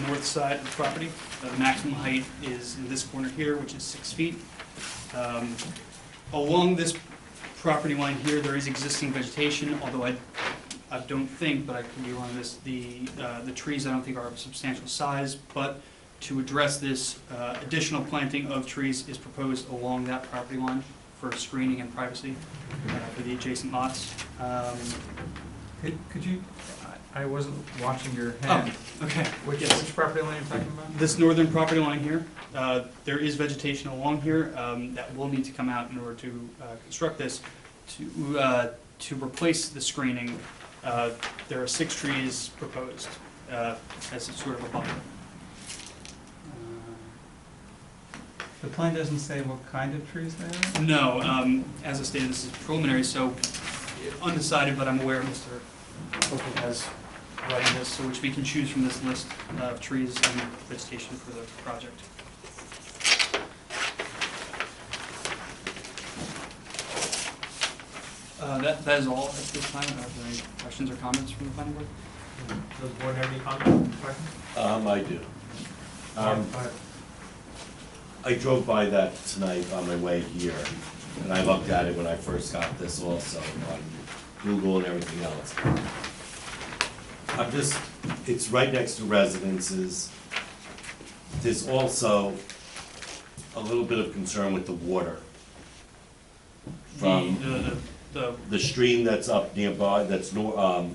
north side of the property. The maximum height is in this corner here, which is 6 feet. Along this property line here, there is existing vegetation, although I don't think, but I could be wrong on this, the trees I don't think are of substantial size, but to address this, additional planting of trees is proposed along that property line for screening and privacy for the adjacent lots. Could you, I wasn't watching your hand. Oh, okay. Which property line are you talking about? This northern property line here, there is vegetation along here that will need to come out in order to construct this. To replace the screening, there are 6 trees proposed as a sort of a buffer. The plan doesn't say what kind of trees they are? No, as I stated, this is preliminary, so undecided, but I'm aware Mr. Copeland has writing this, so which we can choose from this list of trees and vegetation for the project. That is all at this time. Are there any questions or comments from the planning board? Does the board have any comments, questions? I do. Go ahead. I drove by that tonight on my way here, and I looked at it when I first got this also on Google and everything else. It's right next to residences. There's also a little bit of concern with the water from the stream that's up nearby, that's near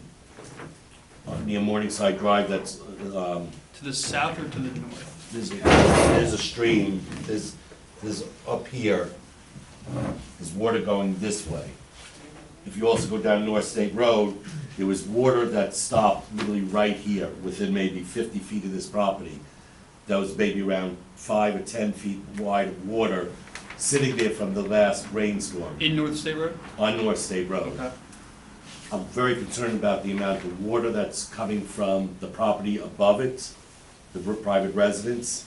Morningside Drive, that's to the south or to the north? There's a stream, there's up here, there's water going this way. If you also go down North State Road, there was water that stopped literally right here, within maybe 50 feet of this property. That was maybe around 5 or 10 feet wide of water, sitting there from the last rainstorm. In North State Road? On North State Road. Okay. I'm very concerned about the amount of water that's coming from the property above it, the private residence.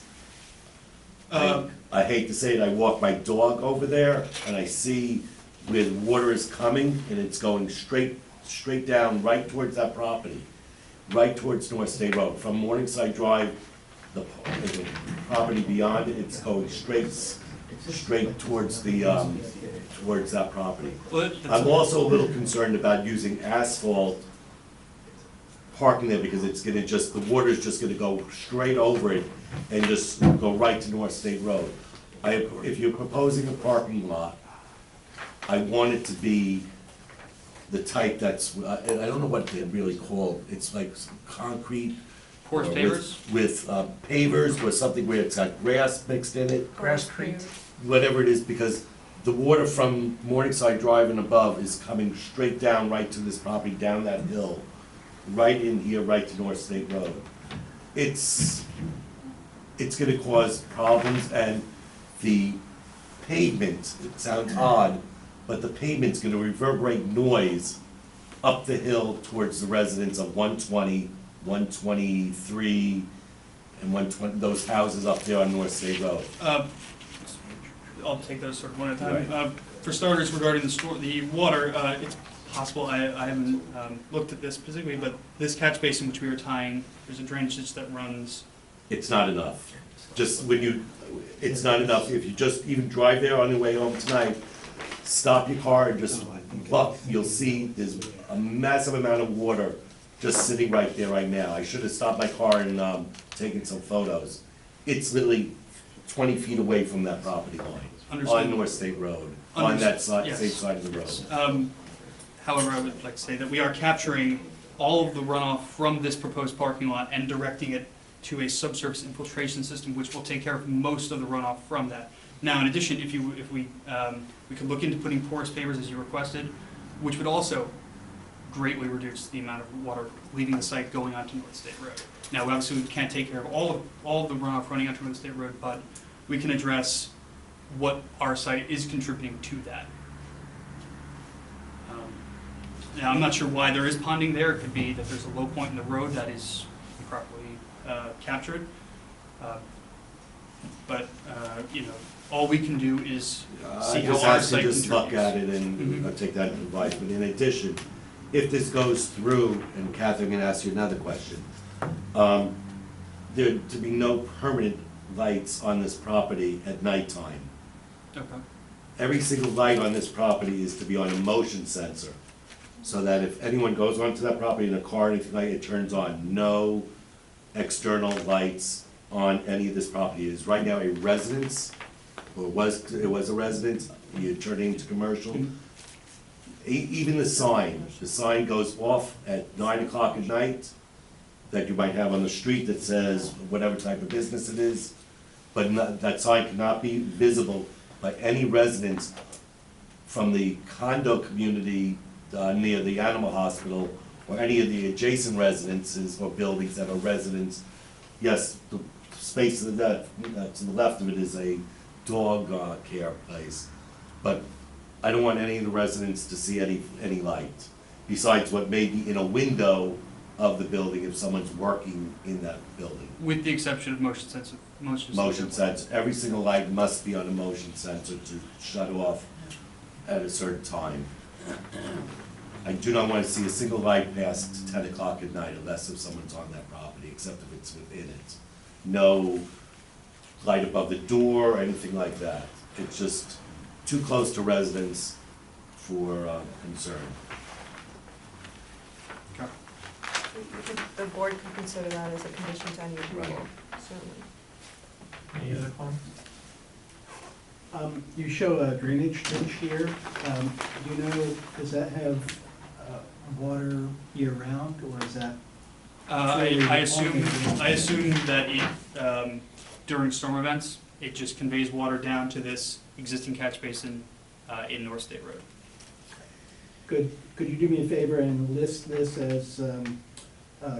I hate to say it, I walk my dog over there and I see where the water is coming and it's going straight down right towards that property, right towards North State Road. From Morningside Drive, the property beyond it, it's going straight towards towards that property. I'm also a little concerned about using asphalt parking there because it's gonna the water's just gonna go straight over it and just go right to North State Road. If you're proposing a parking lot, I want it to be the type that's, I don't know what they're really called, it's like concrete. Porous pavers? With pavers or something where it's got grass mixed in it. Grasscrete. Whatever it is, because the water from Morningside Drive and above is coming straight down right to this property, down that hill, right in here, right to North State Road. It's gonna cause problems, and the pavement, it sounds odd, but the pavement's gonna reverberate noise up the hill towards the residents of 120, 123, and 120, those houses up there on North State Road. I'll take those sort of one at a time. Right. For starters, regarding the water, it's possible, I haven't looked at this specifically, but this catch basin which we are tying, there's a drainage ditch that runs. It's not enough. It's not enough. If you just even drive there on your way home tonight, stop your car and just look, you'll see there's a massive amount of water just sitting right there right now. I should have stopped my car and taken some photos. It's literally 20 feet away from that property line. Understood. On North State Road, on that side, Yes. same side of the road. However, I would like to say that we are capturing all of the runoff from this proposed parking lot and directing it to a subsurface infiltration system, which will take care of most of the runoff from that. Now, in addition, if we could look into putting porous pavers as you requested, which would also greatly reduce the amount of water leaving the site going onto North State Road. Now, obviously, we can't take care of all of the runoff running onto North State Road, but we can address what our site is contributing to that. Now, I'm not sure why there is ponding there. It could be that there's a low point in the road that is improperly captured. But, all we can do is see I how just our asked you site to contributes. just look at it and Mhm. take that advice, but in addition, if this goes through, and Catherine can ask you another question, there to be no permanent lights on this property at nighttime. Okay. Every single light on this property is to be on a motion sensor, so that if anyone goes onto that property in a car or anything like it turns on. No external lights on any of this property. It is right now a residence, or it was a residence, you're turning to commercial. Even the sign goes off at 9 o'clock at night, that you might have on the street that says whatever type of business it is, but that sign cannot be visible by any residents from the condo community near the animal hospital, or any of the adjacent residences or buildings that are residents. Yes, the space to the left of it is a dog care place, but I don't want any of the residents to see any light, besides what may be in a window of the building if someone's working in that building. With the exception of motion sensor. Motion sensor, every single light must be on a motion sensor to shut off at a certain time. I do not want to see a single light past 10 o'clock at night unless if someone's on that property, except if it's within it. No light above the door or anything like that. It's just too close to residents for concern. The board could consider that as a condition to any approval, certainly. Any other comments? You show a drainage ditch here. Do you know, does that have water year-round, or is that? I assume that it, during storm events, it just conveys water down to this existing catch basin in North State Road. Could you do me a favor and list this as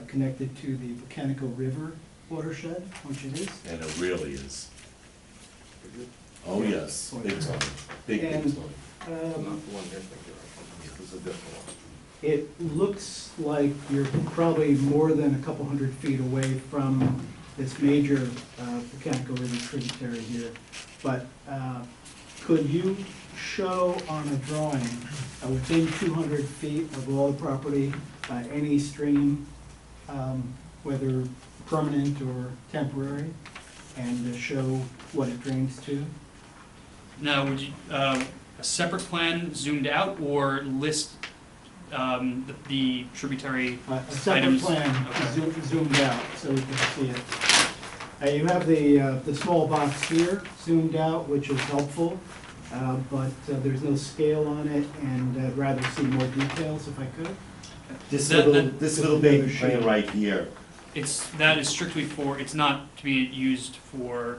connected to the Volcanico River watershed, which it is? And it really is. Oh, yes, big time, big And, time. It looks like you're probably more than a couple hundred feet away from this major Volcanico River tributary here. But could you show on a drawing within 200 feet of all the property any stream, whether permanent or temporary, and show what it drains to? Now, would you, a separate plan zoomed out, or list the tributary A separate items? plan Okay. zoomed out so we can see it. You have the small box here zoomed out, which is helpful, but there's no scale on it, and I'd rather see more details if I could. This That- little baby plan right here, That is strictly for, it's not to be used for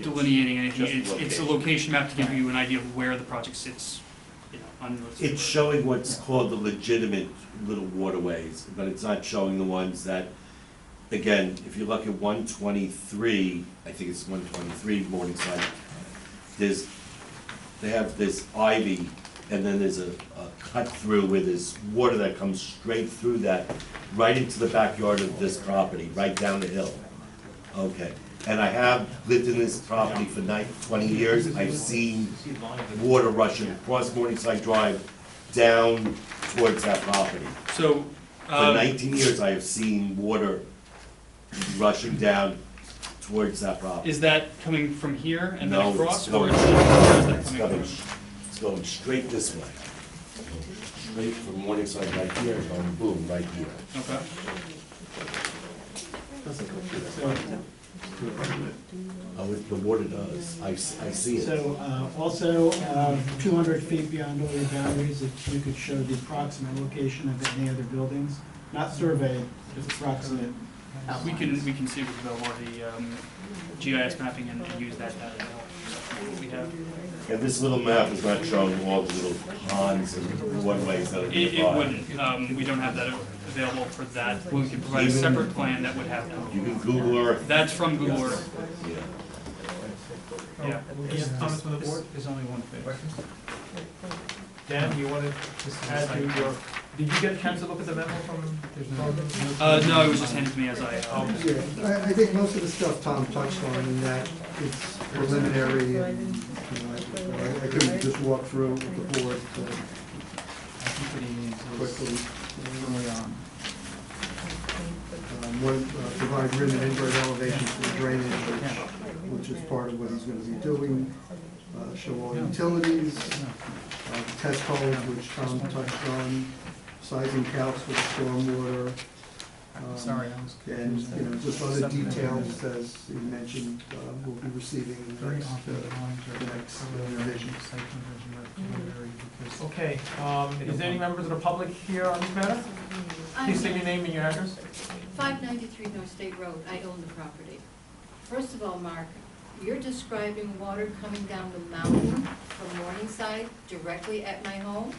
delineating anything. It's a location map to give you an idea of where the project sits, on North State it's Road. showing what's called the legitimate little waterways, but it's not showing the ones that, again, if you look at 123, I think it's 123 Morningside, they have this ivy, and then there's a cut through where there's water that comes straight through that, right into the backyard of this property, right down the hill. Okay, and I have lived in this property for 20 years, I've seen water rushing across Morningside Drive down towards that property. So, For 19 years, I have seen water rushing down towards that property. is that coming from here and then No, across, it's or going- is that It's coming going, from? it's going straight this way. Straight from Morningside right here, going boom, right here. Okay. Oh, the water does, I see it. So also, 200 feet beyond all your boundaries, if you could show the approximate location of any other buildings, not surveyed, just approximate We outlines. can see with the GIS mapping and use that data. What we have. And this little map is not showing all the little ponds and waterways that are It nearby. wouldn't, we don't have that available for that. We can provide a Even- separate plan that would have You that. can Google Earth. That's from Google Earth. Yeah. Yeah. Any other comments from the board? There's only one phase. Questions? Dan, you want to just add to your Did you get a chance to look at the memo from? No, it was just handed to me as I, Yeah, I think most of the stuff Tom touched on in that it's preliminary, and, I could just walk through with the board I think what he needs is quickly. early on. Provide rim and invert elevations for drainage, which is part of what he's gonna be doing. Show all utilities, test holes, which Tom touched on, sizing calcs for the stormwater. Sorry, I was And, confused. just other details, as he mentioned, we'll be receiving in the Very next, often lines are the next colored, revision. site conversion recommended because Okay, is there any members of the public here on this matter? Please state your name and your address. 593 North State Road, I own the property. First of all, Mark, you're describing water coming down the mountain from Morningside directly at my home.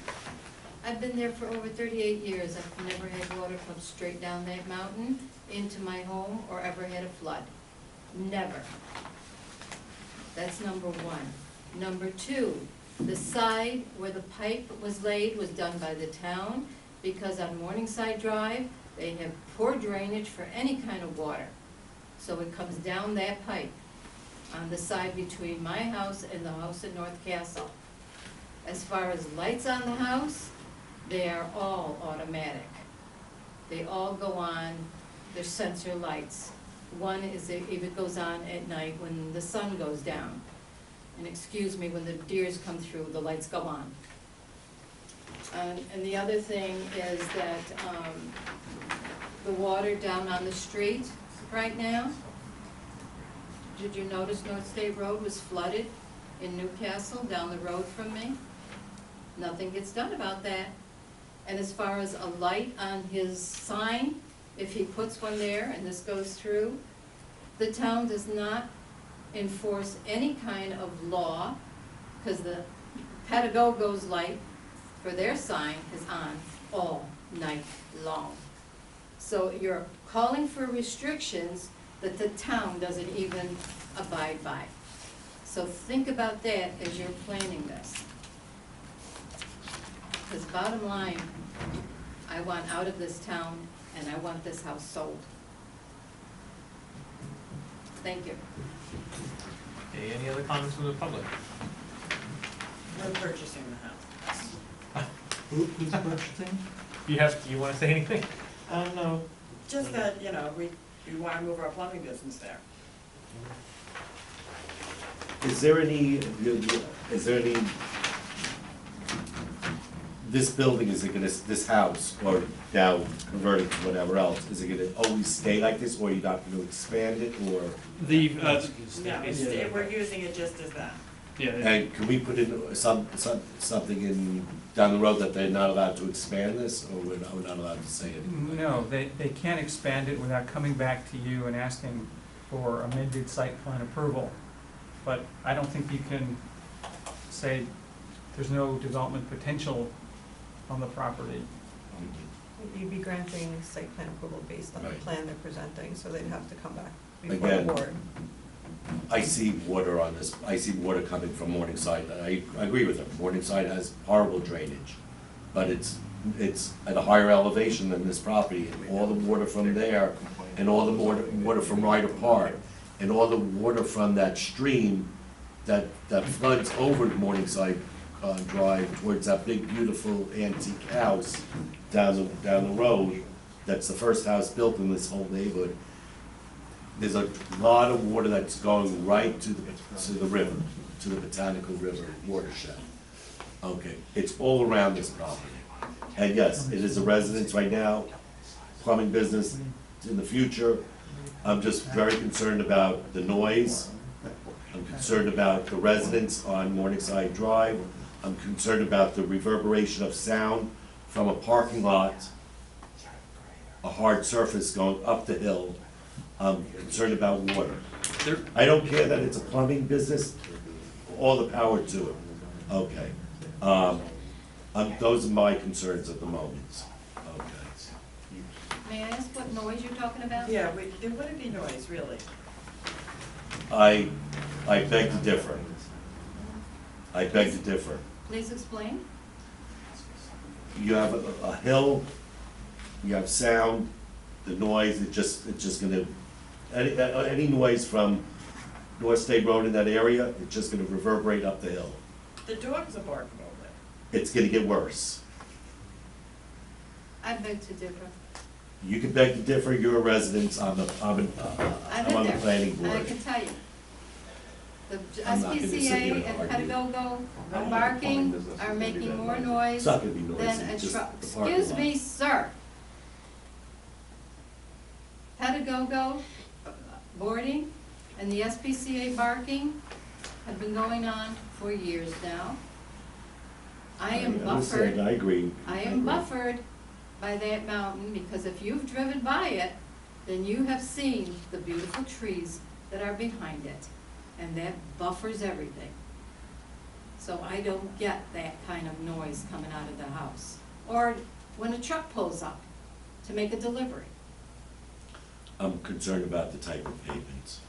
I've been there for over 38 years. I've never had water come straight down that mountain into my home or ever had a flood. Never. That's number one. Number two, the side where the pipe was laid was done by the town because on Morningside Drive, they have poor drainage for any kind of water. So it comes down that pipe on the side between my house and the house at North Castle. As far as lights on the house, they are all automatic. They all go on, they're sensor lights. One is if it goes on at night when the sun goes down. And excuse me, when the deers come through, the lights go on. And the other thing is that the water down on the street right now, did you notice North State Road was flooded in Newcastle down the road from me? Nothing gets done about that. And as far as a light on his sign, if he puts one there and this goes through, the town does not enforce any kind of law, because the Patagogo's light for their sign is on all night long. So you're calling for restrictions that the town doesn't even abide by. So think about that as you're planning this. Because bottom line, I want out of this town and I want this house sold. Thank you. Okay, any other comments from the public? We're purchasing the house. Who's purchasing? You wanna say anything? No, just that, we want to move our plumbing business there. Is there any, this building, is it gonna, this house, or now converted to whatever else, is it gonna always stay like this, or are you not gonna expand it, or? No, we're using it just as that. And can we put in something in, down the road that they're not allowed to expand this, or we're not allowed to say anything? No, they can't expand it without coming back to you and asking for amended site plan approval. But I don't think you can say there's no development potential on the property. You'd be granting site plan approval based on the Right. plan they're presenting, so they'd have to come back before Again, the board. I see water on this, I see water coming from Morningside, and I agree with him, Morningside has horrible drainage, but it's at a higher elevation than this property, and all the water from there, and all the water from Ryder Park, and all the water from that stream that floods over Morningside Drive towards that big beautiful antique house down the road, that's the first house built in this whole neighborhood. There's a lot of water that's going right to the river, to the Botanical River watershed. Okay, it's all around this property. And yes, it is a residence right now, plumbing business in the future. I'm just very concerned about the noise. I'm concerned about the residents on Morningside Drive. I'm concerned about the reverberation of sound from a parking lot, a hard surface going up the hill. I'm concerned about water. I don't care that it's a plumbing business, all the power to it. Okay. Those are my concerns at the moment. Okay. May I ask what noise you're talking about? Yeah, there wouldn't be noise, really. I beg to differ. I beg to differ. Please explain. you have a hill, you have sound, the noise, it's just gonna, any noise from North State Road in that area, it's just gonna reverberate up the hill. The dogs are barking over there. It's gonna get worse. I beg to differ. You can beg to differ, you're a resident, I'm I've on been the there. planning And I board. can tell you, the I'm not gonna sit here SPCA and and argue. Patagogo are barking, are making more noise It's not gonna be noisy, than a it's just truck. the parking Excuse lot. me, sir. Patagogo boarding and the SPCA barking have been going on for years now. I am understand, buffered. I agree. I am buffered by that mountain, because if you've driven by it, then you have seen the beautiful trees that are behind it, and that buffers everything. So I don't get that kind of noise coming out of the house, or when a truck pulls up to make a delivery. I'm concerned about the type of pavements.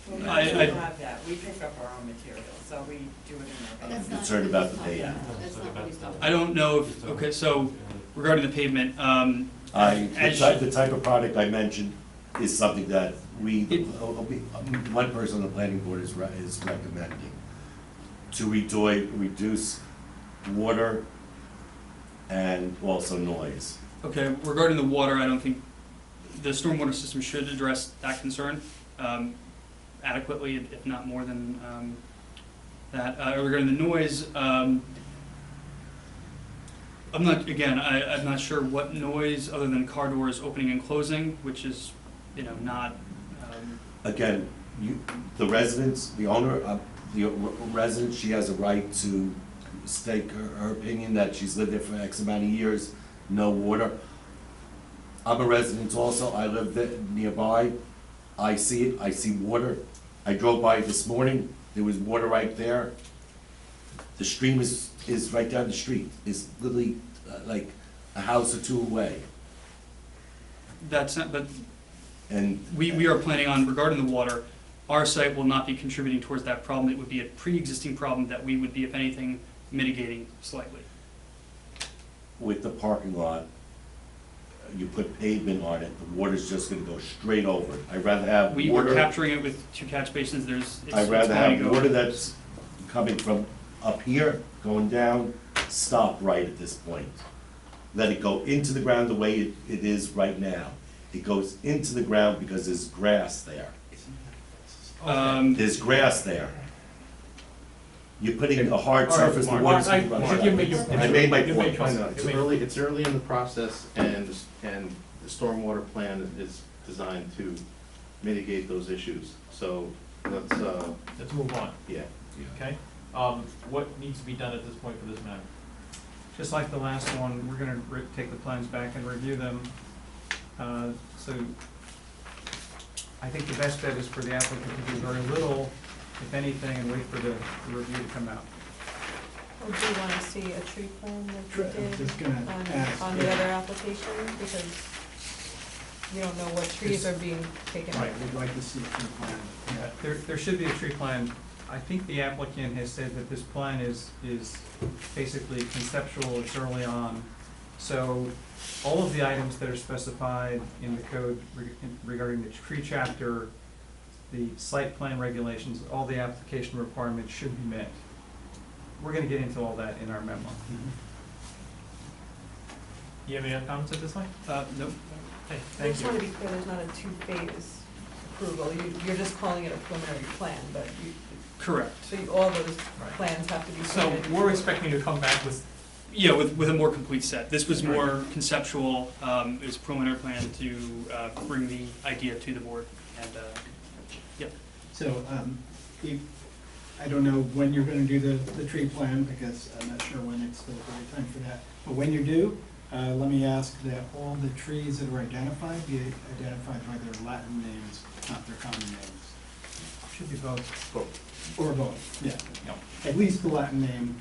Well, we I- don't have that, we pick up our own material, so we do it in our. That's I'm not concerned what about he's the talking pavement. about. That's not what he's talking about. I don't know if, okay, so regarding the pavement, The type of product I mentioned is something that one person on the planning board is recommending to reduce water and also noise. Okay, regarding the water, I don't think the stormwater system should address that concern adequately, if not more than that. Regarding the noise, I'm not sure what noise other than car doors opening and closing, which is, not. Again, the residents, the owner, the resident, she has a right to state her opinion that she's lived there for X amount of years, no water. I'm a resident also, I live nearby, I see it, I see water. I drove by this morning, there was water right there. The stream is right down the street, it's literally like a house or two away. That's not, but And we are planning on, regarding the water, our site will not be contributing towards that problem. It would be a pre-existing problem that we would be, if anything, mitigating slightly. with the parking lot, you put pavement on it, the water's just gonna go straight over it. I'd rather have We're water, capturing it with 2 catch basins, I'd rather going to have go- water that's coming from up here, going down, stop right at this point. Let it go into the ground the way it is right now. It goes into the ground because there's grass there. There's grass there. You're putting a hard surface, the water's gonna run out. I made my point. I know, it's early in the process, and the stormwater plan is designed to mitigate those issues, so let's, Let's move on, yeah. okay? What needs to be done at this point for this matter? Just like the last one, we're gonna take the plans back and review them. So I think the best bet is for the applicant to do very little, if anything, and wait for the review to come out. Or do you wanna see a tree plan like I'm you did just gonna ask. on the other application? Because you don't know what trees are being taken out. Right. We'd like to see a tree plan. Yeah, there should be a tree plan. I think the applicant has said that this plan is basically conceptual, it's early on. So all of the items that are specified in the code regarding the tree chapter, the site plan regulations, all the application requirements should be met. We're gonna get into all that in our memo. You have any other comments at this point? Nope. Hey, I thank just you. wanna be clear, there's not a two-phase approval. You're just calling it a preliminary plan, but Correct. so all those Right. plans have to be So submitted. we're expecting you to come back with, Yeah, with a more complete set. This was more conceptual, it was a preliminary plan to bring the idea to the board, and, yep. So, I don't know when you're gonna do the tree plan, because I'm not sure when it's the right time for that. But when you do, let me ask that all the trees that are identified be identified by their Latin names, not their common names. Should be both. Or both, yeah. Yep. At least the Latin name,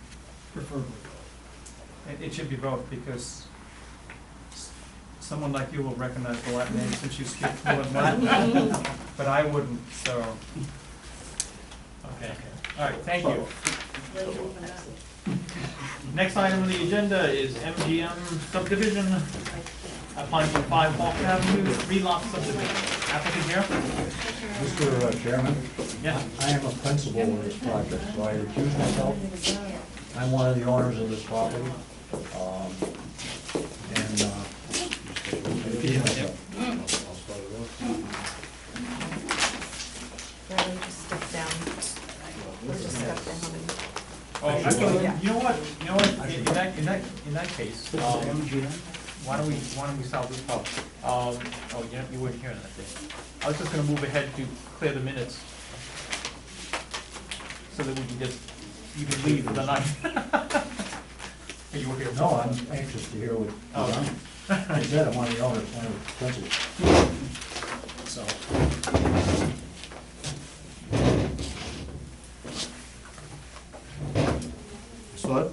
preferably both. It should be both, because someone like you will recognize the Latin name since you speak fluent Latin, but I wouldn't, so. okay, all right, thank you. Next item on the agenda is MGM subdivision, applying for 5 Hawk Avenue, 3-lot subdivision. Applicant here? Mr. Chairman? Yes. I am a principal in this project, so I recuse myself. I'm one of the owners of this property. And I recuse myself. Rather than just step down. Or just step down and. Oh, actually, you know what, in that case, why don't we solve this problem? Oh, you weren't here on that day. I was just gonna move ahead to clear the minutes, so that we can just, you can leave for the night. Hey, you were here. No, I'm anxious to hear what, I said I'm one of the owners, one of the principals. So. Start.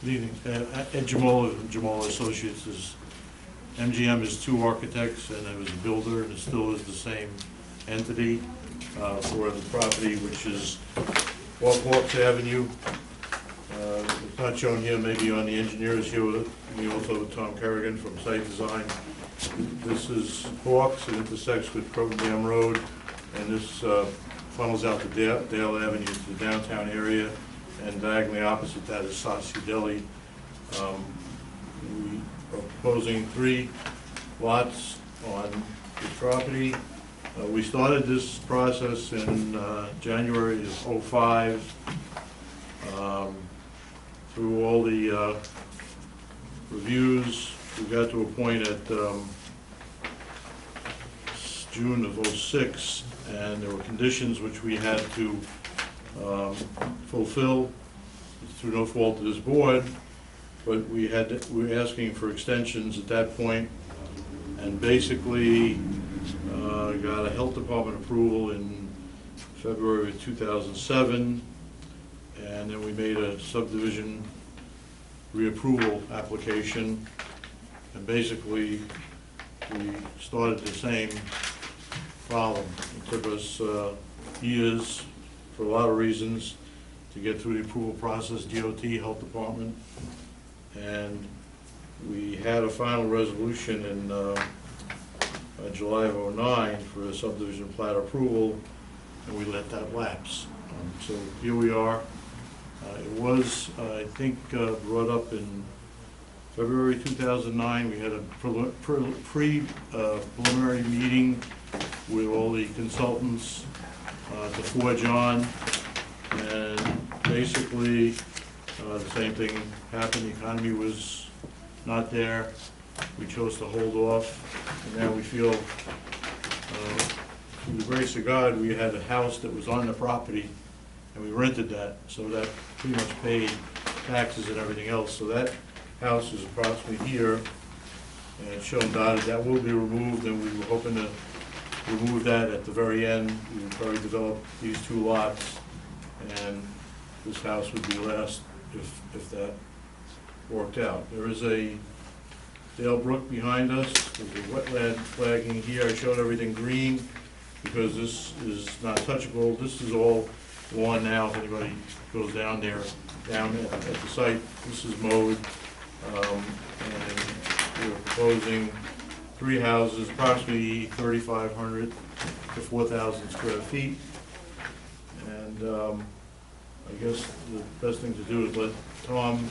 Good evening. Ed Jamal Associates is, MGM is 2 architects, and it was a builder, and it still is the same entity for the property, which is off Hawks Avenue. It's not shown here, maybe on the engineers here. We also have Tom Kerrigan from Site Design. This is Hawks, it intersects with Croton Dam Road, and this funnels out to Dale Avenue to the downtown area, and diagonally opposite that is Sasu Deli. We are proposing 3 lots on the property. We started this process in January of '05. Through all the reviews, we got to a point at June of '06, and there were conditions which we had to fulfill through no fault of this board, but we were asking for extensions at that point, and basically got a health department approval in February of 2007, and then we made a subdivision reapproval application, and basically we started the same problem. It took us years, for a lot of reasons, to get through the approval process, DOT, Health Department, and we had a final resolution in July of '09 for a subdivision plat approval, and we let that lapse. So here we are. It was, I think, brought up in February 2009. We had a preliminary meeting with all the consultants to forge on, and basically the same thing happened. The economy was not there. We chose to hold off, and now we feel, through the grace of God, we had a house that was on the property, and we rented that, so that pretty much paid taxes and everything else. So that house is approximately here, and it's shown dotted. That will be removed, and we were hoping to remove that at the very end. We would probably develop these 2 lots, and this house would be last if that worked out. There is a Dale Brook behind us. There's a wetland flagging here. I showed everything green because this is not touchable. This is all lawn now. If anybody goes down there, down at the site, this is mowed. And we're proposing 3 houses, approximately 3,500 to 4,000 square feet. And I guess the best thing to do is let Tom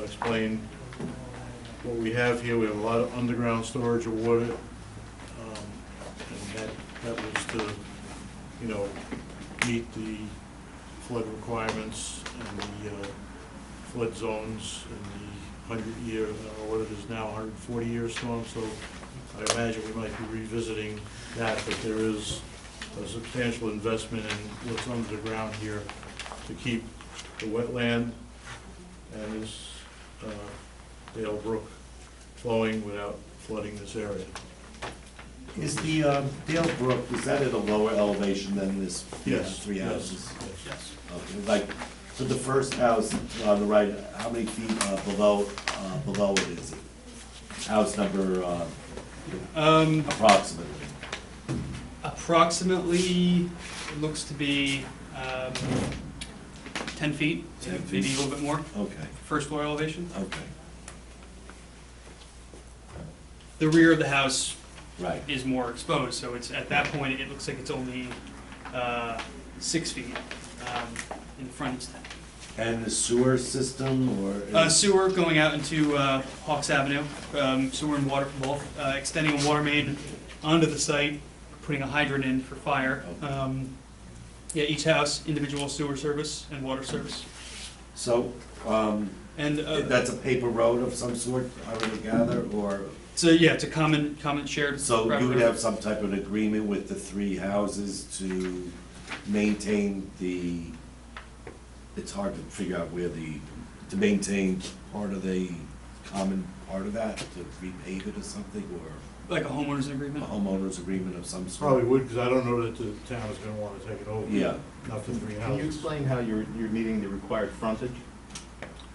explain what we have here. We have a lot of underground storage of water, and that was to, meet the flood requirements and the flood zones in the 100-year, what it is now, 140-year storm. So I imagine we might be revisiting that, but there is a substantial investment in what's under the ground here to keep the wetland and this Dale Brook flowing without flooding this area. Is the Dale Brook, is that at a lower elevation than this? Yes. 3 houses? Yes. Okay, like, so the first house on the right, how many feet below it is it? House number, approximately? Approximately, it looks to be 10 feet, 10 feet. maybe a little bit more, Okay, first floor elevation. okay, The rear of the house right. is more exposed, so it's, at that point, it looks like it's only 6 feet. In the front, it's 10. And the sewer system, or? Sewer going out into Hawks Avenue, sewer and water for both, extending a water main onto the site, putting a hydrant in for fire. Yeah, each house, individual sewer service and water service. So, And that's a paper road of some sort, I would gather, or? so, yeah, it's a common shared. So you would property. have some type of an agreement with the three houses to maintain the, it's hard to figure out where to maintain part of the common part of that, to repave it or something, or Like a homeowner's agreement? a homeowner's agreement of some sort? Probably would, because I don't know that the town is gonna wanna take it over. Yeah. Not for three Can you houses. explain how you're meeting the required frontage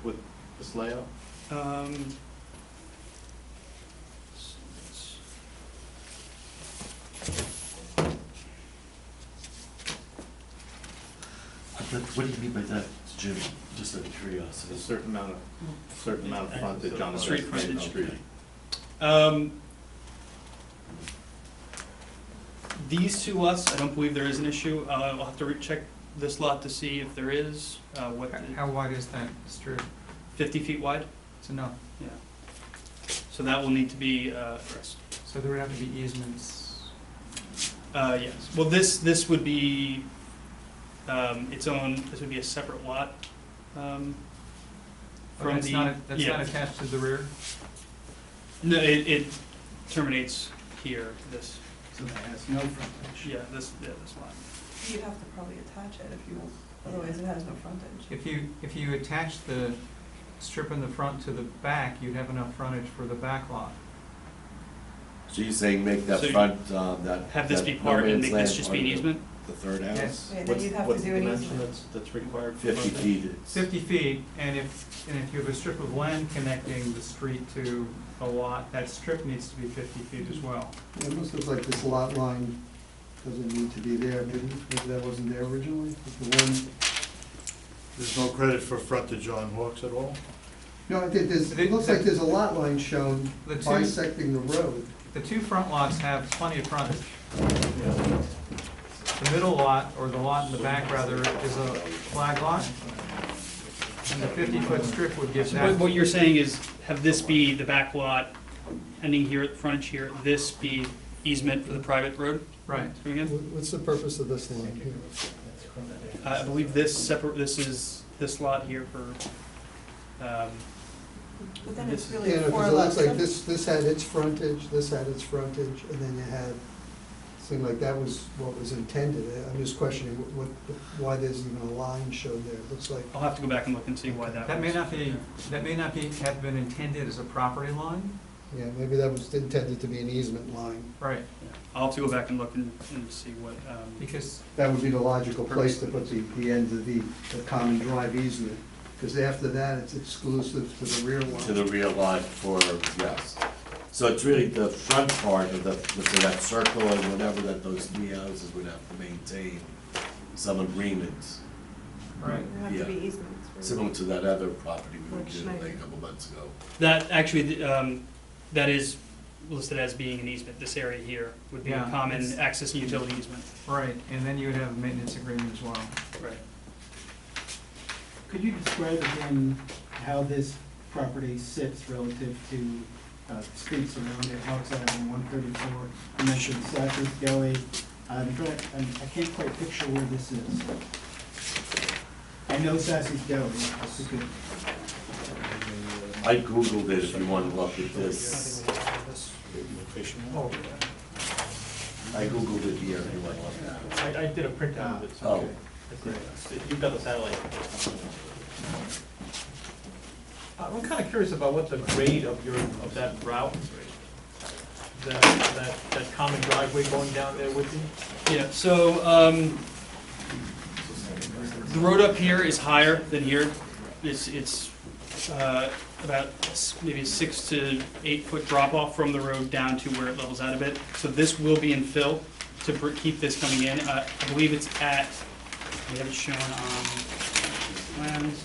with this layout? What do you mean by that, Jim? Just out of curiosity. A certain amount of frontage on the Street designated frontage. street. These two lots, I don't believe there is an issue. I'll have to recheck this lot to see if there is, what, How wide is that strip? 50 feet wide? It's enough. Yeah. So that will need to be addressed. So there would have to be easements. Yes. Well, this would be its own, this would be a separate lot. From That's the, not yeah. attached to the rear? No, it terminates here, this, So that has no frontage. yeah, this lot. You'd have to probably attach it if you, otherwise it has no frontage. If you attach the strip in the front to the back, you'd have enough frontage for the back lot. So you're saying make that So you front, Have this that be no part, and man's make land this just part be an of the- easement? The third house? Yes. Yeah, then you'd have to do an What's the easement. dimension that's required? for 50 frontage? feet. It's- 50 feet, and if you have a strip of land connecting the street to a lot, that strip needs to be 50 feet as well. It must look like this lot line doesn't need to be there, maybe that wasn't there originally, the one, There's no credit for frontage on Hawks at all? no, it looks like there's a lot line shown The two- bisecting the road. The two front lots have plenty of frontage. The middle lot, or the lot in the back rather, is a flag lot. And the 50-foot strip would give So that. what you're saying is, have this be the back lot, ending here at the frontage here, this be easement for the private road? Right. Coming in? What's the purpose of this line here? I believe this is this lot here for, But then it's this- really Yeah, no, four 'cause it looks lots. like this had its frontage, this had its frontage, and then you had, seemed like that was what was intended. I'm just questioning why there's even a line shown there. It looks like, I'll have to go back and look and see why that was. That may not have been intended as a property line. yeah, maybe that was intended to be an easement line. Right. I'll have to go back and look and see what, Because That would be the logical place to put the end of the common drive easement, because after that, it's exclusive to the rear line. To the rear lot for, yes. So it's really the front part of the, let's say that circle or whatever that those three houses would have to maintain some agreements. Right. There have to Yeah. be easements. for- Similar to that other property we were Which given like Schneider. a couple months ago. that actually, that is listed as being an easement. This area here would be a Yeah, common it's- access and utility easement. Right, and then you would have a maintenance agreement as well. Right. Could you describe again how this property sits relative to streets around it, Hawks Avenue, 134? You mentioned Sacker's Deli. I can't quite picture where this is. I know Sassy's Deli. If you could- I Googled it if you want to look at this. I Googled it here if you want to look at it. I did a printout of it. so- Oh. You've got the satellite. I'm kind of curious about what the grade of that route, that common driveway going down there would be? Yeah, so, the road up here is higher than here. It's about maybe a 6 to 8 foot drop off from the road down to where it levels out a bit. So this will be in fill to keep this coming in. I believe it's at, we have it shown on plans.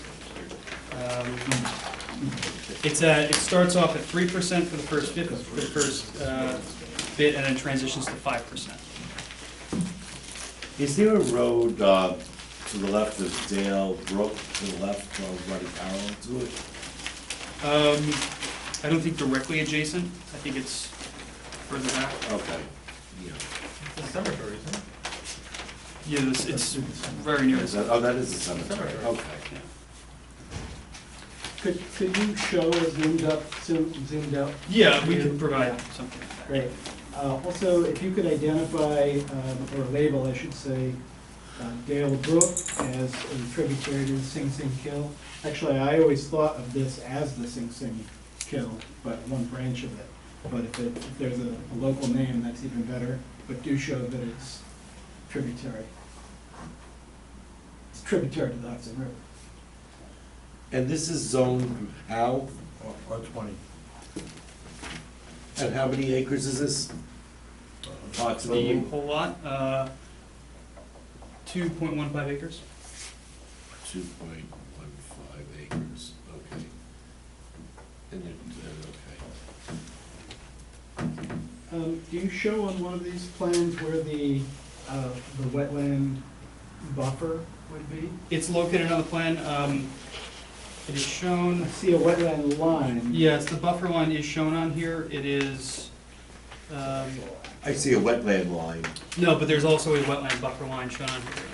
It starts off at 3% for the first bit, and then transitions to 5%. Is there a road to the left of Dale Brook, to the left, running parallel to it? I don't think directly adjacent. I think it's further back. Okay, yeah. It's a cemetery, isn't it? Yeah, it's very near. Is that, oh, that is a cemetery, okay. Could you show a zoomed out? Yeah, we can provide something like that. Great. Also, if you could identify, or label, I should say, Dale Brook as a tributary to the Sing Sing Kill. Actually, I always thought of this as the Sing Sing Kill, but one branch of it. But if there's a local name, that's even better, but do show that it's tributary. It's tributary to the Hudson River. And this is zoned how? R20. And how many acres is this? The Approximately? whole lot, 2.15 acres. 2.15 acres, okay. And it, okay. Do you show on one of these plans where the wetland buffer would be? It's located on the plan. It is shown. I see a wetland line. Yes, the buffer line is shown on here. It is. I see a wetland line. No, but there's also a wetland buffer line shown on here.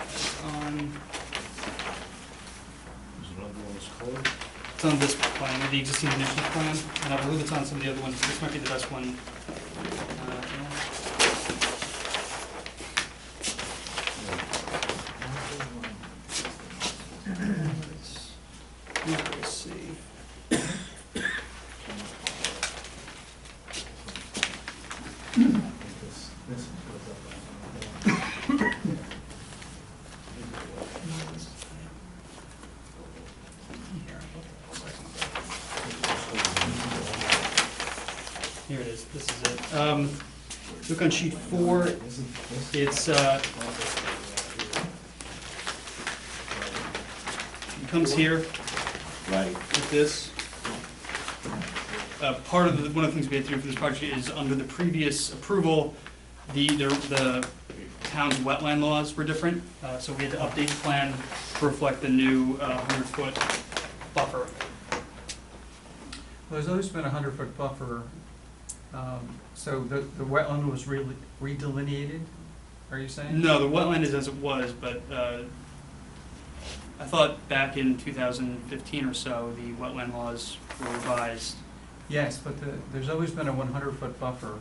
Is another one that's colored? It's on this plan, the existing conditions plan, and I believe it's on some of the other ones. This might be the best one. Let's see. Here it is, this is it. Look on sheet 4, it's, it comes here. Right. With this. Part of one of the things we had to do for this project is under the previous approval, the town's wetland laws were different, so we had to update the plan to reflect the new 100-foot buffer. There's always been a 100-foot buffer, so the wetland was really redelineated, are you saying? No, the wetland is as it was, but I thought back in 2015 or so, the wetland laws were revised. Yes, but there's always been a 100-foot buffer.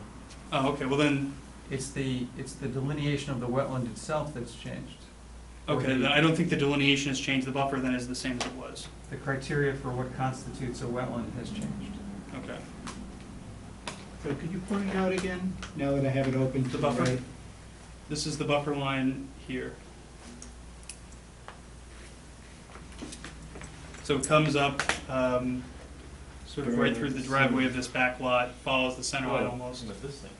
Oh, okay, well then, It's the delineation of the wetland itself that's changed. okay, then I don't think the delineation has changed, the buffer then is the same as it was. The criteria for what constitutes a wetland has changed. Okay. So could you point it out again, now that I have it open? to The buffer? right? This is the buffer line here. So it comes up, sort of right through the driveway of this back lot, follows the center line almost. With this thing.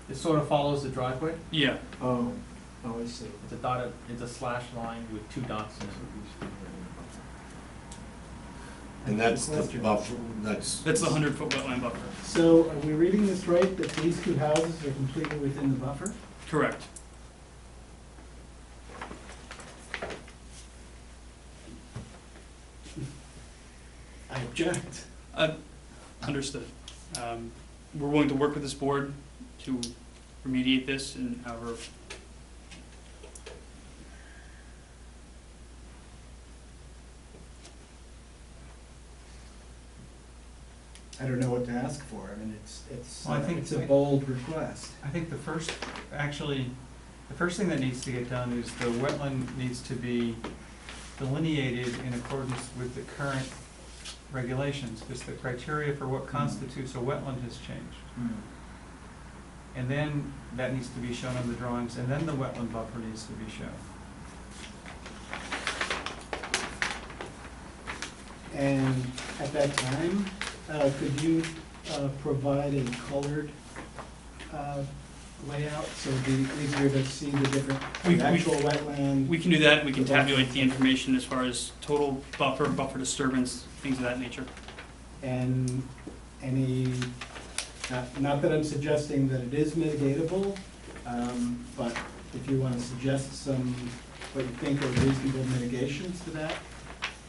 It sort of follows the driveway. Yeah. Oh, I see. It's a dotted, it's a slash line with 2 dots in it. And that's the buffer, That's the 100-foot wetland buffer. So are we reading this right, that these 2 houses are completely within the buffer? Correct. I object. Understood. We're willing to work with this board to remediate this and however. I don't know what to ask for, I mean, Well, I think it's a bold request. I think the first thing that needs to get done is the wetland needs to be delineated in accordance with the current regulations, because the criteria for what constitutes a wetland has changed. And then that needs to be shown on the drawings, and then the wetland buffer needs to be shown. And at that time, could you provide a colored layout, so it'd be easier to see the different, We- the actual wetland? We can do that, we can tabulate the information as far as total buffer, buffer disturbance, things of that nature. And any, not that I'm suggesting that it is mitigatable, but if you want to suggest some, what you think are reasonable mitigations to that.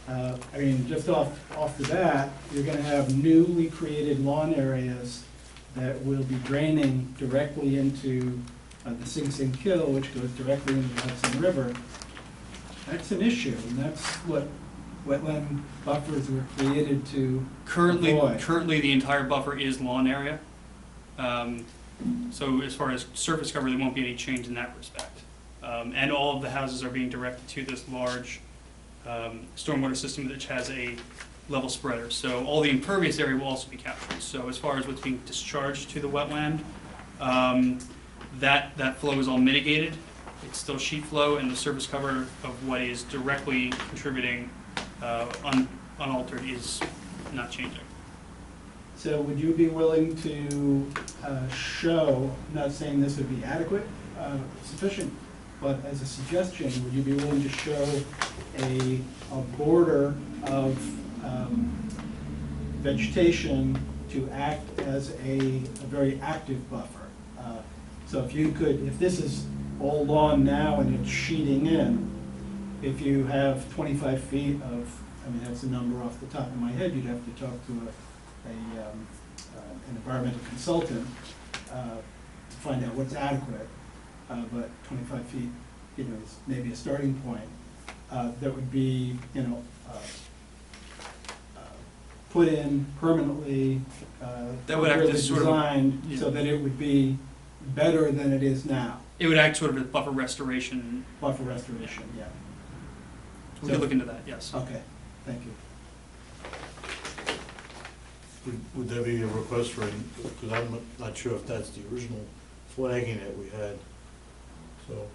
I mean, just off the bat, you're gonna have newly created lawn areas that will be draining directly into the Sing Sing Kill, which goes directly into the Hudson River. That's an issue, and that's what wetland buffers were created to avoid. Currently, the entire buffer is lawn area. So as far as surface cover, there won't be any change in that respect. And all of the houses are being directed to this large stormwater system which has a level spreader. So all the impervious area will also be captured. So as far as what's being discharged to the wetland, that flow is all mitigated. It's still sheet flow, and the surface cover of what is directly contributing unaltered is not changing. So would you be willing to show, I'm not saying this would be adequate, sufficient, but as a suggestion, would you be willing to show a border of vegetation to act as a very active buffer? So if you could, if this is all lawn now and it's sheeting in, if you have 25 feet of, I mean, that's a number off the top of my head, you'd have to talk to an environmental consultant to find out what's adequate, but 25 feet, you know, is maybe a starting point. That would be, you know, put in permanently, That would act as really sort of- designed yeah. so that it would be better than it is now. It would act sort of as buffer restoration. Buffer restoration, yeah. We could look into that, yes. Okay, thank you. Would there be a request for, because I'm not sure if that's the original flagging that we had, so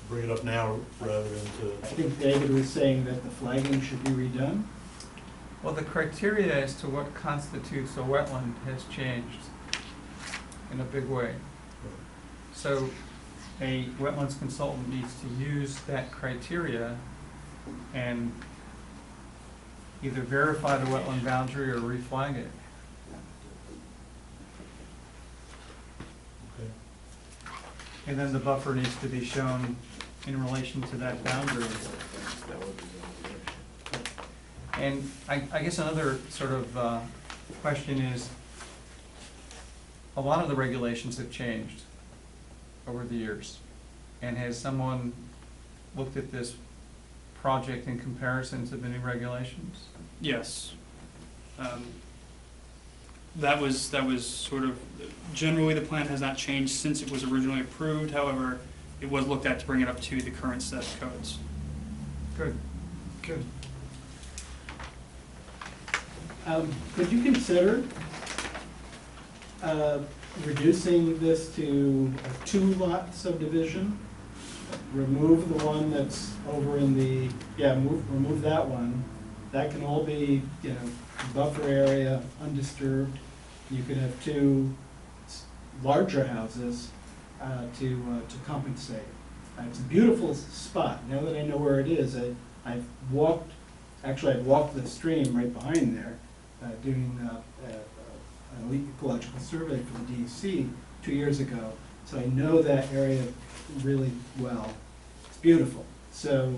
bring it up now rather than to. I think David was saying that the flagging should be redone. Well, the criteria as to what constitutes a wetland has changed in a big way. So a wetlands consultant needs to use that criteria and either verify the wetland boundary or reflag it. Okay. And then the buffer needs to be shown in relation to that boundary. And I guess another sort of question is, a lot of the regulations have changed over the years. And has someone looked at this project in comparison to the new regulations? Yes. That was sort of, generally the plan has not changed since it was originally approved. However, it was looked at to bring it up to the current set of codes. Good, good. Could you consider reducing this to a two-lot subdivision? Remove the one that's over in the, remove that one. That can all be, you know, buffer area, undisturbed. You could have two larger houses to compensate. It's a beautiful spot. Now that I know where it is, I've walked the stream right behind there, doing an ecological survey for the DEC 2 years ago. So I know that area really well. It's beautiful. So,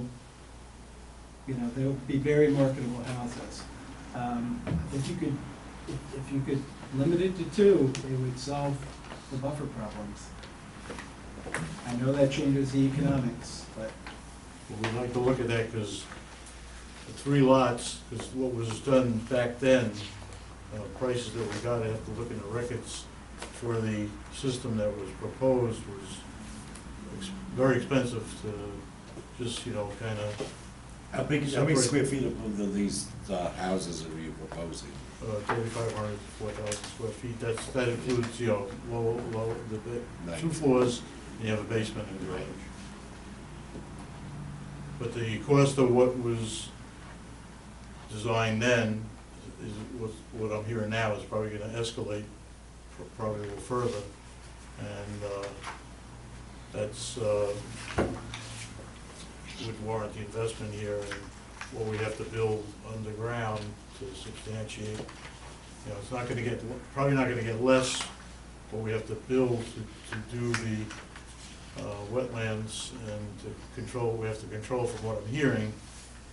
you know, there would be very marketable houses. If you could limit it to two, it would solve the buffer problems. I know that changes the economics, but. Well, we'd like to look at that because the 3 lots, because what was done back then, prices that we got, I have to look in the records for the system that was proposed was very expensive to just, you know, kind of. How many square feet of these houses are you proposing? 3,500 to 4,000 square feet. That includes, you know, low, the 2 floors, and you have a basement and garage. But the cost of what was designed then is what I'm hearing now is probably going to escalate probably a little further. And that's, would warrant the investment here and what we have to build underground to substantiate. You know, it's not gonna get, probably not gonna get less what we have to build to do the wetlands and to control what we have to control from what I'm hearing.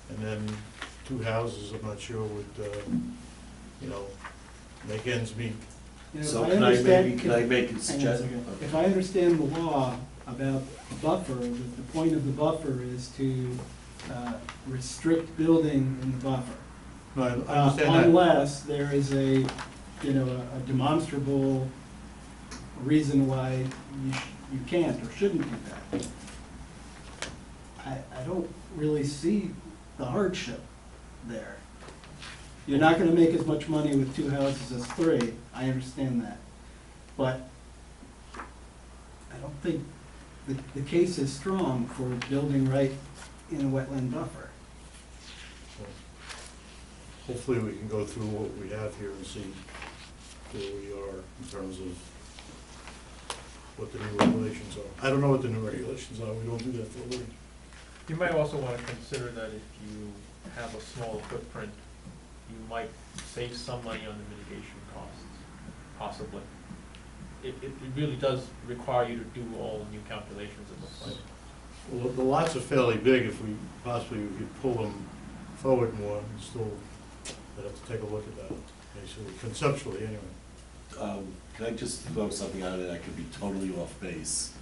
And then 2 houses, I'm not sure would, you know, make ends meet. You know, So if can I understand- maybe, can I make a hang on a suggestion? second. If I understand the law about buffer, that the point of the buffer is to restrict building in the buffer. No, I understand that. Unless there is a, you know, a demonstrable reason why you can't or shouldn't do that. I don't really see the hardship there. You're not gonna make as much money with 2 houses as 3, I understand that. But I don't think the case is strong for building right in a wetland buffer. Hopefully we can go through what we have here and see where we are in terms of what the new regulations are. I don't know what the new regulations are, we don't do that for a living. You might also want to consider that if you have a smaller footprint, you might save some money on the mitigation costs, possibly. It really does require you to do all new calculations, it looks like. Well, the lots are fairly big, if we possibly we could pull them forward more, and still, I'd have to take a look at that, basically, conceptually, anyway. Can I just throw something out there that could be totally off base?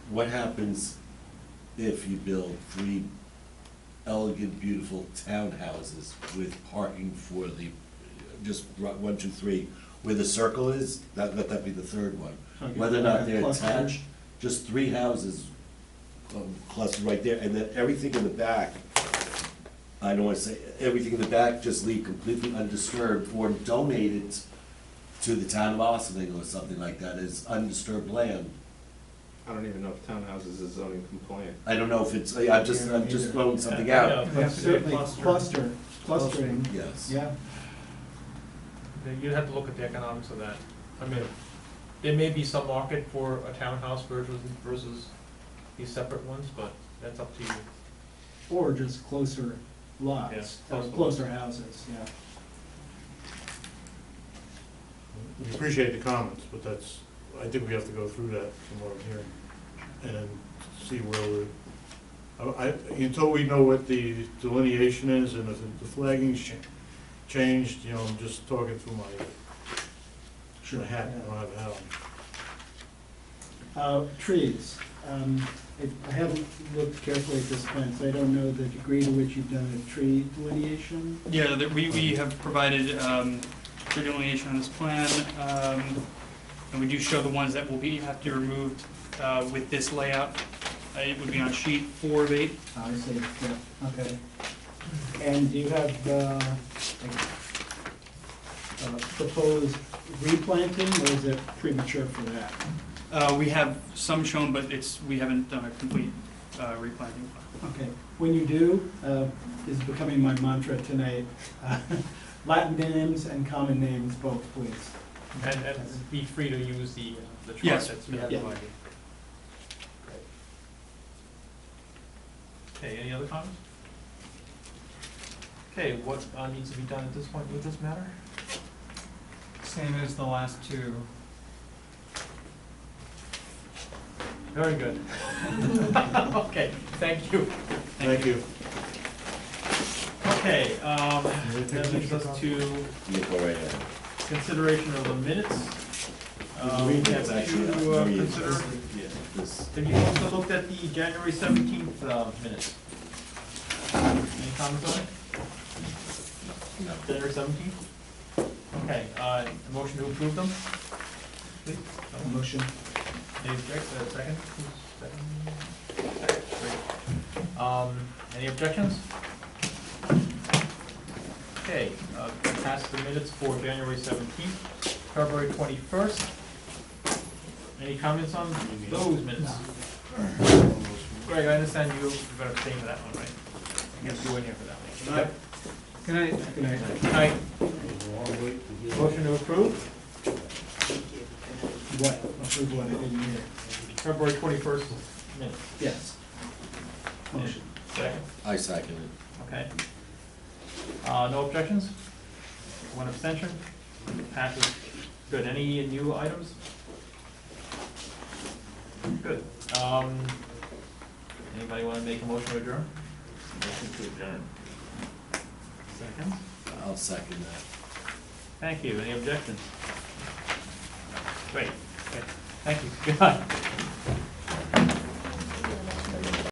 What happens if you build 3 elegant, beautiful townhouses with parking for the, just 1, 2, 3, where the circle is? Let that be the 3rd one. Okay. Whether or not they're Clustered. attached, just 3 houses clustered right there, and then everything in the back, I don't wanna say, everything in the back just leave completely undisturbed, or donate it to the town of Ossining or something like that as undisturbed land. I don't even know if townhouses is zoning compliant. I don't know if it's, I'm just throwing something out. Yeah. Certainly clustering, Yes. yeah. You'd have to look at the economics of that. I mean, there may be some market for a townhouse versus these separate ones, but that's up to you. Or just closer lots, Yeah, or closer houses, yeah. We appreciate the comments, but that's, I think we have to go through that from what I'm hearing, and see where we're, until we know what the delineation is, and if the flagging's changed, you know, I'm just talking through my hat, I don't have a hat on. Trees, I haven't looked carefully at this plan, so I don't know the degree to which you've done a tree delineation. Yeah, we have provided tree delineation on this plan, and we do show the ones that will have to be removed with this layout. It would be on sheet 4 of 8. I see, yeah, okay. And do you have proposed replanting, or is it premature for that? We have some shown, but we haven't done a complete replanting. Okay, when you do, this is becoming my mantra tonight, Latin names and common names both, please. And be free to use the chart Yes. that's been Yeah. provided. Okay, any other comments? Okay, what needs to be done at this point with this matter? Same as the last 2. Very good. Okay, thank you. Thank you. Okay, that leads us to Yeah, go right ahead. consideration of the minutes. We It's have actually to very consider. interesting. Yeah, this. Have you also looked at the January 17th minutes? Any comments on it? No. January 17th? Okay, a motion to approve them? Please? Motion. Any second? Second? Great. Any objections? Okay, pass the minutes for January 17th, February 21st. Any comments on those minutes? Greg, I understand you're gonna abstain for that one, right? Yes, you were in here for that one. Okay. Good night. Good night. Aye. Motion to approve? Right, approval at any year. February 21st minutes. Yes. Motion. Second, I second it. okay. No objections? One abstention? Passes. Good. Any new items? Good. Anybody want to make a motion to adjourn? Motion to adjourn. Second? I'll second that. Thank you. Any objections? Great. Okay. Thank you. Good night.